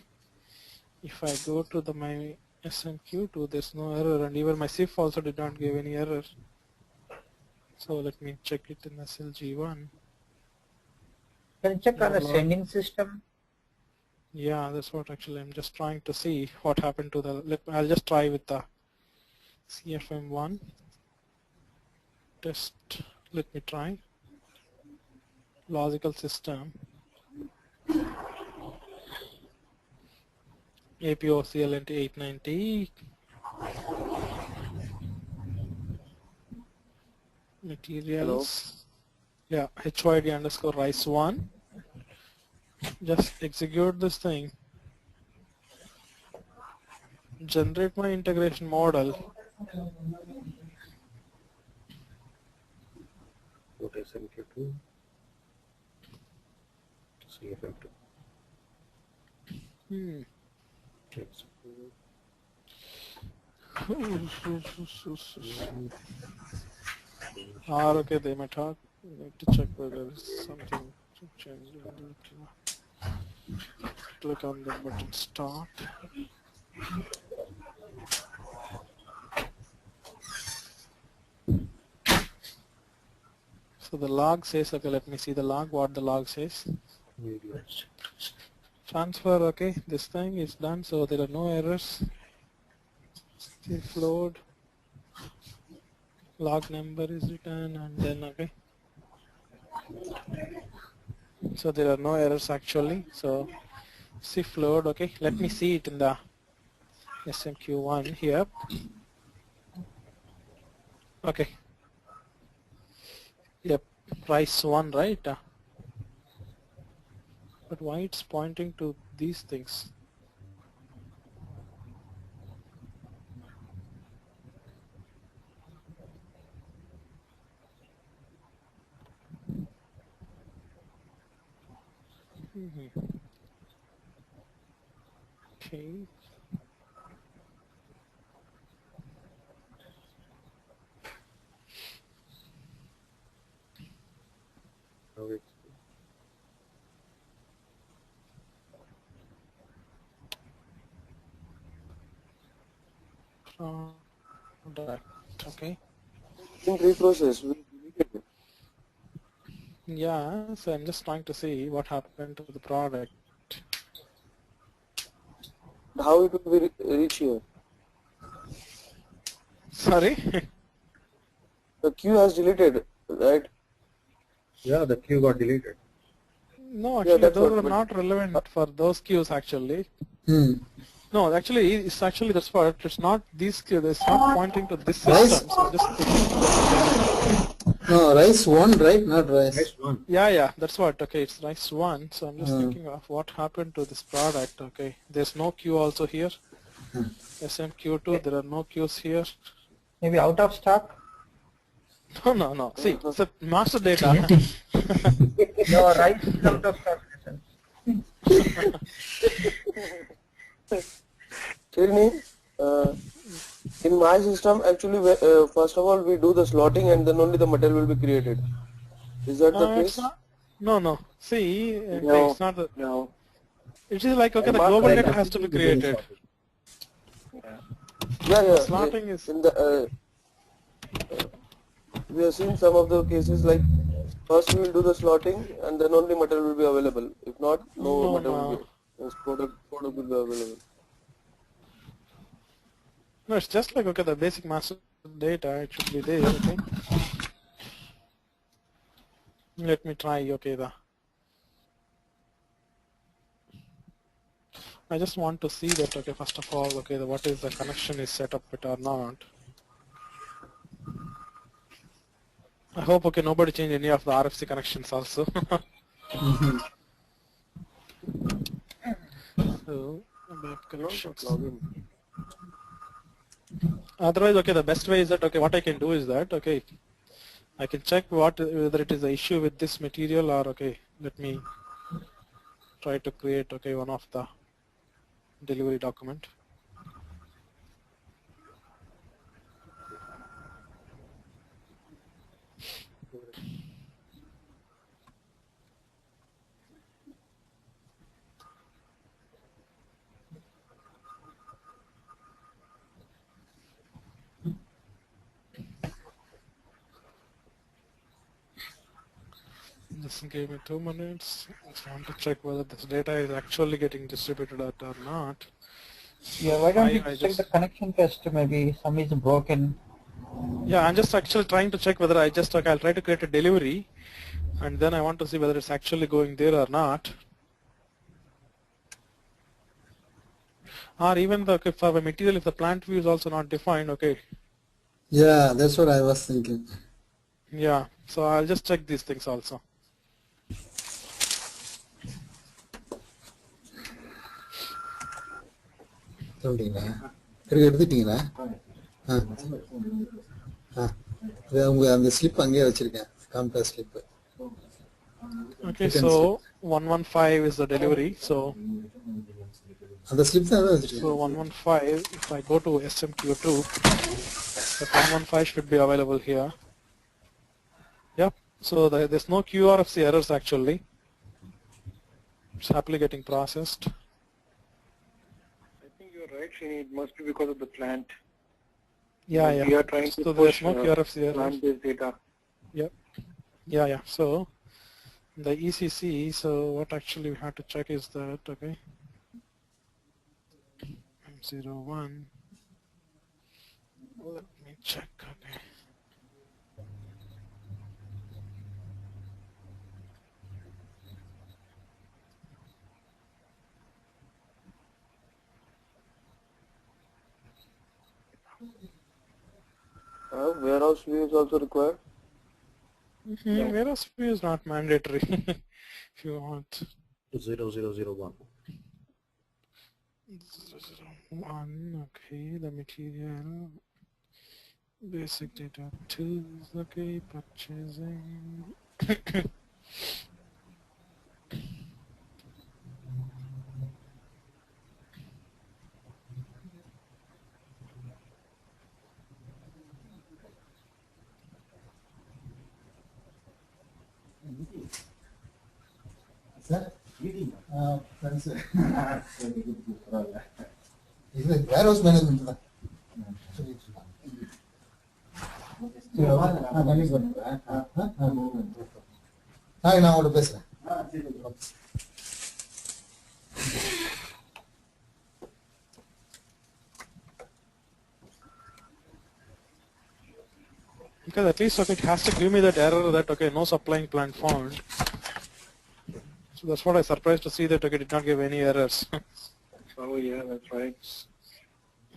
D: if I go to the my SMQ2, there's no error, and even my CIF also did not give any error. So let me check it in SLG1.
B: Can you check on the sending system?
D: Yeah, that's what actually I'm just trying to see what happened to the. I'll just try with the CFM1 test. Let me try. Logical system. APO CLNT 890. Materials. Hello? Yeah, HYD underscore rice1. Just execute this thing. Generate my integration model.
E: Go to SMQ2. CFM2.
D: Okay, they might talk. I need to check whether there's something to change. Click on the button start. So the log says, okay, let me see the log, what the log says. Transfer, okay, this thing is done, so there are no errors. If load, log number is written, and then, okay. So there are no errors actually. So CIF load, okay, let me see it in the SMQ1 here. Okay. Yep, rice1, right? But why it's pointing to these things? Okay. Okay.
F: In reprocess, we deleted it.
D: Yeah, so I'm just trying to see what happened to the product.
F: How it will be reach here?
D: Sorry?
F: The queue has deleted, right?
E: Yeah, the queue got deleted.
D: No, actually those are not relevant for those queues actually. No, actually, it's actually that's what it's not these. It's not pointing to this system. So just
C: no, rice 1, right? Not rice.
E: Rice 1.
D: yeah, that's what. Okay, it's rice 1. So I'm just thinking of what happened to this product. Okay, there's no queue also here. SMQ2, there are no queues here.
B: Maybe out of stock.
D: No. See, it's a master data.
B: No, rice is out of stock.
F: Srini, in my system, actually, first of all, we do the slotting and then only the material will be created. Is that the case?
D: No. See,
F: No.
D: it's not the.
F: No.
D: It is like, okay, the global data has to be created.
F: Yeah.
D: Slotting is.
F: In the, we have seen some of the cases like first we will do the slotting and then only material will be available. If not, no material will be, product will be available.
D: No, it's just like, okay, the basic master data, it should be there, okay. Let me try, okay, I just want to see that, okay, first of all, okay, what is the connection is set up with or not. I hope, okay, nobody changed any of the RFC connections also. So, back connections. Otherwise, okay, the best way is that, okay, what I can do is that, okay, I can check whether it is an issue with this material or, okay, let me try to create, okay, one of the delivery document. Just give me 2 minutes. Just want to check whether this data is actually getting distributed or not.
B: Yeah, why don't you check the connection test? Maybe some is broken.
D: Yeah, I'm just actually trying to check whether I'll try to create a delivery and then I want to see whether it's actually going there or not. Or even for the material, if the plant view is also not defined, okay.
C: Yeah, that's what I was thinking.
D: Yeah, so I'll just check these things also.
C: எடுத்துட்டீங்களா அந்த slip அங்கேயே வச்சிருக்கேன் compass slip.
D: Okay, so 115 is the delivery. So
C: அந்த slip தான் வச்சிருக்கேன்.
D: So 115, if I go to SMQ2, the 115 should be available here. Yep. So there's no QRFC errors actually. It's happily getting processed.
I: I think you're right, Srini. It must be because of the plant.
D: Yeah.
I: We are trying to
D: so
I: push
D: there's no QRFC errors.
I: plant-based data.
D: Yep. Yeah. So the ECC. So what actually we have to check is that, okay, M01. Let me check. Okay.
F: Warehouse view is also required.
D: Warehouse view is not mandatory. If you want
E: 0001.
D: 001, okay, the material, basic data 2, okay, purchasing.
C: Sir? Friends. இது warehouse management தான். நான் அவங்களோட பேசுறேன்.
D: Because at least, okay, it has to give me that error that, okay, no supplying plant found. So that's what I surprised to see that, okay, it did not give any errors.
I: Oh yeah, that's right.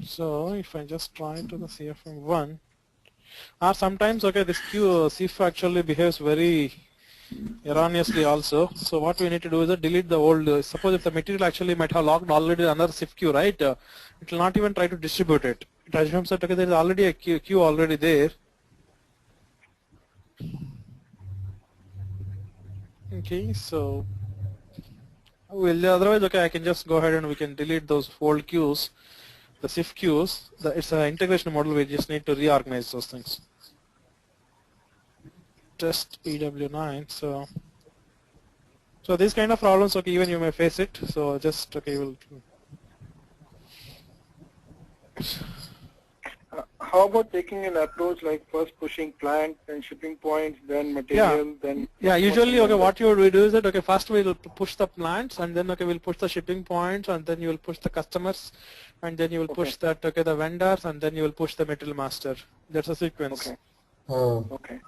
D: So if I just try to the CFM1, or sometimes okay, this CIF actually behaves very erroneously also. So what we need to do is delete the old. Suppose if the material actually might have logged already another CIF queue, right? It will not even try to distribute it. It assumes that okay, there is already a queue already there. Okay, so well, otherwise okay, I can just go ahead and we can delete those old queues, the CIF queues. It's an integration model. We just need to reorganize those things. Test EW9. So these kind of problems, okay, even you may face it. So just okay, we'll.
I: How about taking an approach like first pushing plant, then shipping points, then material, then...
D: Yeah, usually, okay, what you will do is that, okay, first we will push the plants, and then, okay, we'll push the shipping points, and then you will push the customers, and then you will push that, okay, the vendors, and then you will push the material master. That's a sequence.
I: Okay.
C: Oh.
I: Okay.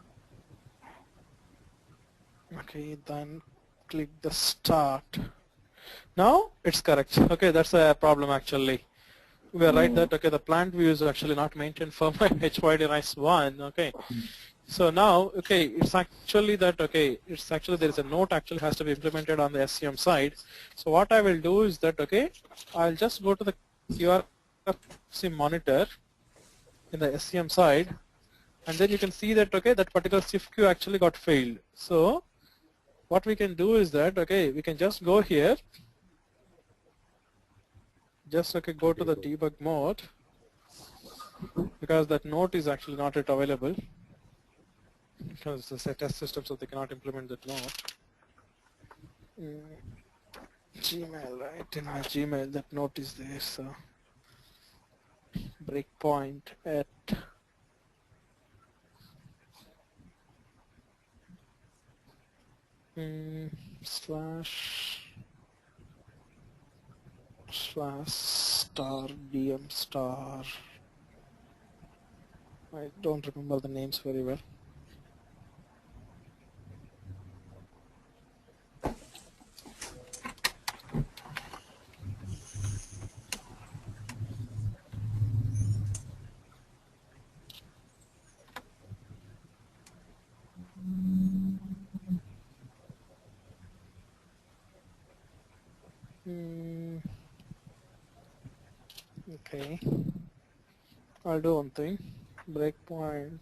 D: Okay, then click the start. Now it's correct. Okay, that's a problem actually. We are right that okay, the plant view is actually not maintained for my HYD RISE 1. Okay, so now okay, it's actually that okay, it's actually there is a note actually has to be implemented on the SCM side. So what I will do is that okay, I'll just go to the QRC monitor in the SCM side, and then you can see that okay, that particular CIF queue actually got failed. So what we can do is that okay, we can just go here. Just okay, go to the debug mode because that note is actually not yet available because it's a test system, so they cannot implement that note. Gmail, right? In my Gmail, that note is there. So breakpoint at slash star dm star. I don't remember the names very well. Okay, I'll do one thing. Breakpoint.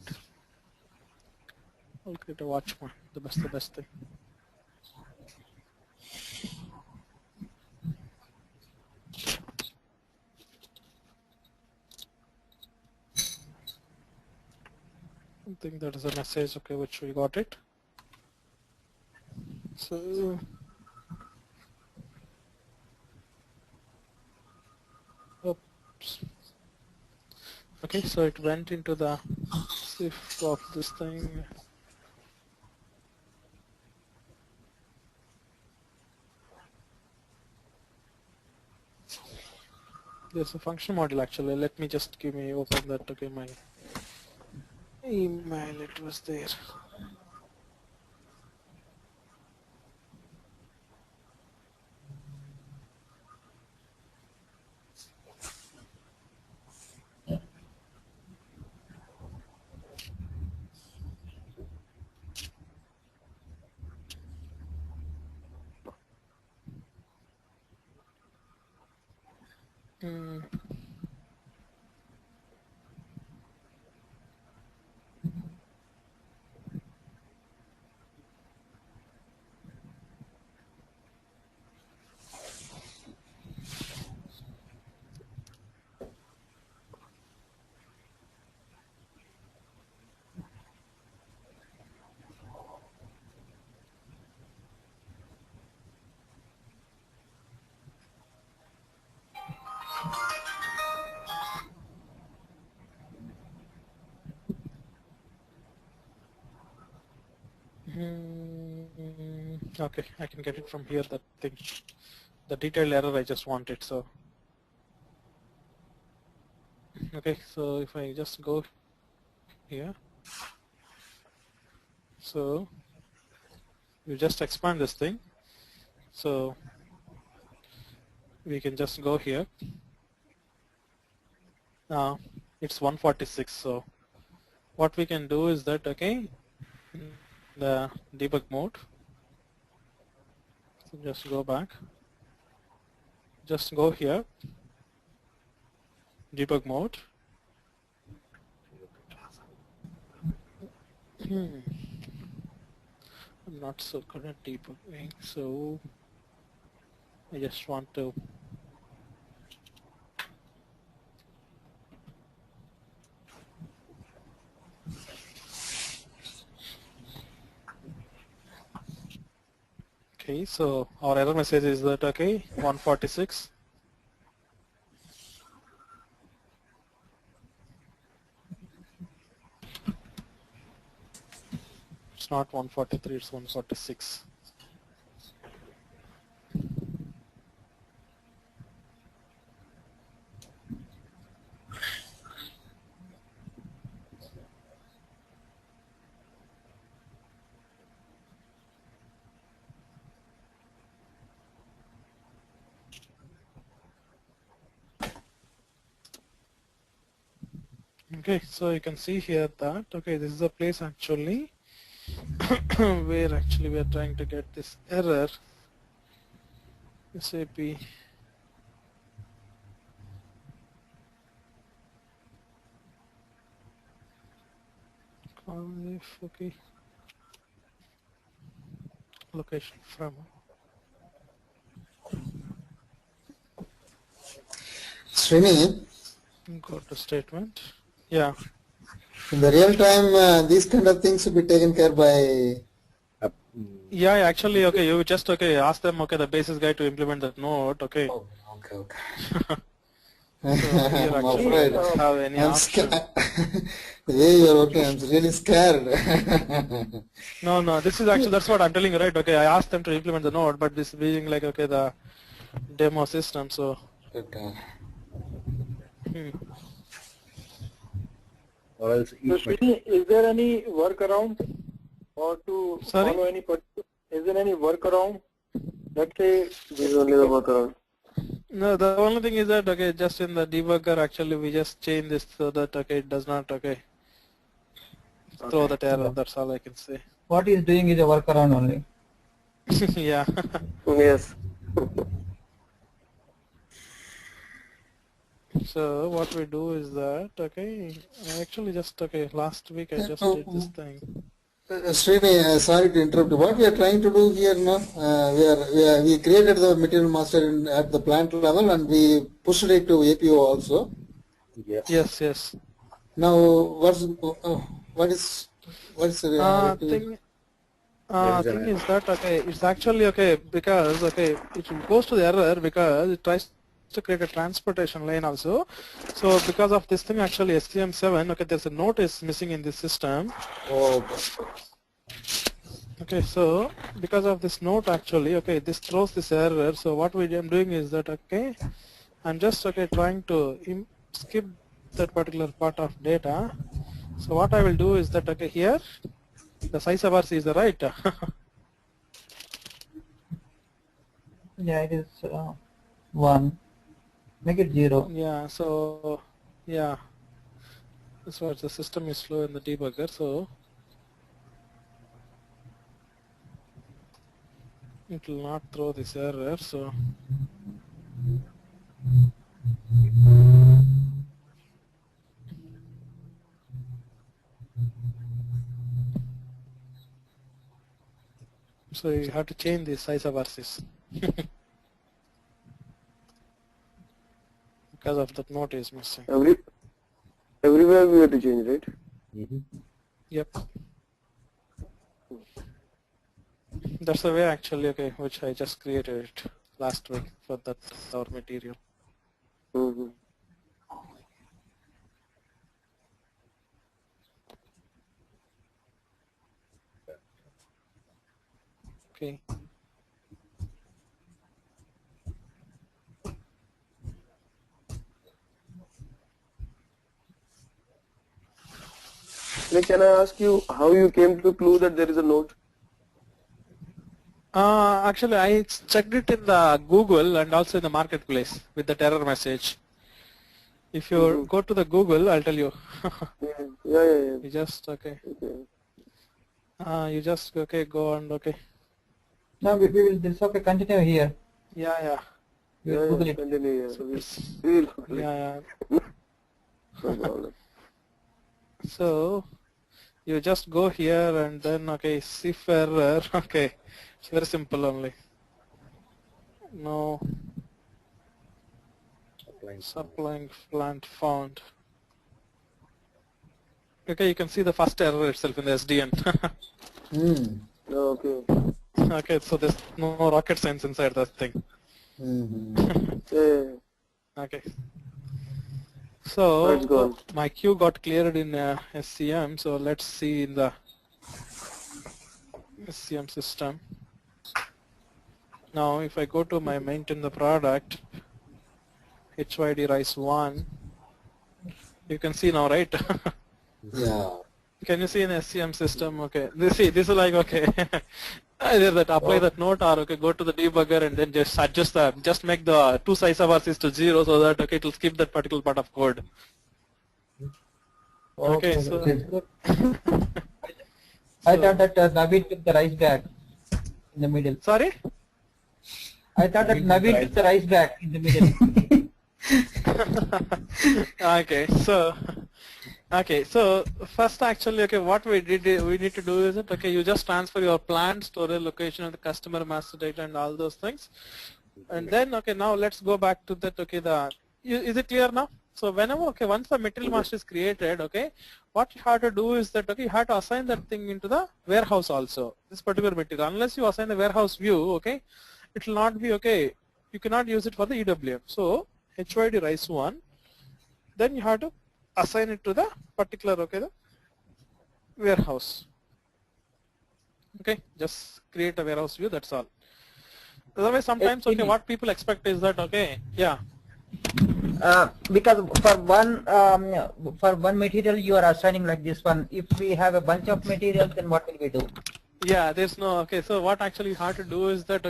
D: I'll create a watchman. The best thing. I think that is a message. Okay, which we got it. So. Oops. Okay, so it went into the CIF of this thing. There's a function module actually. Let me just open that. Okay, my email, it was there. Okay, I can get it from here. That thing, the detailed error I just wanted. So okay, so if I just go here, so you just expand this thing. So we can just go here. It's 146. So what we can do is that, okay, the debug mode. So just go back. Just go here. Debug mode. I'm not so good at debugging, so I just want to okay, so our error message is that, okay, 146. It's not 143, it's 146. Okay, so you can see here that, okay, this is a place actually where actually we are trying to get this error. SAP okay, location from
C: Srini,
D: go to statement. Yeah.
C: in the real time, these kind of things will be taken care by.
D: Yeah, actually, okay, you just, okay, ask them, okay, the basis guy to implement that node, okay.
C: Oh, okay.
D: So here
C: I'm
D: actually
C: afraid.
D: don't have any
C: I'm
D: option.
C: the way you're working, I'm really scared.
D: No, this is actually, that's what I'm telling you, right? Okay, I asked them to implement the node, but this being like, okay, the demo system, so.
C: Okay.
E: Or else
I: So Srini, is there any workaround or to follow any particular, is there any workaround? Let's say
F: This is only the workaround.
D: No, the only thing is that, okay, just in the debugger actually we just change this so that, okay, it does not, okay, throw that error, that's all I can say.
B: What he is doing is a workaround only.
D: Yeah.
F: Yes.
D: So what we do is that, okay, I actually just, okay, last week I just did this thing.
C: Srini, sorry to interrupt. What we are trying to do here now, we created the material master at the plant level and we pushed it to APO also.
D: Yes.
C: Now, what is the
D: thing is that, okay, it's actually, okay, because, okay, it goes to the error because it tries to create a transportation lane also. So because of this thing actually SCM7, okay, there's a note is missing in this system. Okay, so because of this note actually, okay, this throws this error. So what I'm doing is that, okay, I'm just, okay, trying to skip that particular part of data. So what I will do is that, okay, here the size of RC is the right.
B: Yeah, it is 1. Make it 0.
D: Yeah, so yeah, that's why the system is slow in the debugger. So it will not throw this error. So you have to change the size of RCs because of that note is missing.
F: Everywhere we have to change, right?
D: Yep. That's the way actually, okay, which I just created it last week for that our material. Okay.
F: Can I ask you how you came to the clue that there is a node?
D: Actually, I checked it in the Google and also in the marketplace with the error message. If you go to the Google, I'll tell you.
F: Yeah.
D: You just you just go and
B: No, we will just continue here.
D: Yeah.
B: We will Google it.
F: Continue.
D: So, yeah.
F: No problem.
D: So you just go here and then CIF error. It's very simple only. No. Supplying plant found. Okay, you can see the first error itself in the SDN.
F: Okay.
D: Okay, so there's no rocket science inside that thing. Okay. So my queue got cleared in SCM. So let's see in the SCM system. Now, if I go to my maintain the product, HYD rise 1, you can see now, right?
C: Yeah.
D: Can you see in SCM system? Okay. This is like either that apply that note or go to the debugger and then just adjust just make the two size of ours is to 0 so that it will skip that particular part of code. Okay, so
B: I thought that Navid took the rice bag in the middle.
D: Sorry?
B: I thought that Navid took the rice bag in the middle.
D: Okay, so first actually, what we need to do is that, you just transfer your plant, storage location, and the customer master data and all those things. And then, now let's go back to that, is it clear now? So whenever, once the material master is created, what you have to do is that, you have to assign that thing into the warehouse also, this particular material. Unless you assign the warehouse view, it will not be, you cannot use it for the EWM. So HYD rise 1, then you have to assign it to the particular the warehouse. Just create a warehouse view, that's all. Otherwise sometimes what people expect is that
B: because for one material you are assigning like this one. If we have a bunch of materials, then what will we do?
D: Yeah, there's no, so what actually you have to do is that,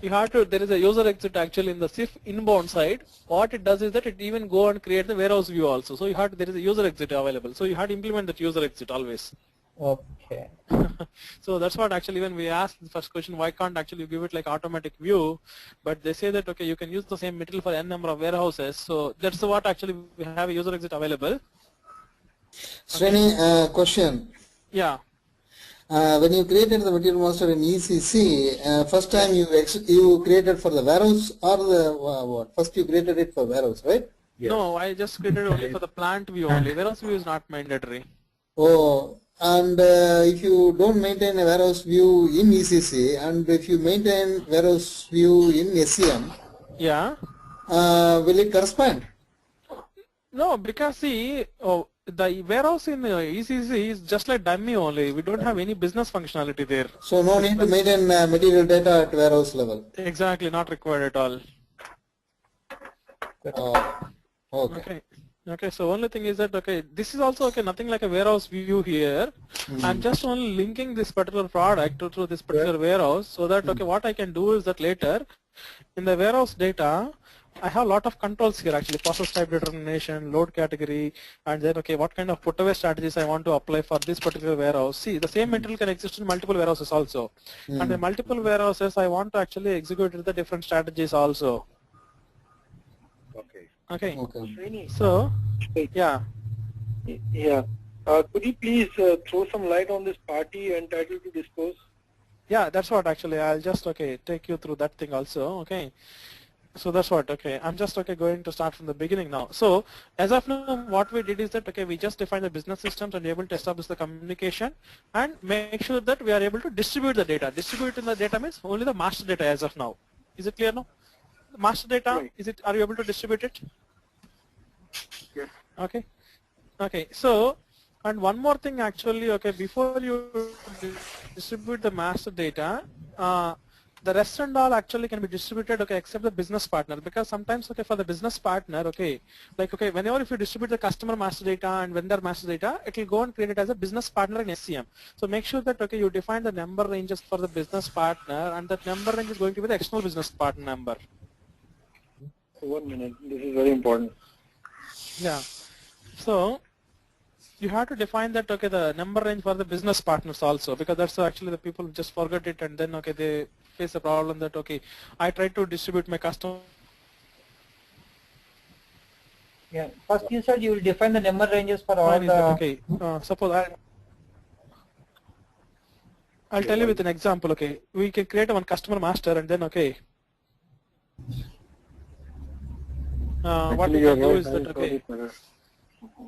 D: you have to, there is a user exit actually in the SIF inbound side. What it does is that it even go and create the warehouse view also. So you have to, there is a user exit available. So you have to implement that user exit always.
B: Okay.
D: So that's what actually when we asked the first question, why can't actually you give it like automatic view? But they say that, you can use the same material for n number of warehouses. So that's what actually we have a user exit available.
C: Srini, question.
D: Yeah.
C: When you created the material master in ECC, first time you created for the warehouse or the what? First you created it for warehouse, right?
D: Yes. No, I just created only for the plant view only. Warehouse view is not mandatory.
C: Oh, and if you don't maintain a warehouse view in ECC and if you maintain warehouse view in SCM, will it correspond?
D: No, because see, the warehouse in ECC is just like dummy only. We don't have any business functionality there.
C: So no need to maintain material data at warehouse level.
D: Exactly, not required at all. Okay. So only thing is that this is also nothing like a warehouse view here. I'm just only linking this particular product through this particular warehouse so that what I can do is that later in the warehouse data I have a lot of controls here actually, process type determination, load category, and then what kind of put away strategies I want to apply for this particular warehouse. See, the same material can exist in multiple warehouses also. And in multiple warehouses I want to actually execute the different strategies also. Okay. So, yeah.
I: Could you please throw some light on this party entitled to dispose?
D: Yeah, that's what actually I'll just take you through that thing also. So that's what, I'm just going to start from the beginning now. So as of now, what we did is that, we just define the business systems and able to establish the communication and make sure that we are able to distribute the data. Distribute in the data means only the master data as of now. Is it clear now? The master data, right. Are you able to distribute it?
I: Yes.
D: Okay, so, and one more thing actually, before you distribute the master data, the rest and all actually can be distributed, okay, except the business partner, because sometimes, okay, for the business partner, okay, like, okay, whenever if you distribute the customer master data and vendor master data, it will go and create it as a business partner in SCM. So make sure that, okay, you define the number ranges for the business partner, and that number range is going to be the external business partner number.
I: 1 minute, this is very important.
D: Yeah. So you have to define that, okay, the number range for the business partners also, because that's actually the people just forget it, and then, okay, they face a problem that, okay, I try to distribute my customer.
B: Yeah. First you said you will define the number ranges for all the.
D: Okay. Suppose I'll tell you with an example. Okay, we can create one customer master, and then, okay, what we can do is that, okay.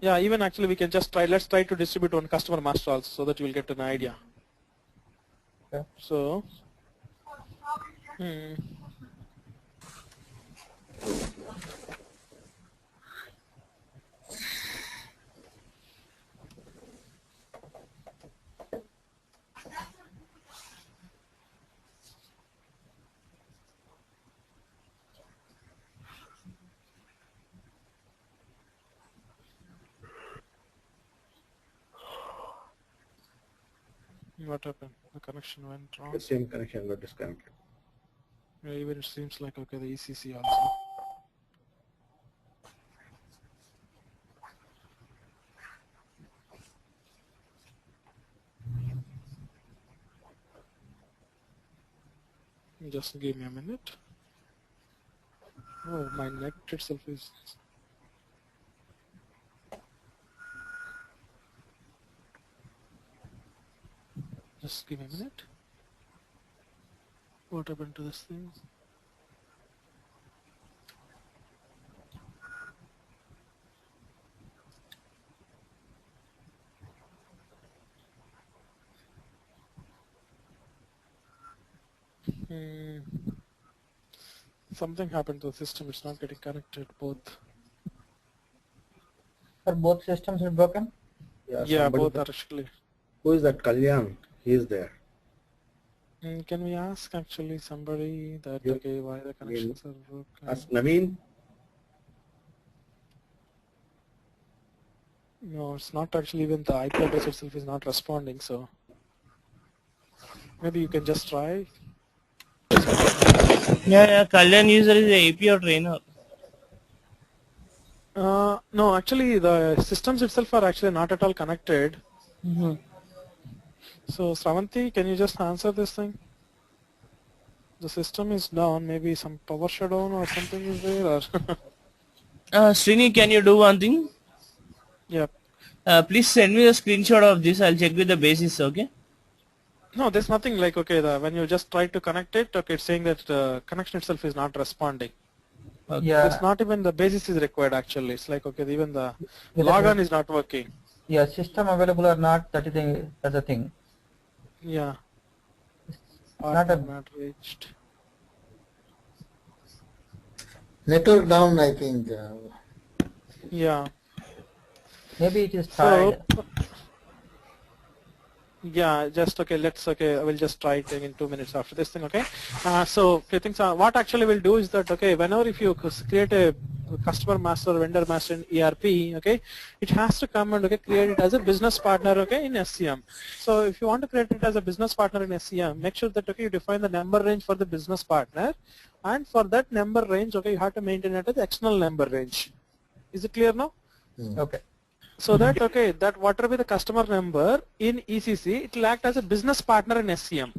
D: Yeah, even actually we can just try, let's try to distribute one customer master also, so that you will get an idea.
B: Okay.
D: So, what happened? The connection went wrong.
E: The same connection got disconnected.
D: Yeah, even it seems like, okay, the ECC also. Just give me a minute. Oh, my net itself is. Just give me a minute. What happened to this thing? Something happened to the system. It's not getting connected. Both.
B: Are both systems are broken?
D: Yeah, both are actually.
E: Who is that Kalyan? He is there.
D: Can we ask actually somebody that, okay, why the connections are broken?
E: Ask Naveen.
D: No, it's not actually, even the IP address itself is not responding, so maybe you can just try.
J: Yeah, Kalyan user is a API trainer.
D: No, actually the systems itself are actually not at all connected. So Sravanti, can you just answer this thing? The system is down, maybe some power shutdown or something is there, or
J: Srini, can you do one thing?
D: Yep.
J: Please send me a screenshot of this. I'll check with the basis, okay?
D: No, there's nothing like, okay, when you just try to connect it, okay, it's saying that the connection itself is not responding.
J: Okay.
B: Yeah.
D: It's not even the basis is required actually. It's like, okay, even the logon is not working.
B: Yeah, system available or not, that's the thing.
D: Yeah.
B: Not
D: reached.
C: Network down, I think.
D: Yeah.
B: Maybe it is tied.
D: So, yeah, just okay. I will just try it in 2 minutes after this thing. Okay. So few things are, what actually we'll do is that, okay, whenever if you create a customer master, vendor master in ERP, okay, it has to come and, okay, create it as a business partner, okay, in SCM. So if you want to create it as a business partner in SCM, make sure that, okay, you define the number range for the business partner, and for that number range, okay, you have to maintain it as the external number range. Is it clear now?
B: Okay.
D: So that, okay, that whatever be the customer number in ECC, it will act as a business partner in SCM.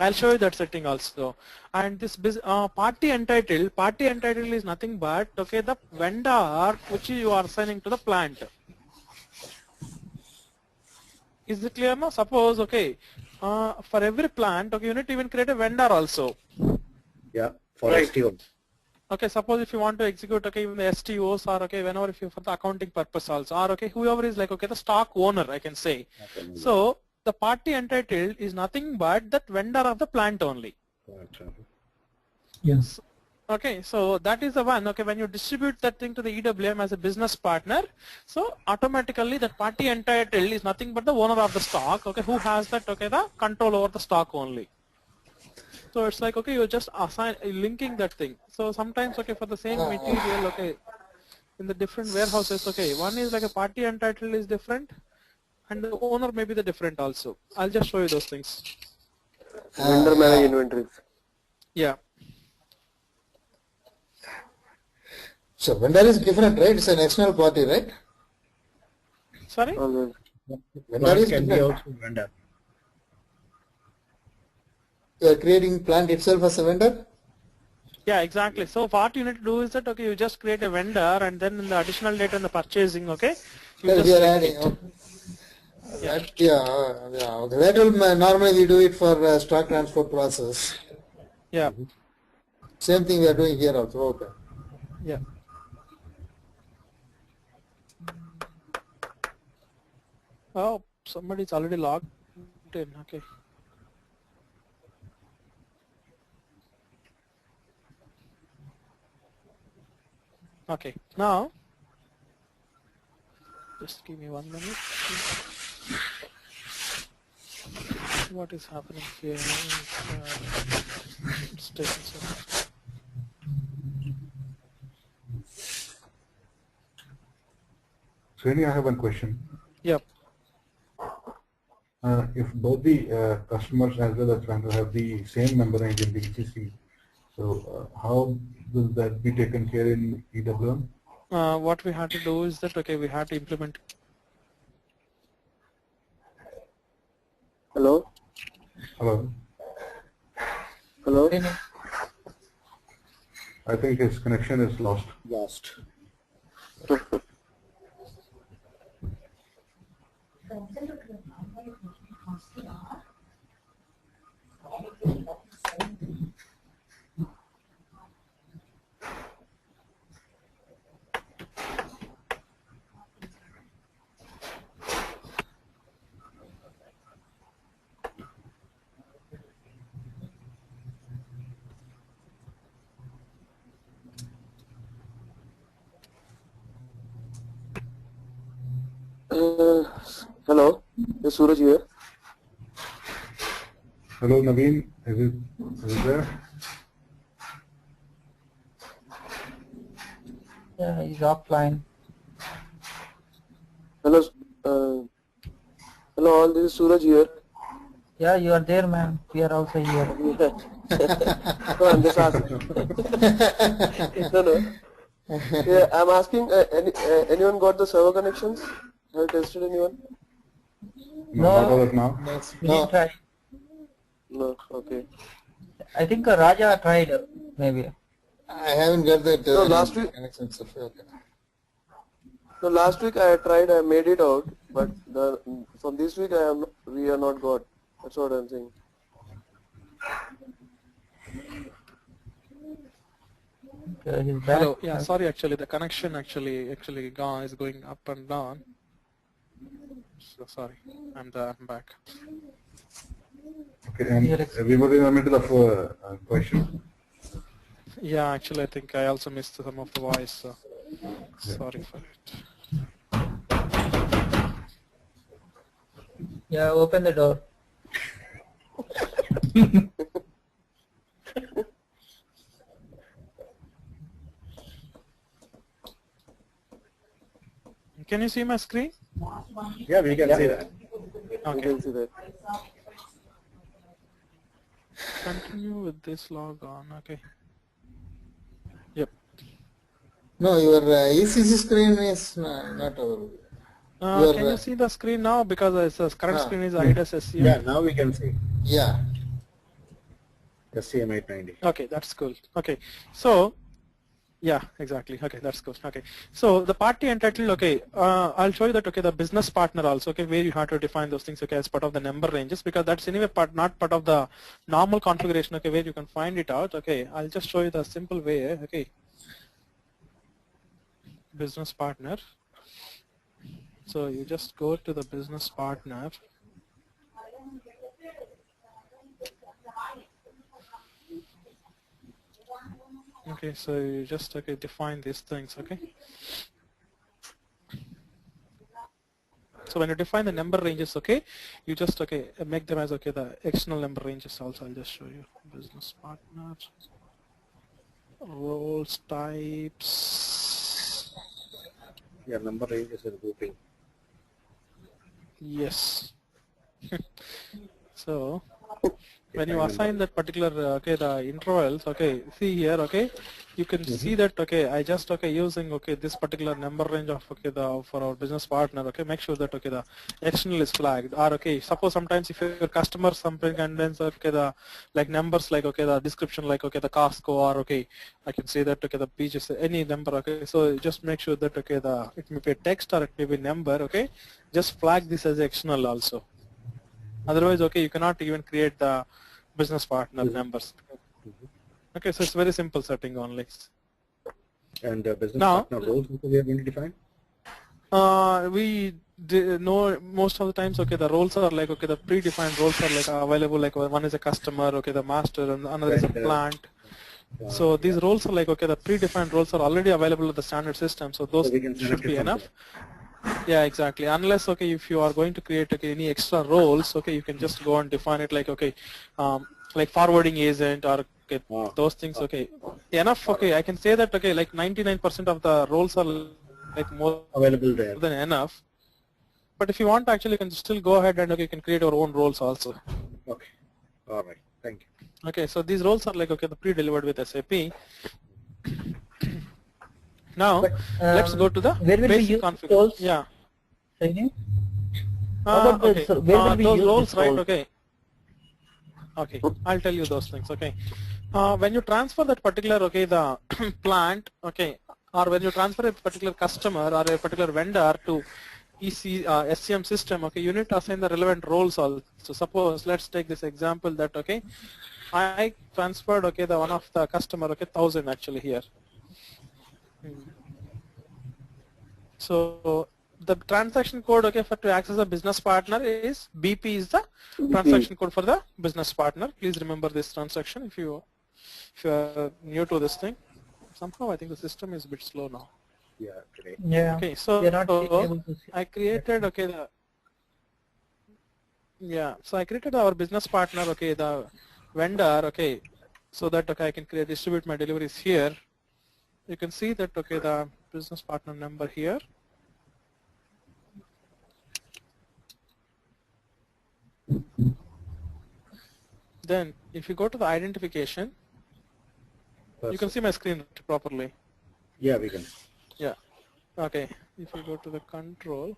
D: I'll show you that setting also. And this party entitled is nothing but, okay, the vendor which you are assigning to the plant. Is it clear now? Suppose, okay, for every plant, okay, you need to even create a vendor also.
E: Yeah, for STO.
D: Okay, suppose if you want to execute, okay, even the STOs, or, okay, whenever if you for the accounting purpose also, or, okay, whoever is like, okay, the stock owner, I can say. Okay. So the party entitled is nothing but that vendor of the plant only.
H: Yes.
D: Okay, so that is the one. Okay, when you distribute that thing to the EWM as a business partner, so automatically that party entitled is nothing but the owner of the stock. Okay, who has that? Okay, the control over the stock only. So it's like, okay, you just assign linking that thing. So sometimes, okay, for the same material, okay, in the different warehouses, okay, one is like a party entitled is different, and the owner may be the different also. I'll just show you those things.
F: Vendor manage inventories.
D: Yeah.
C: So vendor is different, right? It's an external party, right?
D: Sorry?
C: Vendor is
E: can be
C: different.
E: also vendor.
C: You are creating plant itself as a vendor?
D: Yeah, exactly. So what you need to do is that, okay, you just create a vendor and then in the additional data and the purchasing, okay, you just
C: we are
D: link
C: adding.
D: it.
C: Okay. Okay. That will normally we do it for stock transfer process.
D: Yeah.
C: Same thing we are doing here also. Okay.
D: Yeah. Oh, somebody's already logged in. Okay. Okay. Now, just give me 1 minute. What is happening here? It's taking so much.
A: Srini, I have one question.
D: Yep.
A: If both the customers as well as vendor have the same number range in the ECC, so how will that be taken care in EWM?
D: What we had to do is that, okay, we had to implement.
F: Hello?
A: Hello?
F: Hello?
A: I think his connection is lost.
E: Lost.
F: Hello? Is Suraj here?
A: Hello, Naveen. Is it there?
B: Yeah, he's offline.
F: Hello, hello all, this is Suraj here.
B: Yeah, you are there, man. We are also here.
F: No, I'm just asking. No. Yeah, I'm asking, anyone got the server connections? Have you tested anyone?
A: No, not as of now.
B: We didn't try.
F: No, okay.
B: I think Raja tried, maybe.
C: I haven't got that
F: No, last week.
C: connection. Okay.
F: No, last week I tried, I made it out, but from this week we are not got. That's what I'm saying.
B: Okay, he's back.
D: Hello. Yeah, sorry. Actually, the connection actually is going up and down. So sorry. I'm back.
A: Okay, and we were in the middle of a question.
D: Yeah, actually, I think I also missed some of the voice. So sorry for it.
B: Yeah, open the door.
D: Can you see my screen?
E: Yeah, we can see that.
D: Okay.
F: We can see that.
D: Continue with this log on. Okay. Yep.
C: No, your ECC screen is not available.
D: Can you see the screen now? Because the current screen is IDAS SCM.
E: Yeah, now we can see.
C: Yeah.
E: SCM 890.
D: Okay, that's cool. Okay, so yeah, exactly. Okay, that's cool. Okay, so the party entitled. Okay, I'll show you that. Okay, the business partner also. Okay, where you have to define those things. Okay, as part of the number ranges, because that's anyway not part of the normal configuration. Okay, where you can find it out. Okay, I'll just show you the simple way. Okay, business partner. So you just go to the business partner. Okay, so you just define these things. Okay. So when you define the number ranges, okay, you just make them as the external number ranges also. I'll just show you business partners, roles, types.
E: Yeah, number ranges is grouping.
D: Yes. So when you assign that particular the intervals, see here, you can see that I just using this particular number range of for our business partner, make sure that the external is flagged, or suppose sometimes if your customer something contains the like numbers like the description like the Costco, or I can say that the pages any number, so just make sure that the it may be text or it may be number, just flag this as external also. Otherwise, you cannot even create the business partner members. Okay, so it's very simple setting only.
E: And business partner roles we are going to define?
D: We know most of the times, the roles are like, the predefined roles are like available, like one is a customer, the master, and another is a plant. So these roles are like, the predefined roles are already available in the standard system, so those should be enough. Yeah, exactly. Unless if you are going to create any extra roles, you can just go and define it like like forwarding agent or those things. Enough. I can say that like 99% of the roles are like more
E: available there
D: than enough. But if you want, actually, you can still go ahead and you can create your own roles also.
E: Okay. All right. Thank you.
D: Okay, so these roles are like the pre-delivered with SAP. Now, let's go to the basic configuration. Yeah. Those roles, right? Okay, I'll tell you those things. Okay, when you transfer that particular the plant, or when you transfer a particular customer or a particular vendor to SCM system, you need to assign the relevant roles also. So suppose let's take this example that I transferred the one of the customer 1000 actually here. So the transaction code for to access a business partner is BP is the transaction code for the business partner. Please remember this transaction if you are new to this thing. Somehow I think the system is a bit slow now.
E: Yeah, great.
B: Yeah.
D: Okay, so I created so I created our business partner the vendor so that I can distribute my deliveries here. You can see that the business partner number here. Then if you go to the identification, you can see my screen properly.
E: Yeah, we can.
D: Yeah. Okay. If you go to the control,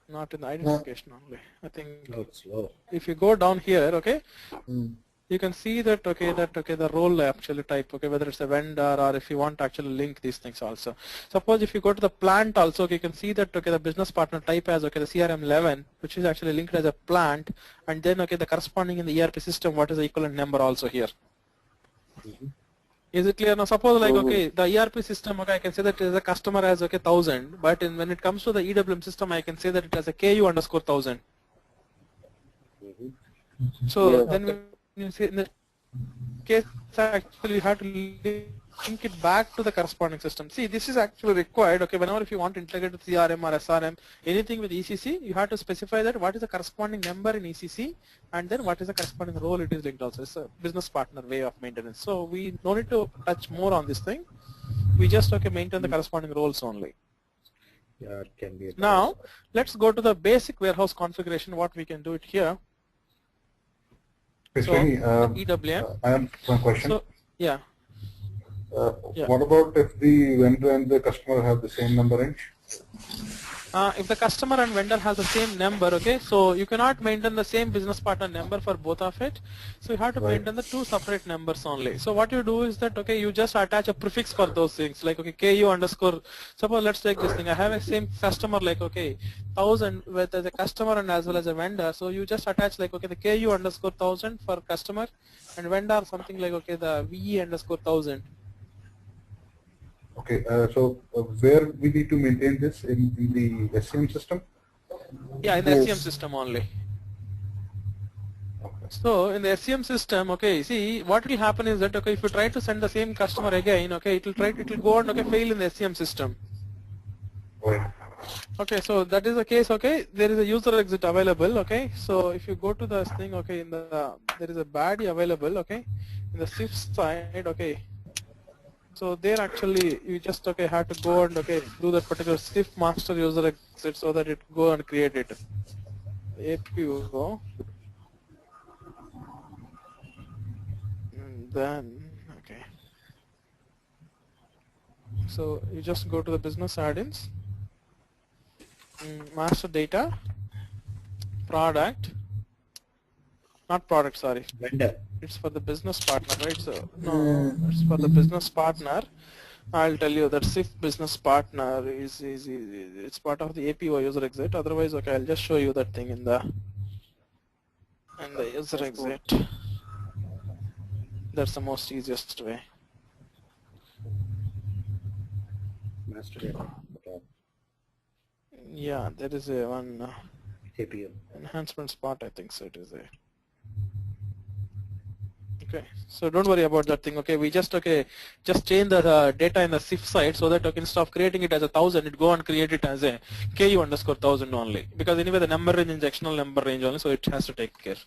D: not in the identification only. I think
E: slow.
D: If you go down here, you can see that the role actually type, whether it's a vendor or if you want to actually link these things also. Suppose if you go to the plant also, you can see that the business partner type as the CRM11, which is actually linked as a plant, and then the corresponding in the ERP system, what is the equivalent number also here. Is it clear now? Suppose like the ERP system, I can say that it is a customer as 1000, but when it comes to the EWM system, I can say that it has a KU_1000. So then you see in the case actually you have to link it back to the corresponding system. See, this is actually required. Whenever if you want to integrate with CRM or SRM, anything with ECC, you have to specify that what is the corresponding number in ECC, and then what is the corresponding role it is linked also. It's a business partner way of maintenance. So we don't need to touch more on this thing. We just maintain the corresponding roles only.
E: Yeah, it can be.
D: Now let's go to the basic warehouse configuration. What we can do it here. So EWM.
A: I have one question.
D: So, yeah.
A: What about if the vendor and the customer have the same number range?
D: If the customer and vendor has the same number, so you cannot maintain the same business partner number for both of it. So you have to maintain the two separate numbers only. So what you do is that you just attach a prefix for those things like KU_. Suppose let's take this thing. I have a same customer like 1000 with as a customer and as well as a vendor. So you just attach like the KU_1000 for customer and vendor something like the VE_1000.
A: Okay, so where we need to maintain this in the SCM system?
D: Yeah, in the SCM system only.
A: Okay.
D: So in the SCM system, okay, see what will happen is that okay, if you try to send the same customer again, okay, it will go and okay fail in the SCM system. Okay, so that is the case. Okay, there is a user exit available. Okay, so if you go to this thing, okay, in the there is a body available. Okay, in the SIF side. Okay, so there actually you just okay have to go and okay do that particular SIF master user exit so that it go and create it. APO. And then okay. So you just go to the business add-ins. Master data, product, not product, sorry.
E: Vendor.
D: It's for the business partner, right? So no, it's for the business partner. I'll tell you that SIF business partner is it's part of the APO user exit. Otherwise, okay, I'll just show you that thing in the user exit. That's the most easiest way.
E: Master data.
D: Yeah, there is a one
E: APO.
D: enhancement spot, I think so it is a. Okay, so don't worry about that thing. Okay, we just change the data in the SIF side so that okay, instead of creating it as 1,000, it go and create it as a KU_1000 only. Because anyway the number range is external number range only, so it has to take care.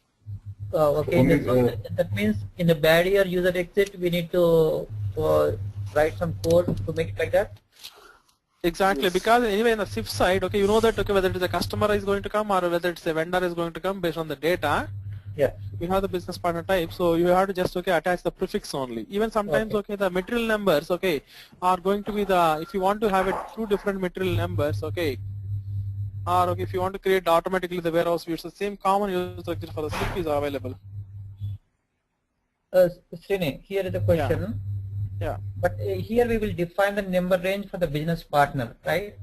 B: Okay, that means in the barrier user exit we need to write some code to make it like that.
D: Exactly, yes. Because anyway in the SIF side, okay, you know that okay whether it is a customer is going to come or whether it's a vendor is going to come based on the data.
B: Yeah.
D: You have the business partner type, so you have to just okay attach the prefix only. Even sometimes okay the material numbers okay are going to be the if you want to have it two different material numbers okay, or okay if you want to create automatically the warehouse views, the same common user exit for the SIF is available.
B: Srini, here is the question.
D: Yeah.
B: But here we will define the number range for the business partner, right?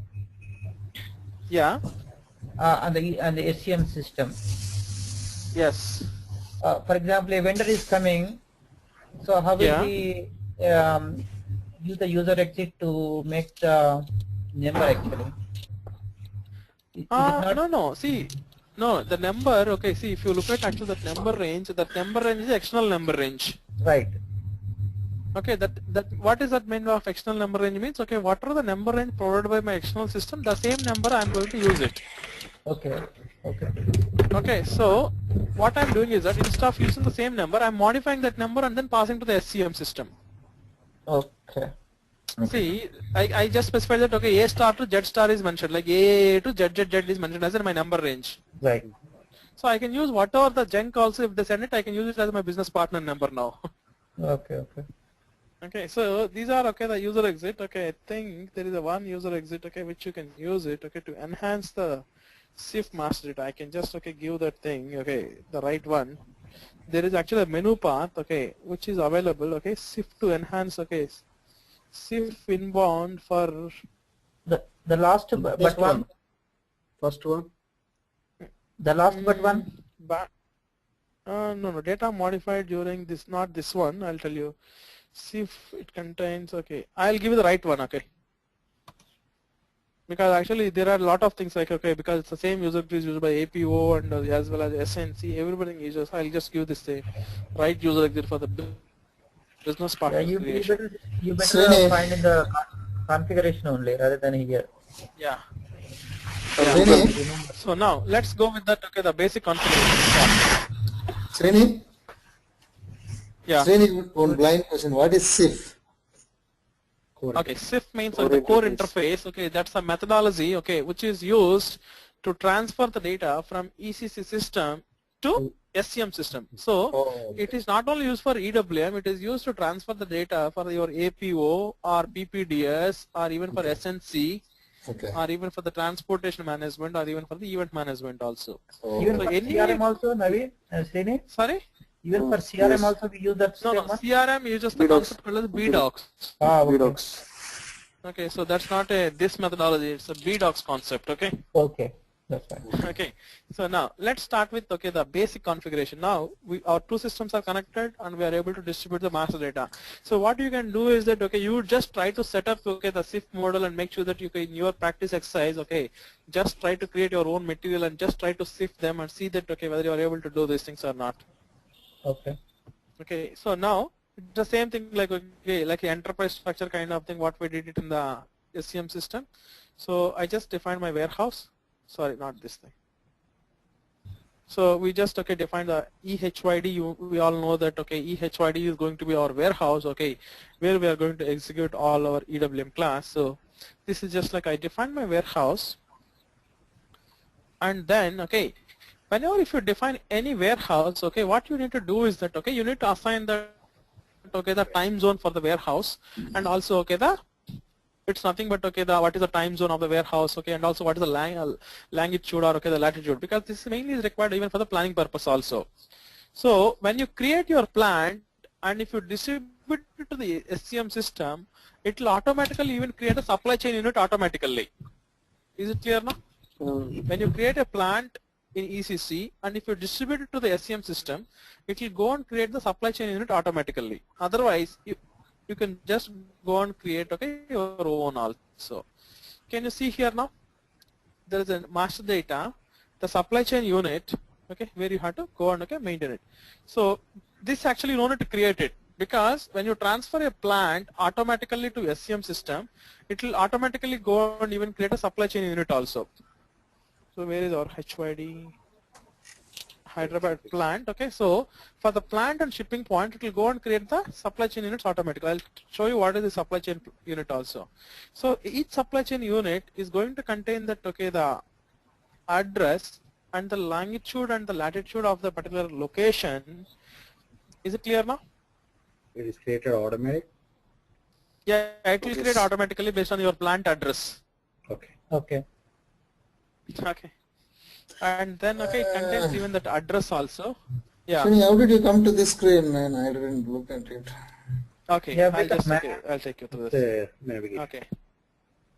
D: Yeah.
B: And the SCM system.
D: Yes.
B: For example, a vendor is coming, so how will we use the user exit to make the number actually?
D: No. See, no, the number. Okay, see, if you look at actually that number range is external number range.
B: Right.
D: Okay, that what is that mean of external number range means? Okay, what are the number range provided by my external system? The same number I am going to use it.
B: Okay.
D: Okay, so what I'm doing is that instead of using the same number, I'm modifying that number and then passing to the SCM system.
B: Okay.
D: See, I just specified that okay, A star to Z star is mentioned, like A to Z is mentioned as in my number range.
B: Right.
D: So I can use whatever the junk also if they send it, I can use it as my business partner number now.
B: Okay.
D: Okay, so these are okay the user exit. Okay, I think there is a one user exit okay which you can use it okay to enhance the SIF master data. I can just okay give that thing okay the right one. There is actually a menu path okay which is available okay SIF to enhance okay SIF inbound for
B: the last but one.
E: First one.
B: The last but one.
D: No, data modified during this, not this one. I'll tell you. SIF it contains okay. I'll give you the right one okay. Because actually there are a lot of things like okay because it's the same user is used by APO and as well as SNC. Everybody uses. I'll just give this the right user exit for the business partner.
B: You better find in the configuration only rather than here.
D: Yeah. So now let's go with that okay the basic configuration.
C: Srini?
D: Yeah.
C: Srini, one blind question. What is SIF?
D: Okay, SIF means the core interface. Okay, that's a methodology. Okay, which is used to transfer the data from ECC system to SCM system. So it is not only used for EWM. It is used to transfer the data for your APO or PPDS or even for SNC. Or even for the transportation management or even for the event management also.
B: Even for CRM also, Naveen? Srini?
D: Sorry?
B: Even for CRM also we use that
D: No, CRM uses the concept called as BDocs.
C: BDocs.
D: Okay, so that's not this methodology, it's a BDocs concept, okay?
B: Okay, that's fine.
D: Okay, so now let's start with okay the basic configuration. Now our two systems are connected and we are able to distribute the master data. So what you can do is that okay you just try to set up okay the SIF model and make sure that you can in your practice exercise okay just try to create your own material and just try to sift them and see that okay whether you are able to do these things or not.
B: Okay.
D: Okay, so now the same thing like okay, like the enterprise structure kind of thing what we did it in the SCM system. So I just defined my warehouse. Sorry, not this thing. So we just okay defined the EHYD. We all know that okay EHYD is going to be our warehouse. Okay, where we are going to execute all our EWM class. So this is just like I defined my warehouse, and then okay. Whenever if you define any warehouse, okay, what you need to do is that okay, you need to assign the okay the time zone for the warehouse, and also okay the it's nothing but okay the what is the time zone of the warehouse, okay, and also what is the longitude or okay the latitude, because this mainly is required even for the planning purpose also. So when you create your plant and if you distribute it to the SCM system, it will automatically even create a supply chain unit automatically. Is it clear now? When you create a plant in ECC and if you distribute it to the SCM system, it will go and create the supply chain unit automatically. Otherwise, you can just go and create okay your own also. Can you see here now? There is a master data, the supply chain unit, okay, where you have to go and okay maintain it. So this actually you don't need to create it, because when you transfer a plant automatically to SCM system, it will automatically go and even create a supply chain unit also. So where is our HYD Hyderabad plant? Okay, so for the plant and shipping point, it will go and create the supply chain units automatically. I'll show you what is the supply chain unit also. So each supply chain unit is going to contain that okay the address and the longitude and the latitude of the particular location. Is it clear now?
E: It is created automatic?
D: Yeah, it will create automatically based on your plant address.
E: Okay.
B: Okay.
D: Okay. And then okay, it contains even that address also. Yeah.
C: Shani, how did you come to this screen, man? I didn't look at it.
D: Okay,
B: Yeah,
D: I'll take you through this.
E: Navigation.
D: Okay.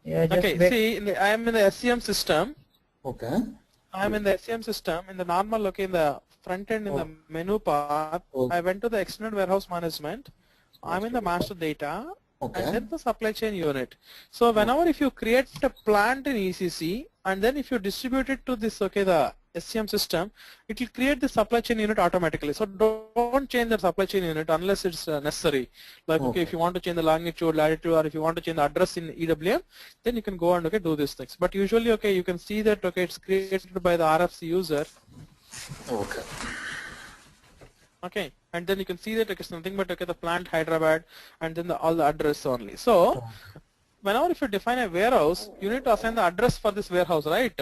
B: Yeah, just
D: Okay, see, I am in the SCM system.
C: Okay.
D: I am in the SCM system, in the normal, okay, in the front end, in the menu path, I went to the extended warehouse management. I'm in the master data, and then the supply chain unit. So whenever if you create a plant in ECC, and then if you distribute it to this, okay, the SCM system, it will create the supply chain unit automatically. So don't change the supply chain unit unless it's necessary. Like, okay, if you want to change the longitude, latitude, or if you want to change the address in EWM, then you can go and okay do these things. But usually, okay, you can see that okay, it's created by the RFC user.
C: Okay.
D: Okay, and then you can see that it's nothing but okay the plant Hyderabad and then all the address only. So whenever if you define a warehouse, you need to assign the address for this warehouse, right?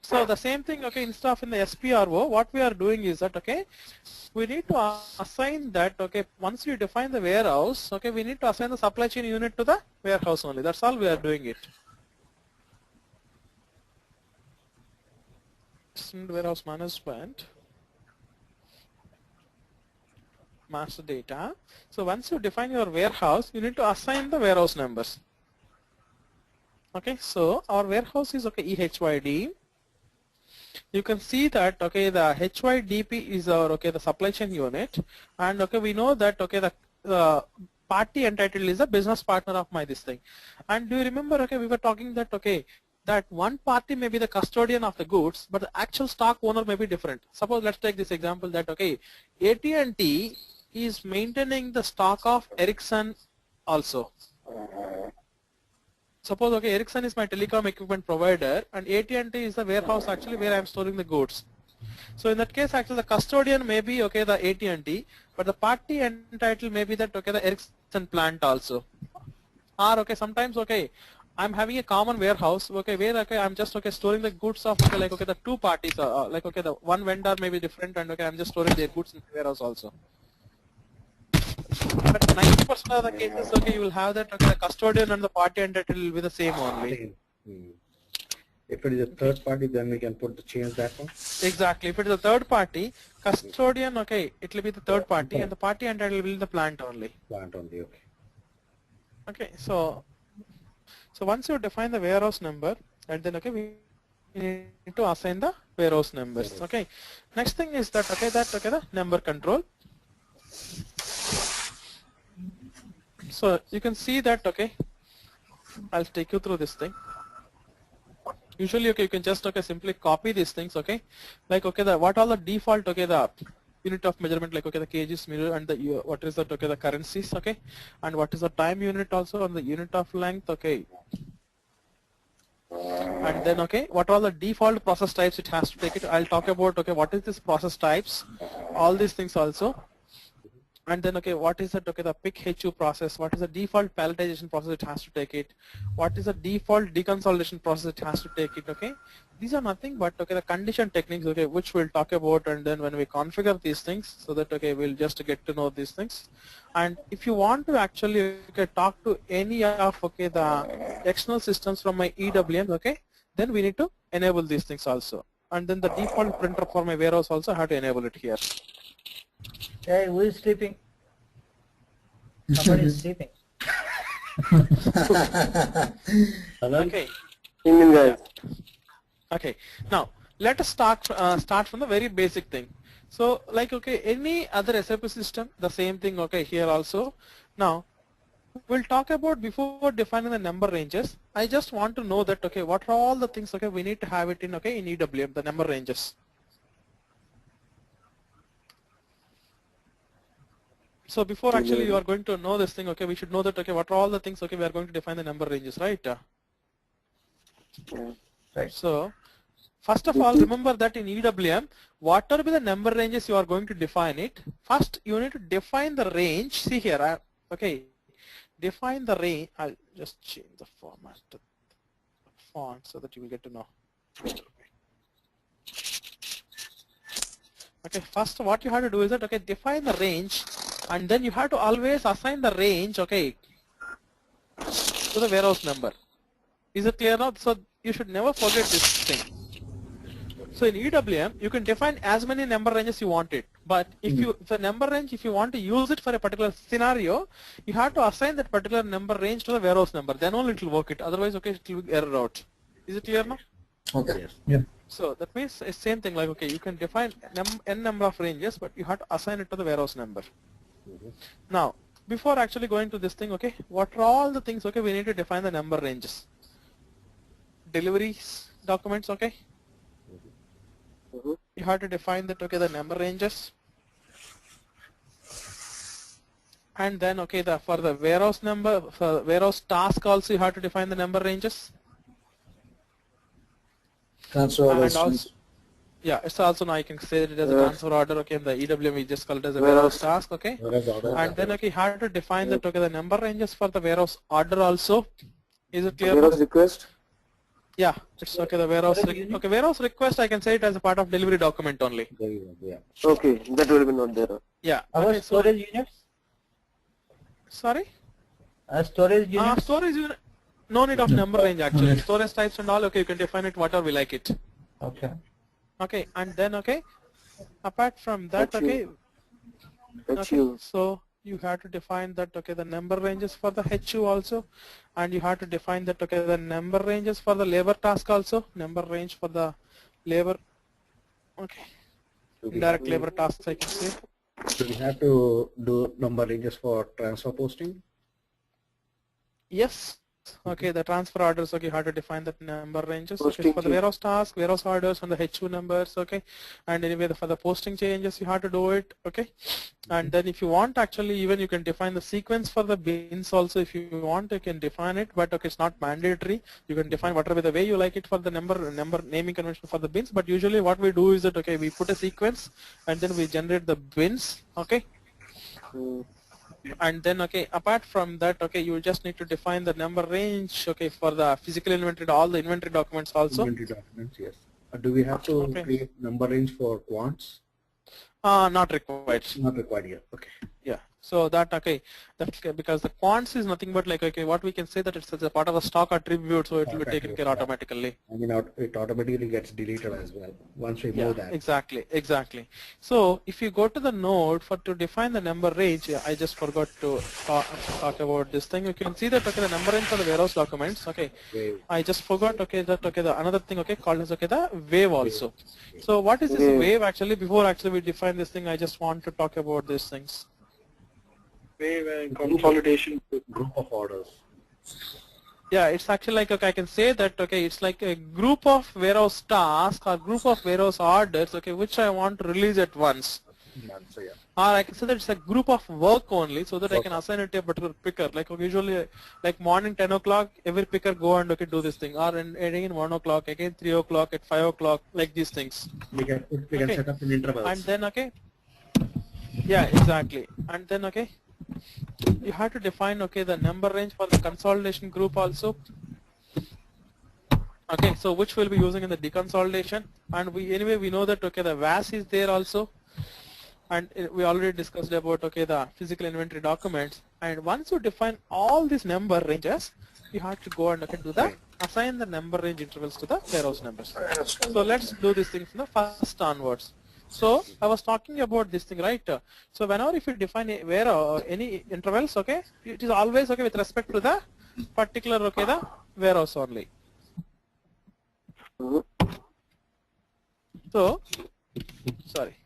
D: So the same thing, okay, instead of in the SPRO, what we are doing is that okay, we need to assign that okay, once we define the warehouse, okay, we need to assign the supply chain unit to the warehouse only. That's all we are doing it. Warehouse management. Master data. So once you define your warehouse, you need to assign the warehouse numbers. Okay, so our warehouse is okay EHYD. You can see that okay the HYDP is our okay the supply chain unit, and okay we know that okay the party entitled is a business partner of my this thing. And do you remember okay we were talking that okay that one party may be the custodian of the goods, but the actual stock owner may be different. Suppose let's take this example that okay AT&T is maintaining the stock of Ericsson also. Suppose okay Ericsson is my telecom equipment provider and AT&T is the warehouse actually where I am storing the goods. So in that case actually the custodian may be okay the AT&T, but the party entitled may be that okay the Ericsson plant also. Or okay sometimes okay I'm having a common warehouse okay where okay I'm just okay storing the goods of okay like okay the two parties like okay the one vendor may be different and okay I'm just storing their goods in the warehouse also. But 90% of the cases, okay, you will have that okay, the custodian and the party entitled will be the same only.
E: If it is a third party, then we can put the change that one.
D: Exactly. If it is a third party, custodian, okay, it will be the third party, and the party entitled will be the plant only.
E: Plant only, okay.
D: Okay, so once you define the warehouse number, and then okay, we need to assign the warehouse numbers. Okay. Next thing is that okay, the number control. So you can see that okay, I'll take you through this thing. Usually okay, you can just okay simply copy these things okay, like okay what all the default okay the unit of measurement, like okay, the kgs meter, and the what is that, okay, the currencies, okay, and what is the time unit also, and the unit of length, okay. And then okay, what are all the default process types it has to take it. I'll talk about okay, what is this process types, all these things also. And then okay, what is that, okay, the pick HU process, what is the default palletization process it has to take it, what is the default deconsolidation process it has to take it, okay. These are nothing but okay, the condition techniques, okay, which we'll talk about, and then when we configure these things, so that okay, we'll just get to know these things. And if you want to actually okay, talk to any of okay, the external systems from my EWM, okay, then we need to enable these things also. And then the default printer for my warehouse also, I have to enable it here.
B: Hey, who is sleeping? Somebody is sleeping.
D: Okay.
F: Guys.
D: Okay. Now let us start from the very basic thing. So like okay, any other SAP system, the same thing. Okay, here also. Now we'll talk about before defining the number ranges. I just want to know that okay, what are all the things okay we need to have it in okay in EWM, the number ranges. So before actually you are going to know this thing, okay, we should know that okay, what are all the things okay we are going to define the number ranges, right?
B: Right.
D: So first of all, remember that in EWM, whatever be the number ranges you are going to define it, first you need to define the range. See here, okay, define the range. I'll just change the format to font so that you will get to know. Okay, first what you have to do is that okay, define the range, and then you have to always assign the range okay to the warehouse number. Is it clear now? So you should never forget this thing. So in EWM you can define as many number ranges you want it, but if you the number range, if you want to use it for a particular scenario, you have to assign that particular number range to the warehouse number, then only it will work it, otherwise okay, it will error out. Is it clear now?
C: Okay.
E: Yes.
C: Yeah.
D: So that means it's same thing, like okay, you can define n number of ranges, but you have to assign it to the warehouse number. Now before actually going to this thing, okay, what are all the things okay we need to define the number ranges? Deliveries documents, okay, you have to define that okay, the number ranges. And then okay, the for the warehouse number, for warehouse task also you have to define the number ranges.
C: Transfer
D: And also, yeah, it's also now I can say it as a transfer order, okay, in the EWM we just call it as a warehouse task, okay. And then okay, you have to define that okay, the number ranges for the warehouse order also. Is it clear?
F: Warehouse request?
D: Yeah, it's okay, the warehouse okay, warehouse request I can say it as a part of delivery document only.
E: Yeah.
F: Okay, that will be not there.
D: Yeah.
B: Our
D: Okay,
B: storage units?
D: Sorry?
B: Storage units?
D: Storage unit, no need of number range actually. Storage types and all, okay, you can define it whatever we like it.
B: Okay.
D: Okay, and then okay, apart from that, okay,
F: HU.
D: so you have to define that okay, the number ranges for the HU also, and you have to define that okay, the number ranges for the labor task also, number range for the labor, okay, indirect labor tasks I can say.
E: Do we have to do number ranges for transfer posting?
D: Yes. Okay, the transfer orders, okay, you have to define that number ranges okay, for the warehouse task, warehouse orders, and the HU numbers, okay, and anyway for the posting changes you have to do it, okay, and then if you want actually even you can define the sequence for the bins also. If you want you can define it, but okay, it's not mandatory. You can define whatever the way you like it for the number naming convention for the bins, but usually what we do is that okay, we put a sequence and then we generate the bins, okay. And then okay, apart from that okay, you just need to define the number range okay for the physical inventory, all the inventory documents also.
E: Inventory documents, yes. Do we have to create number range for quants?
D: Not required.
E: Not required yet. Okay.
D: Yeah. So that okay, that's because the quants is nothing but like okay, what we can say that it's a part of a stock attribute, so it will be taken care automatically.
E: I mean, it automatically gets deleted as well once we move that.
D: Exactly, exactly. So if you go to the node for to define the number range, I just forgot to talk about this thing. You can see that okay, the number range for the warehouse documents. Okay, I just forgot okay that okay the another thing okay called as okay the wave also. So what is this wave actually? Before actually we define this thing, I just want to talk about these things.
I: Wave and consolidation.
E: Group of orders.
D: Yeah, it's actually like okay, I can say that okay, it's like a group of warehouse tasks or group of warehouse orders okay, which I want to release at once.
E: So, yeah.
D: Or I can say that it's a group of work only, so that I can assign it to a particular picker. Like usually, like morning 10 o'clock, every picker go and do this thing. Or again 1 o'clock, again 3 o'clock, at 5 o'clock, like these things.
E: We can set up in intervals.
D: And then yeah, exactly. And then you have to define the number range for the consolidation group also. So which we'll be using in the deconsolidation, and we know that the VAS is there also, and we already discussed about the physical inventory documents. And once you define all these number ranges, you have to go and assign the number range intervals to the warehouse numbers. So let's do this thing from the first onwards. So I was talking about this thing, right? So whenever if you define a warehouse any intervals, it is always with respect to the particular the warehouse only. So, sorry.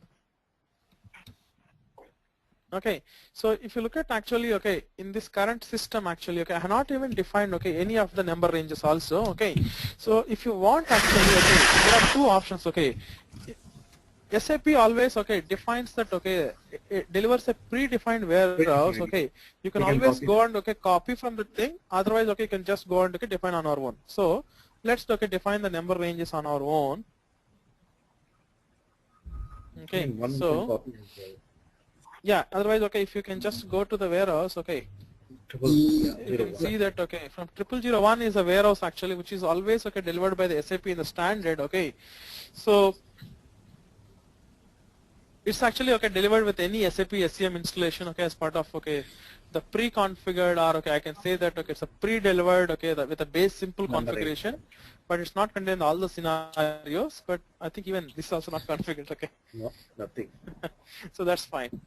D: So if you look at actually, in this current system actually, I have not even defined, any of the number ranges also, So if you want actually, there are two options, SAP always, defines that, it delivers a predefined warehouse, You can always go and, copy from the thing, otherwise, you can just go and, define on our own. So, let's define the number ranges on our own. So yeah, otherwise if you can just go to the warehouse, you can see that from 0001 is a warehouse actually, which is always delivered by the SAP in the standard. So it's actually delivered with any SAP SCM installation as part of the pre-configured, or I can say that it's a pre-delivered with a base simple configuration, but it's not contained in all the scenarios. But I think even this is also not configured.
E: No, nothing.
D: So that's fine.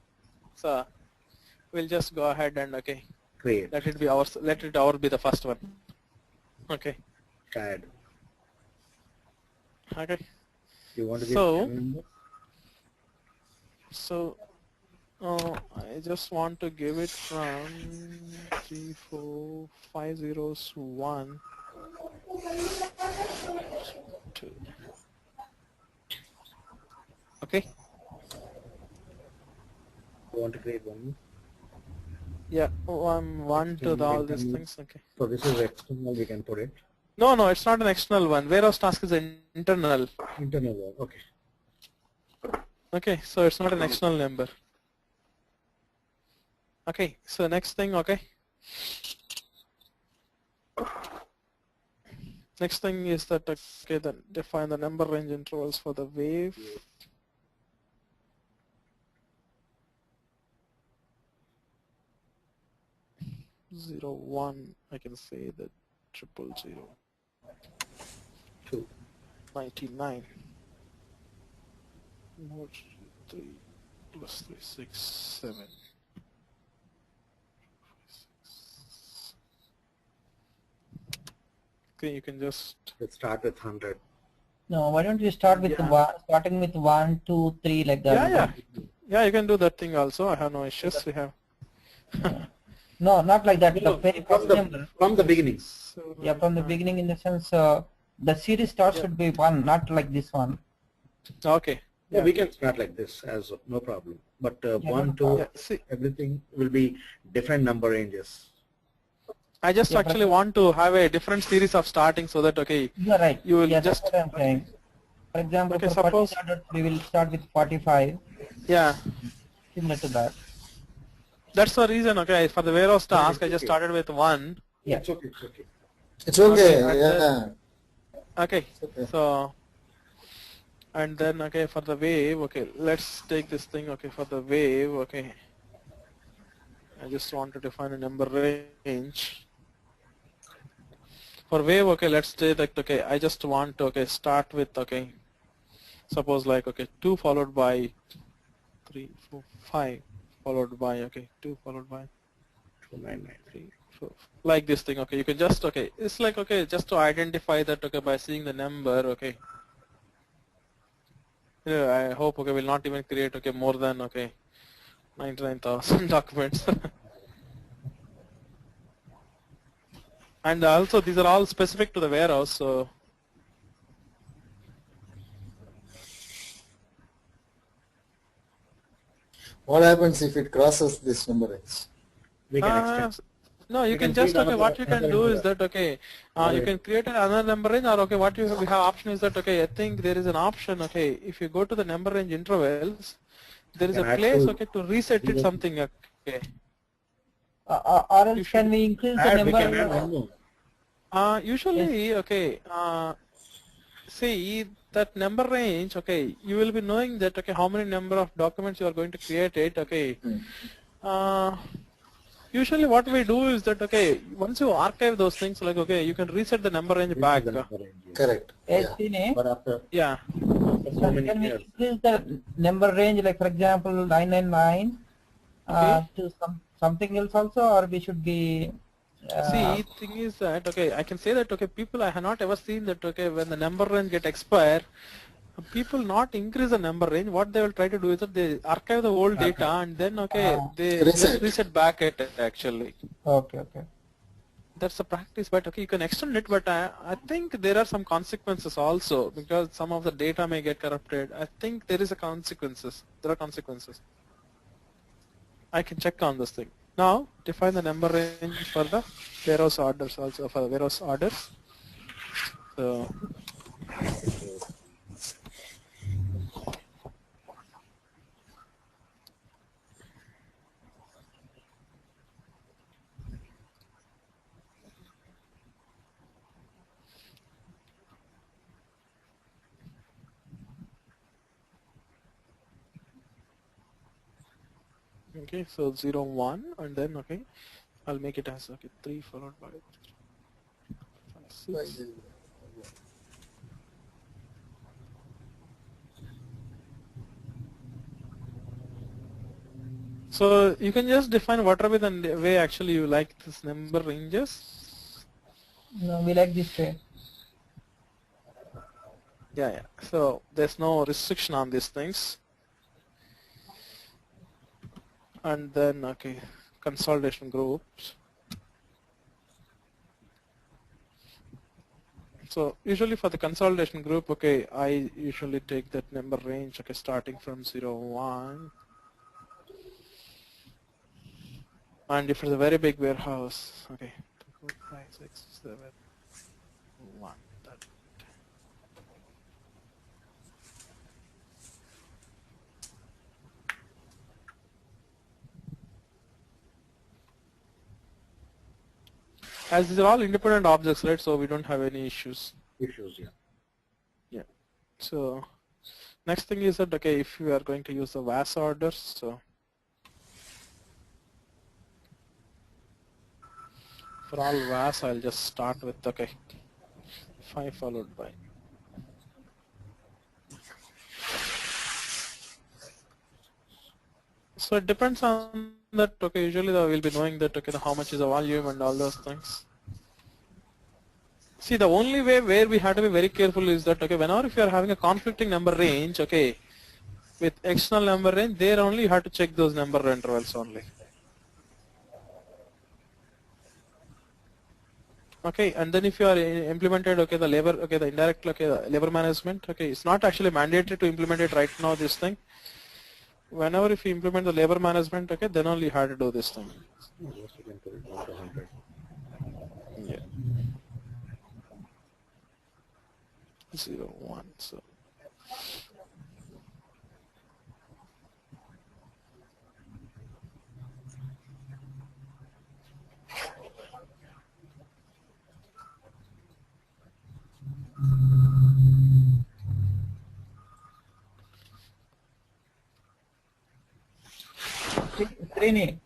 D: So we'll just go ahead and
E: create.
D: Let it be ours. Let it ours be the first one.
E: Add. You want to give
D: So I just want to give it from 34501 to
E: You want to create one?
D: Yeah, one to all these things.
E: So this is external, we can put it.
D: No, it's not an external one. Warehouse task is an internal.
E: Internal one,
D: so it's not an external number. So next thing, next thing is that, then define the number range intervals for the wave. Zero one, I can say that 000. 99. More 3 plus 3, 6, 7. You can just
E: let's start with 100.
B: No, why don't you start with starting with 1, 2, 3 like that?
D: Yeah, you can do that thing also. I have no issues. We have.
B: No, not like that.
E: From the beginning.
B: So, yeah, from the beginning, in the sense the series start should be 1, not like this one.
E: Yeah, we can start like this as no problem. But 1, 2, everything will be different number ranges.
D: I just actually want to have a different series of starting so that
B: you're right.
D: You will
B: just. That's what I'm saying. For example, for suppose we will start with 45.
D: Yeah.
B: Similar to that.
D: That's the reason. For the warehouse task, I just started with 1.
B: Yeah.
C: It's okay. It's okay.
D: So, and then for the wave, let's take this thing. For the wave, I just want to define a number range. For wave, let's say that I just want to start with suppose like 2 followed by 3, 4, 5 followed by 2 followed by
E: 2, 9, 9,
D: 3, 4, like this thing. You can just it's like just to identify that by seeing the number. I hope we'll not even create more than 99,000 documents. And also these are all specific to the warehouse, so
C: What happens if it crosses this number range?
E: We can extend.
D: No, you can just, okay, what you can do is that, okay, you can create another number range, or okay, what we have option is that, okay, I think there is an option, okay, if you go to the number range intervals, there is a place, okay, to reset it something, okay.
B: Or else can we increase the number?
E: We can add one more.
D: Usually, okay, see that number range, okay, you will be knowing that, okay, how many number of documents you are going to create it, okay. Usually what we do is that, okay, once you archive those things, like, okay, you can reset the number range back.
C: Correct.
B: Yeah.
E: But after
B: So can we increase the number range, like for example 999 to something else also, or we should be
D: see, thing is that, okay, I can say that, okay, people, I have not ever seen that, okay, when the number range get expire, people not increase the number range. What they will try to do is that they archive the old data and then, okay, they reset back it actually.
B: Okay.
D: That's the practice, but okay, you can extend it, but I think there are some consequences also, because some of the data may get corrupted. I think there is a consequences. There are consequences. I can check on this thing. Now, define the number range for the warehouse orders also, for the warehouse orders. So, okay, so 0, 1, and then, okay, I'll make it as, okay, 3 followed by 5, 6. So you can just define whatever the way actually you like this number ranges.
B: No, we like this way.
D: Yeah. So there's no restriction on these things. And then, okay, consolidation groups. So usually for the consolidation group, okay, I usually take that number range, okay, starting from 0, 1. And if it's a very big warehouse, okay, 2, 5, 6, 7, 1. As these are all independent objects, right? So we don't have any issues. Yeah. So next thing is that, okay, if you are going to use the VAS orders, so for all VAS, I'll just start with, okay, 5 followed by. So it depends on that, okay, usually we'll be knowing that, okay, how much is the volume and all those things. See, the only way where we have to be very careful is that, okay, whenever if you are having a conflicting number range, okay, with external number range, there only you have to check those number intervals only. Okay, and then if you are implemented, okay, the labor, okay, the indirect, okay, the labor management, okay, it's not actually mandatory to implement it right now, this thing. Whenever if you implement the labor management, okay, then only you have to do this thing. Yeah. 0, 1, so.
B: Srini,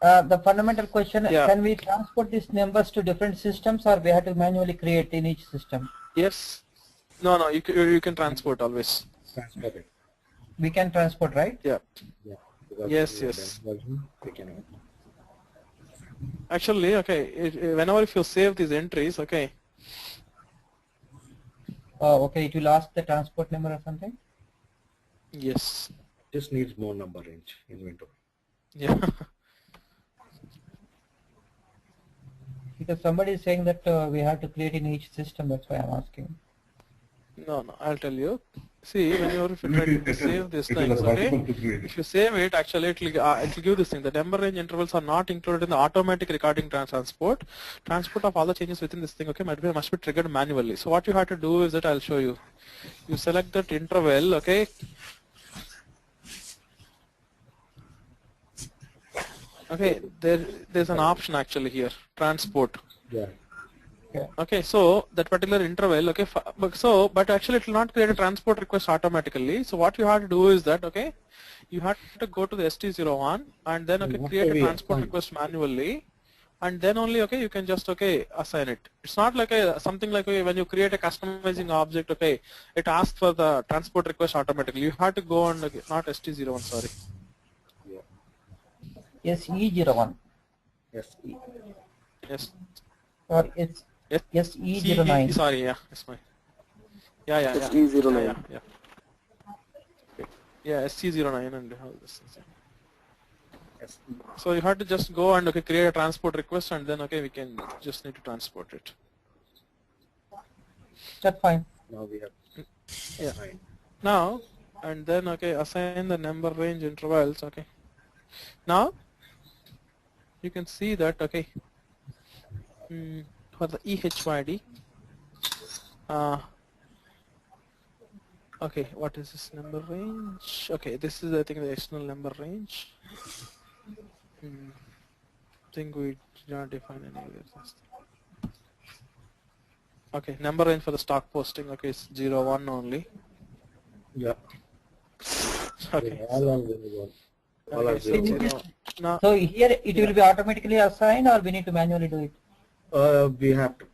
B: the fundamental question, can we transport these numbers to different systems, or we have to manually create in each system?
D: Yes. No, you can transport always.
E: Transport it.
B: We can transport, right?
D: Yeah. Yes.
E: We can.
D: Actually, okay, whenever if you save these entries, okay.
B: Oh, okay, it will ask the transport number or something?
D: Yes.
E: Just needs more number range inventory.
D: Yeah.
B: Because somebody is saying that we have to create in each system, that's why I'm asking.
D: No, I'll tell you. See, when you're trying to save these things, okay, if you save it, actually it will give this thing. The number range intervals are not included in the automatic recording transport. Transport of all the changes within this thing, okay, must be triggered manually. So what you have to do is that I'll show you. You select that interval, okay. Okay, there's an option actually here, transport.
E: Yeah.
D: Okay, so that particular interval, okay, but actually it will not create a transport request automatically. So what you have to do is that, okay, you have to go to the ST01 and then, okay, create a transport request manually, and then only, okay, you can just, okay, assign it. It's not like something like, okay, when you create a customizing object, okay, it asks for the transport request automatically. You have to go on, okay, not ST01, sorry.
B: SE01.
E: SE.
D: Yes.
B: Or it's SE09.
D: Sorry, yeah, that's fine. Yeah.
F: SE09.
D: Yeah, SC09 and how this is. So you have to just go and, okay, create a transport request, and then, okay, we can just need to transport it.
B: That's fine.
E: Now we have.
D: Yeah. Now, and then, okay, assign the number range intervals, okay. Now, you can see that, okay, for the EHYD, okay, what is this number range? Okay, this is, I think, the external number range. I think we did not define any of this. Okay, number range for the stock posting, okay, it's 01 only.
E: Yeah.
D: Okay.
B: So here it will be automatically assigned, or we need to manually do it?
E: We have to.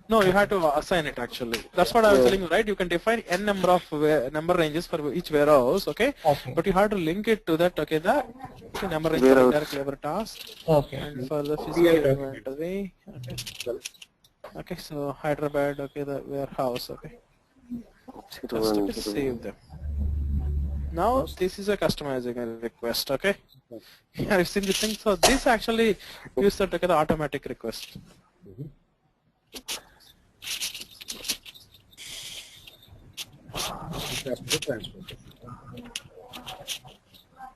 D: No, you have to assign it actually. That's what I was telling you, right? You can define n number of number ranges for each warehouse, okay? But you have to link it to that, okay, the number range for direct labor task.
B: Okay.
D: And for the physical inventory, okay. Okay, so Hyderabad, okay, the warehouse, okay. Just to save them. Now this is a customizing request, okay? Here you see the thing. So this actually gives the automatic request.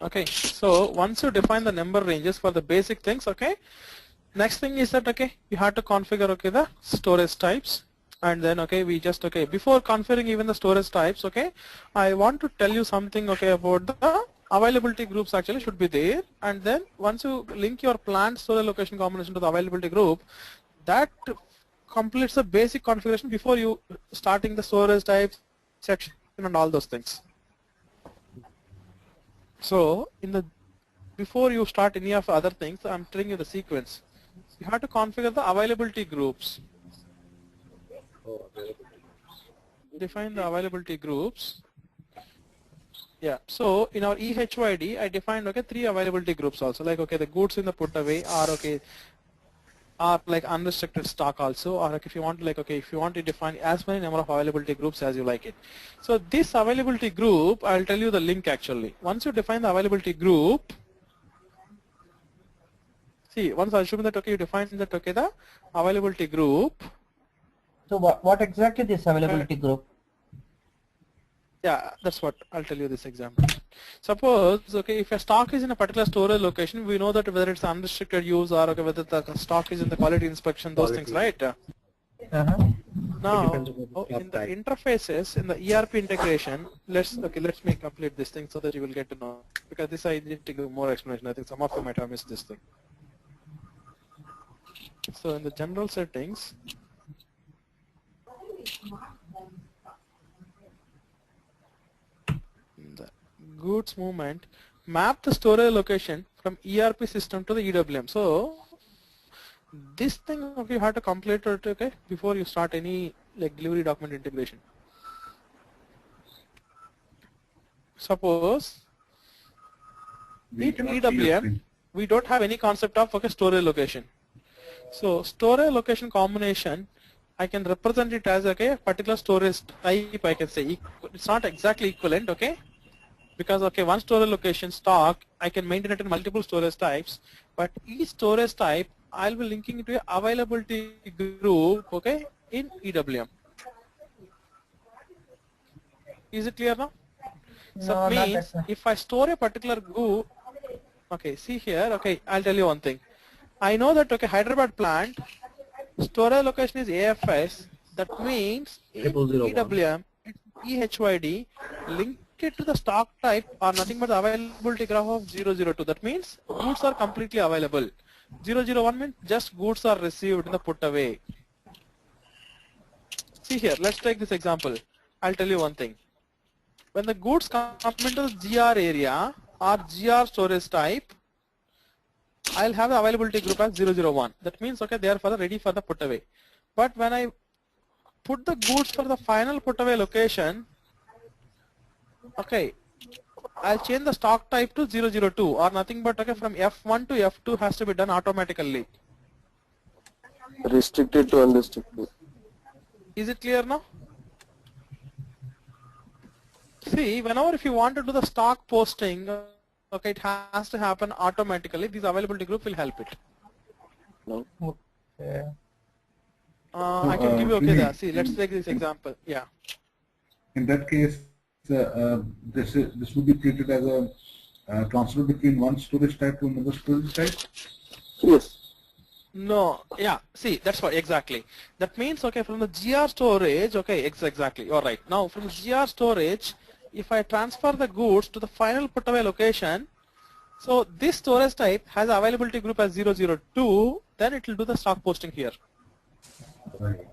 D: Okay, so once you define the number ranges for the basic things, okay, next thing is that, okay, you have to configure, okay, the storage types. And then, okay, we just, okay, before configuring even the storage types, okay, I want to tell you something, okay, about the availability groups actually should be there. And then once you link your planned storage location combination to the availability group, that completes the basic configuration before you starting the storage types section and all those things. So before you start any of the other things, I'm telling you the sequence. You have to configure the availability groups. Define the availability groups. Yeah, so in our EHYD, I defined, okay, 3 availability groups also, like, okay, the goods in the put away are, okay, are like unrestricted stock also, or like if you want to, like, okay, if you want to define as many number of availability groups as you like it. So this availability group, I'll tell you the link actually. Once you define the availability group, see, once I assume that, okay, you define that, okay, the availability group.
B: So what exactly this availability group?
D: Yeah, that's what I'll tell you this example. Suppose, okay, if a stock is in a particular storage location, we know that whether it's unrestricted use or, okay, whether the stock is in the quality inspection, those things, right? Now, in the interfaces, in the ERP integration, let me complete this thing so that you will get to know, because this I need to give more explanation. I think some of you might have missed this thing. So in the general settings, the goods movement, map the storage location from ERP system to the EWM. So this thing, okay, you have to complete it, okay, before you start any like delivery document integration. Suppose in EWM we don't have any concept of, okay, storage location. So storage location combination, I can represent it as, okay, a particular storage type. I can say it's not exactly equivalent, okay, because, okay, one storage location stock, I can maintain it in multiple storage types, but each storage type I'll be linking it to a availability group, okay, in EWM. Is it clear now? So
B: No,
D: it
B: not
D: means
B: that.
D: if I store a particular goo, okay, see here, okay, I'll tell you one thing. I know that, okay, Hyderabad plant, storage location is AFS, that means in
E: 0001.
D: EWM, it's EHYD, link it to the stock type or nothing but the availability graph of 002. That means goods are completely available. 001 means just goods are received in the put away. See here, let's take this example. I'll tell you one thing. When the goods come into the GR area or GR storage type, I'll have the availability group as 001. That means, okay, they are ready for the put away. But when I put the goods for the final put away location, okay, I'll change the stock type to 002 or nothing but, okay, from F1 to F2 has to be done automatically.
F: Restricted to unrestricted.
D: Is it clear now? See, whenever if you want to do the stock posting, okay, it has to happen automatically. This availability group will help it.
F: No.
B: Okay.
D: I can give you, okay, there. See, let's take this example. Yeah.
A: In that case, this would be treated as a transfer between one storage type to another storage type?
F: Yes.
D: No, yeah, see, that's what, exactly. That means, okay, from the GR storage, okay, exactly, you're right. Now, from the GR storage, if I transfer the goods to the final put away location, so this storage type has availability group as 002, then it will do the stock posting here.
A: Right.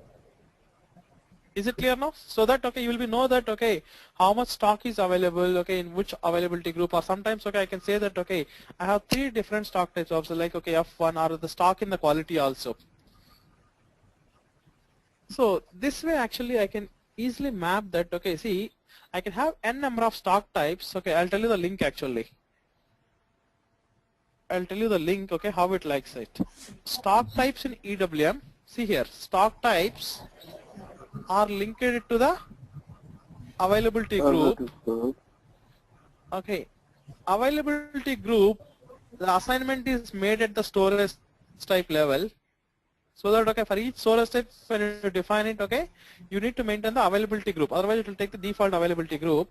D: Is it clear now? So that, okay, you will be know that, okay, how much stock is available, okay, in which availability group, or sometimes, okay, I can say that, okay, I have 3 different stock types also, like, okay, F1 or the stock in the quality also. So this way actually I can easily map that, okay, see, I can have n number of stock types, okay, I'll tell you the link actually. I'll tell you the link, okay, how it likes it. Stock types in EWM, see here, stock types are linked to the availability group. Okay, availability group, the assignment is made at the storage type level. So that, okay, for each storage type when you define it, okay, you need to maintain the availability group. Otherwise it will take the default availability group.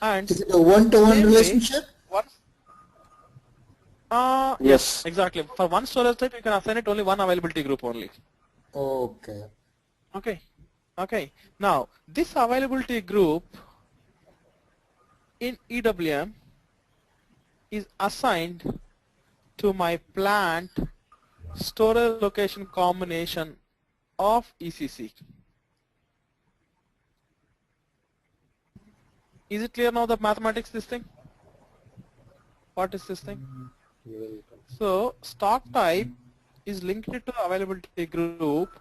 D: And
C: is it a one-to-one relationship?
D: Yes, exactly. For one storage type you can assign it only one availability group only.
C: Okay.
D: Okay. Okay. Now this availability group in EWM is assigned to my plant storage location combination of ECC. Is it clear now the mathematics this thing? What is this thing? So stock type is linked to the availability group.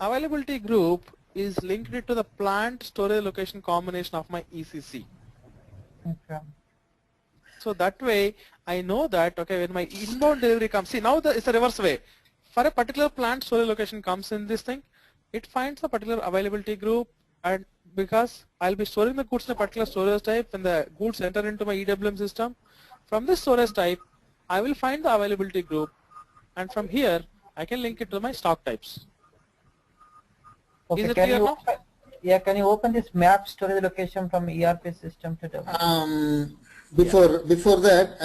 D: Availability group is linked to the plant storage location combination of my ECC.
B: Okay.
D: So that way I know that, okay, when my inbound delivery comes, see now it's a reverse way. For a particular plant storage location comes in this thing, it finds a particular availability group, and because I'll be storing the goods in a particular storage type, when the goods enter into my EWM system, from this storage type I will find the availability group, and from here I can link it to my stock types.
B: Okay,
D: is it
B: can
D: clear
B: you
D: now?
B: Yeah, can you open this map storage location from ERP system to W?
C: Before that,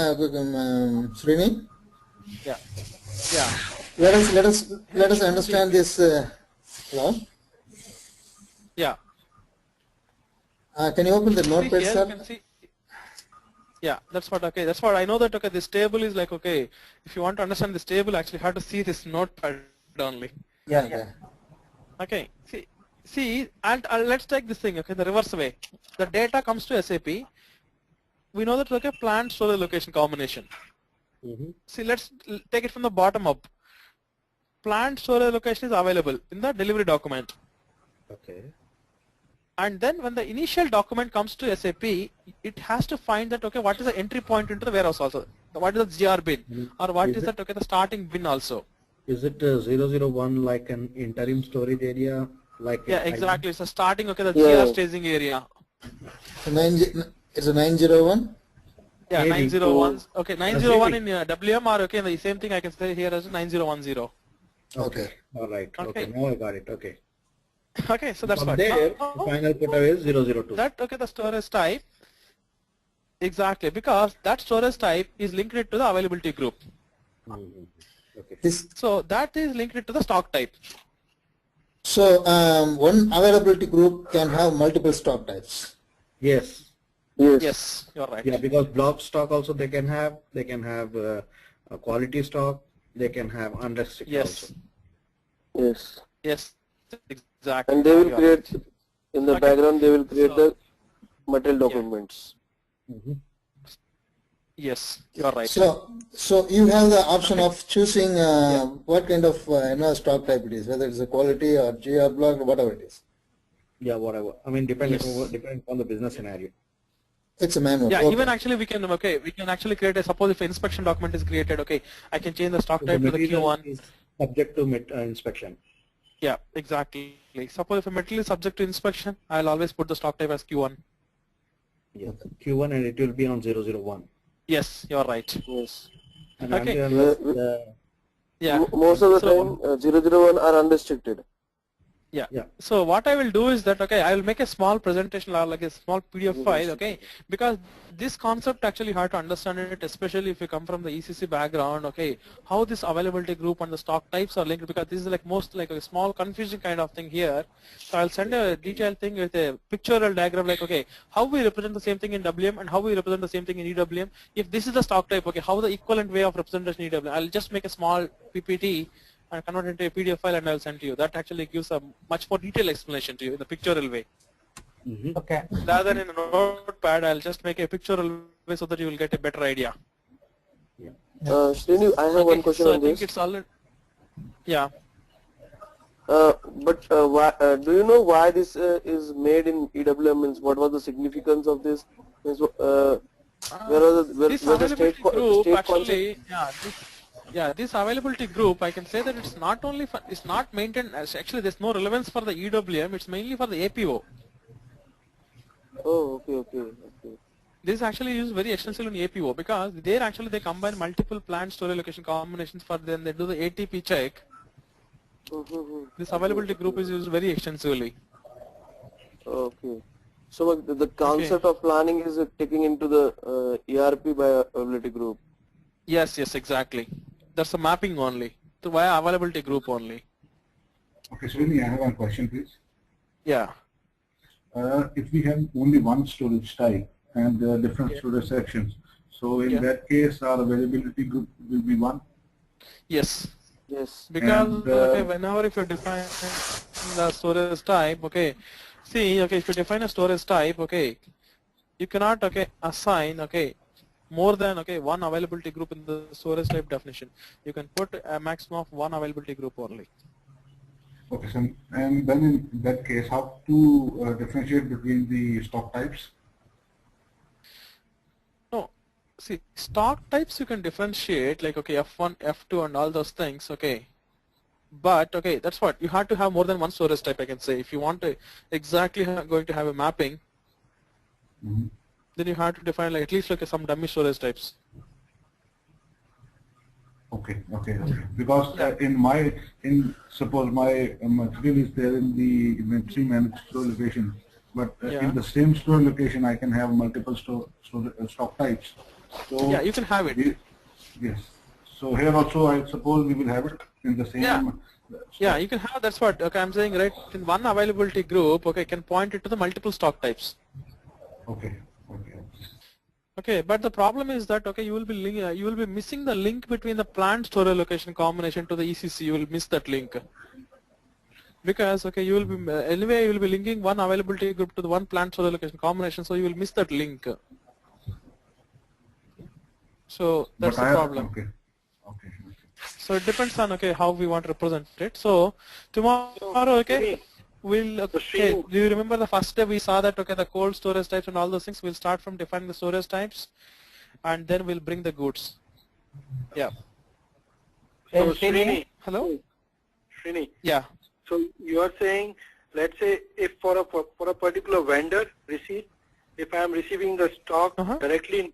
C: Srini.
D: Yeah. Yeah.
C: Let us understand this. Hello.
D: Yeah.
C: Can you open the notepad, sir?
D: You can see. Yeah, that's what. Okay, that's what I know that. Okay, this table is like, okay, if you want to understand this table, actually you have to see this notepad only.
B: Yeah. Yeah.
D: Okay. See, and let's take this thing. Okay, the reverse way. The data comes to SAP. We know that, okay, plant storage location combination. See, let's take it from the bottom up. Plant storage location is available in the delivery document.
E: Okay.
D: And then when the initial document comes to SAP, it has to find that, okay, what is the entry point into the warehouse also? What is the GR bin? Or what is that, okay, the starting bin also?
E: Is it 001 like an interim storage area? Like
D: yeah, exactly. It's a starting, okay, the GR staging area.
C: It's a 901?
D: Yeah, 901. Okay, 901 in WM or, okay, the same thing I can say here as 9010.
E: Okay. All right. Okay. Now I got it. Okay.
D: Okay, so that's
E: From
D: what.
E: there, the final put away is 002.
D: That, okay, the storage type, exactly, because that storage type is linked to the availability group.
E: Okay.
D: So that is linked to the stock type.
C: So one availability group can have multiple stock types.
E: Yes.
D: Yes, you're right.
E: Yeah, because block stock also they can have a quality stock, they can have unrestricted also.
F: Yes.
D: Yes, exactly.
F: And they will create, in the background, they will create the material documents.
D: Yes, you are right.
C: So you have the option of choosing what kind of stock type it is, whether it's a quality or GR block or whatever it is.
E: Yeah, whatever. I mean, depending on the business scenario.
C: It's a manual.
D: Yeah,
C: okay.
D: even actually we can actually create a, suppose if an inspection document is created, okay, I can change the stock type to the Q1.
E: Is subject to inspection.
D: Yeah, exactly. Suppose if a material is subject to inspection, I'll always put the stock type as Q1.
E: Yeah, Q1 and it will be on 001.
D: Yes, you're right.
F: Yes.
E: And
D: okay.
F: Yeah. Most of the time, 001 are unrestricted.
D: Yeah. So what I will do is that, okay, I will make a small presentation or like a small PDF file, okay, because this concept actually hard to understand it, especially if you come from the ECC background, okay, how this availability group and the stock types are linked, because this is like most like a small confusing kind of thing here. So I'll send a detailed thing with a pictorial diagram like, okay, how we represent the same thing in WM and how we represent the same thing in EWM. If this is the stock type, okay, how the equivalent way of representation in EWM. I'll just make a small PPT and convert it into a PDF file and I'll send to you. That actually gives a much more detailed explanation to you in the pictorial way.
G: Okay.
D: Rather than in a notepad, I'll just make a pictorial way so that you will get a better idea.
F: Srini, I have one question
D: so
F: on this.
D: I think it's already, yeah.
F: But do you know why this is made in EWM? Means what was the significance of this? Means,
D: this availability group actually, this availability group, I can say that it's not only for, it's not maintained as, actually there's no relevance for the EWM, it's mainly for the APO.
F: Oh, okay.
D: This is actually used very extensively in APO because there actually they combine multiple plant storage location combinations for then they do the ATP check. This availability group is used very extensively.
F: Okay. So the concept of planning is taking into the ERP by availability group.
D: Yes, exactly. That's a mapping only, to via availability group only.
A: Okay, Srini, I have one question, please.
D: Yeah.
A: If we have only one storage type and different storage sections, so in that case, our availability group will be one?
D: Yes.
F: Because
D: and, whenever if you define the storage type, okay, see, okay, if you define a storage type, okay, you cannot, assign, more than, one availability group in the storage type definition. You can put a maximum of one availability group only.
A: Okay, so, and then in that case, how to differentiate between the stock types?
D: No, see, stock types you can differentiate like, F1, F2 and all those things, but, that's what, you have to have more than one storage type, I can say. If you want to exactly going to have a mapping, then you have to define like at least like some dummy storage types.
A: Okay. Because suppose my material is there in the inventory managed store location, but in the same store location I can have multiple stock types. So
D: yeah, you can have it.
A: Yes. So here also I suppose we will have it in the same.
D: Yeah, you can have. That's what. Okay, I'm saying right. In one availability group, can point it to the multiple stock types. Okay, but the problem is that you will be missing the link between the plant storage location combination to the ECC. You will miss that link because you will be anyway you will be linking one availability group to the one plant storage location combination, so you will miss that link. So that's the problem.
A: Okay.
D: So it depends on how we want to represent it. So tomorrow we'll do you remember the first day we saw that the cold storage types and all those things? We'll start from defining the storage types and then we'll bring the goods. Yeah.
I: So Srini,
D: hello?
I: Srini.
D: Yeah.
I: So you are saying, let's say if for a particular vendor receipt, if I am receiving the stock directly in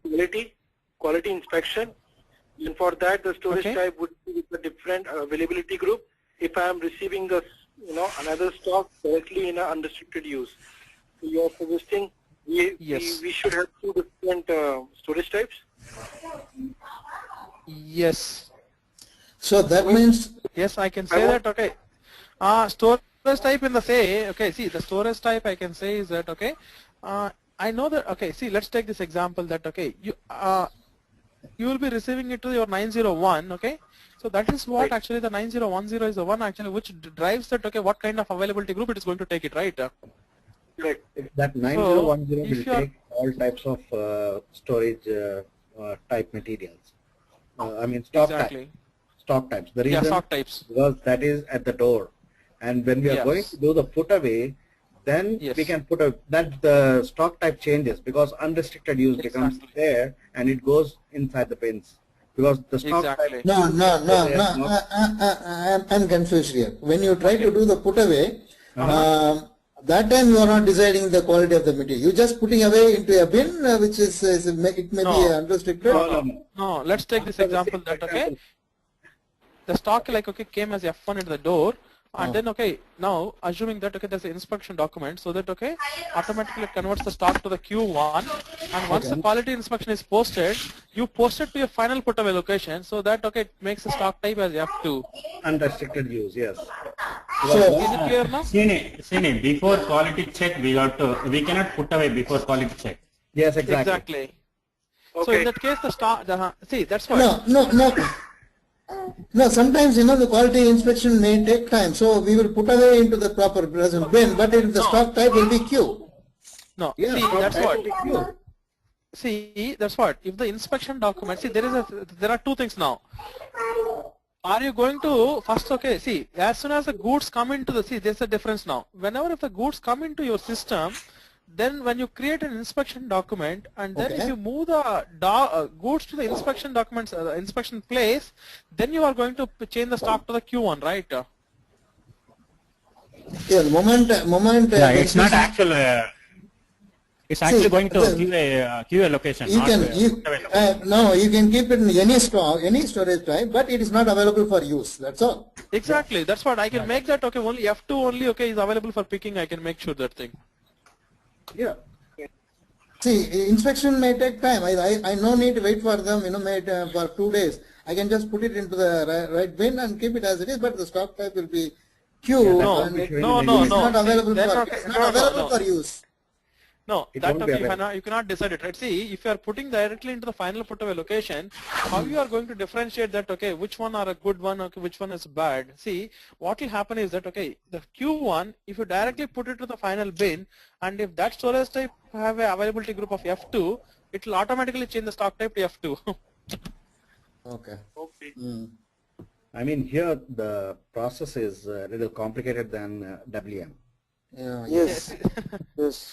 I: quality inspection, and for that the storage type would be with a different availability group. If I am receiving the another stock directly in an unrestricted use. So you are suggesting we should have two different storage types?
D: Yes.
C: So that means...
D: Yes, I can say that, okay. Storage type in the say, okay, see the storage type I can say is that, okay, I know that, okay, see let's take this example that, okay, you will be receiving it to your 901, okay. So that is what actually the 9010 is the one actually which drives that, okay, what kind of availability group it is going to take it, right?
I: Right.
E: That 9010 will take all types of storage type materials. I mean stock types. Stock types. The reason
D: stock types.
E: Because that is at the door. And when we are going to do the put away, then we can put that the stock type changes because unrestricted use becomes there and it goes inside the bins. Because the stock type...
C: No, I'm confused here. When you try to do the put away, that time you are not deciding the quality of the material. You just putting away into a bin, which is it may be unrestricted.
D: No, let's take this example that, okay, the stock like, okay, came as F1 into the door. And then, okay, now assuming that, okay, there's an inspection document, so that, okay, automatically it converts the stock to the Q1, and once the quality inspection is posted, you post it to your final put away location, so that, okay, it makes the stock type as F2.
E: Unrestricted use, yes.
D: So, is it clear now?
K: Srini, before quality check, we cannot put away before quality check.
E: Yes, exactly.
D: Exactly. Okay. So in that case, the stock, see, that's why.
C: No, sometimes, the quality inspection may take time, so we will put away into the proper present bin, but the stock type will be Q.
D: No, see, that's what. See, that's what. If the inspection document, see, there are two things now. Are you going to, first, okay, see, as soon as the goods come into the, see, there's a difference now. Whenever if the goods come into your system, then when you create an inspection document and then if you move the goods to the inspection documents, inspection place, then you are going to change the stock to the Q1, right?
C: Yeah, the moment.
K: It's not actual. It's actually going to QA location.
C: You can keep it in any storage type, but it is not available for use. That's all.
D: Exactly. That's what I can make that. Okay, only F2 only. Okay, is available for picking. I can make sure that thing.
C: Yeah. See, inspection may take time. I no need to wait for them, for 2 days. I can just put it into the right bin and keep it as it is, but the stock type will be Q.
D: No.
C: It's not available for use.
D: No, that you cannot decide it, right? See, if you are putting directly into the final put away location, how you are going to differentiate that, okay, which one are a good one, okay, which one is bad? See, what will happen is that, okay, the Q1, if you directly put it to the final bin, and if that storage type have a availability group of F2, it will automatically change the stock type to F2.
C: Okay.
E: I mean, here the process is a little complicated than WM.
F: Yes.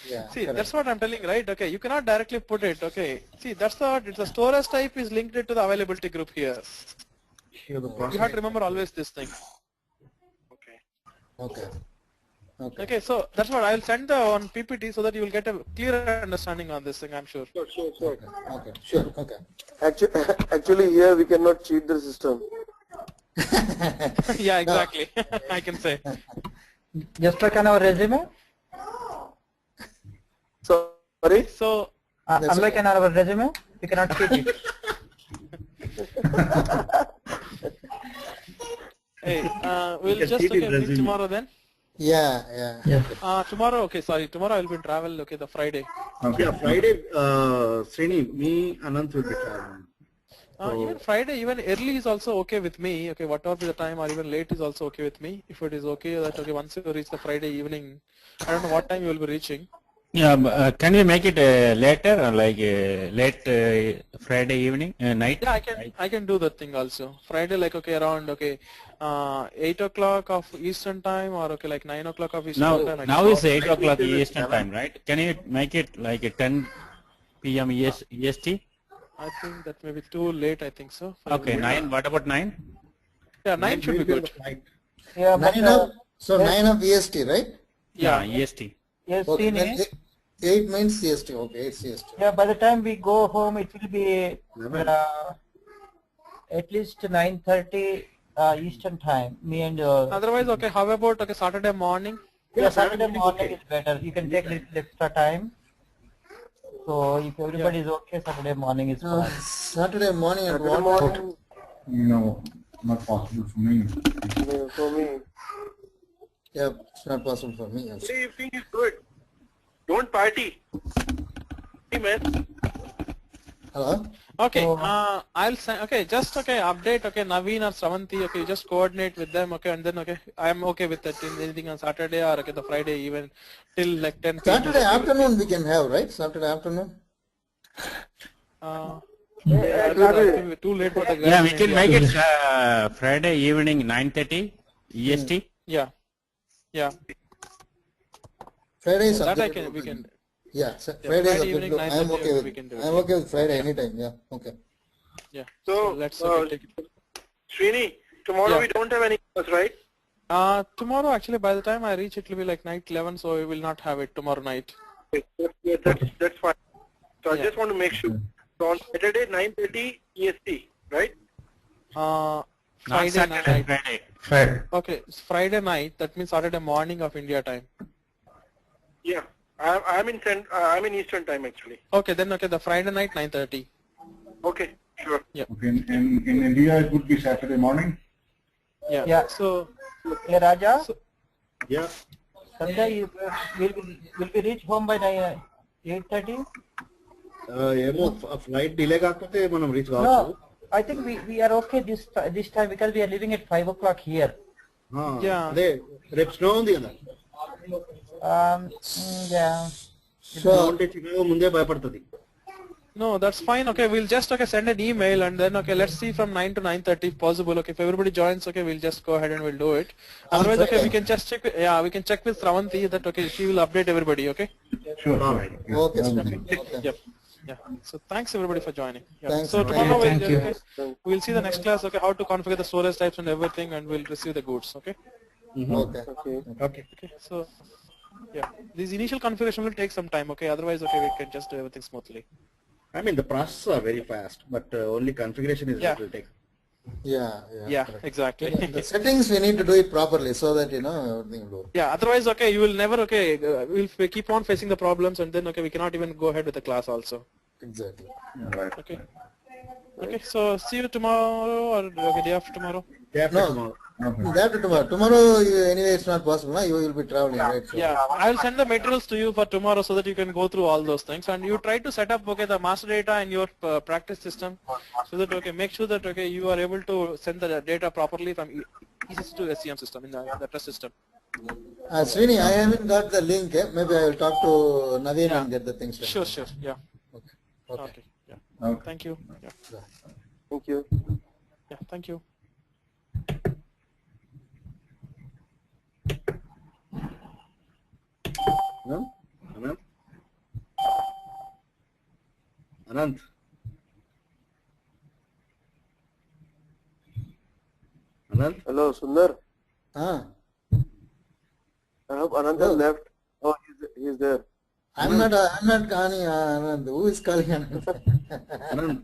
C: Yeah,
D: see, that's what I'm telling, right? Okay, you cannot directly put it. Okay, see, that's the storage type is linked to the availability group here. You have to remember always this thing. Okay, so that's what I'll send the one PPT so that you will get a clearer understanding on this thing. I'm sure.
F: Sure. Actually, here we cannot cheat the system.
D: Yeah, exactly. I can say.
B: Just like on our resume?
F: Sorry?
D: So,
B: unlike in our resume, we cannot keep it.
D: Hey, we'll just meet tomorrow then.
C: Yeah.
D: Tomorrow, okay, sorry, tomorrow I will be in travel, okay, the Friday.
E: Okay. Yeah, Friday, Srini, me, Anant will be traveling.
D: Even Friday, even early is also okay with me. Okay, whatever be the time, or even late is also okay with me. If it is okay, that okay. Once you reach the Friday evening, I don't know what time you will be reaching.
K: Yeah, can we make it later, or like late Friday evening, night?
D: Yeah, I can do that thing also. Friday, like okay, around 8 o'clock of Eastern time, or okay, like 9 o'clock of Eastern time.
K: Now it's 8 o'clock Eastern time, right? Can you make it like 10 p.m. EST?
D: I think that may be too late, I think so.
K: Okay, 9, what about 9?
D: Yeah, 9 should be good.
B: Yeah, but,
C: 9 of EST, right?
K: Yeah, EST.
B: Yes,
C: okay, 8 means CST, okay, 8 CST.
B: Yeah, by the time we go home, it will be at least 9:30 Eastern time. Me and
D: otherwise, okay, how about okay Saturday morning?
B: Yeah, Saturday morning is better. You can take little extra time. So if everybody is okay, Saturday morning is fine.
C: Saturday morning at what time?
A: No, not possible for me.
F: Yeah, for me.
C: Yeah, it's not possible for me. Also.
I: Today evening is good. Don't party. Hey, man.
C: Hello?
D: Okay, I'll send, okay, just okay, update, okay, Naveen or Savanti, okay, you just coordinate with them, okay, and then, okay, I'm okay with that, anything on Saturday or, okay, the Friday even till like 10 p.m.
C: Saturday afternoon we can have, right? Saturday afternoon?
D: Too late for the
K: Yeah, we can make it Friday evening 9:30 EST.
D: Yeah, yeah.
C: Friday is
D: that I can, we can.
C: Yeah, Friday is
D: evening,
C: I'm okay with I'm okay with Friday anytime. Yeah, okay.
D: Yeah.
I: So
D: let's take it.
I: Srini, tomorrow we don't have any class, right?
D: Tomorrow actually by the time I reach it will be like night 11, so we will not have it tomorrow night.
I: Yeah, that's fine. So I just want to make sure. So on Saturday 9:30 EST, right?
D: Friday night.
H: Friday.
D: Okay, it's Friday night. That means Saturday morning of India time.
I: Yeah, I'm in Eastern time actually.
D: Okay, then okay, the Friday night 9:30.
I: Okay, sure.
D: Yeah.
A: Okay, in India it would be Saturday morning.
D: Yeah.
B: Yeah.
D: So,
B: hey Raja.
E: Yeah.
B: Sunday will we reach home by 8:30?
E: Flight delay kaakpote manam reach
B: No, I think we are okay this time because we are leaving at 5 o'clock here.
D: Yeah.
E: Rep snow undi kada.
B: Yeah.
E: So unte Chicago munde bhayapadtadi.
D: No, that's fine. Okay, we'll just okay send an email and then okay let's see from 9 to 9:30 if possible. Okay, if everybody joins, okay, we'll just go ahead and we'll do it. Otherwise, okay, we can just check. We can check with Sravanti that okay she will update everybody. Okay.
A: Sure.
E: All right.
C: Okay.
D: Yep. Yeah. So thanks everybody for joining. Yeah.
C: Thanks.
D: So tomorrow
H: Thank you.
D: we'll see the next class. Okay, how to configure the storage types and everything, and we'll receive the goods. Okay.
C: Okay.
E: Okay.
D: Okay. So yeah, this initial configuration will take some time. Okay. Otherwise, okay, we can just do everything smoothly.
E: I mean the processes are very fast, but only configuration is what will take.
C: Yeah.
D: Correct. Exactly.
C: The settings we need to do it properly so that everything will go.
D: Yeah. Otherwise, okay, you will never okay. We'll keep on facing the problems, and then okay, we cannot even go ahead with the class also.
C: Exactly.
A: Right.
D: Okay. Okay. So see you tomorrow or okay, day after tomorrow.
E: Day after tomorrow.
C: Okay. Day after tomorrow. Tomorrow anyway it's not possible. No? You will be traveling, right? So.
D: Yeah, I'll send the materials to you for tomorrow so that you can go through all those things, and you try to set up okay the master data in your practice system, so that okay make sure that okay you are able to send the data properly from ECC to SCM system in the trust system.
C: Srini, I haven't got the link. Maybe I will talk to Naveen and get the things.
D: Sure. Yeah. Okay. Yeah.
A: Okay.
D: Thank you. Yeah.
F: Thank you.
D: Yeah. Thank you.
E: Anant.
F: Hello, Sundar.
C: Ah.
F: I hope Anant has left. Oh, he's there.
C: I'm not calling Anand. Who is calling Anand?
E: Anand.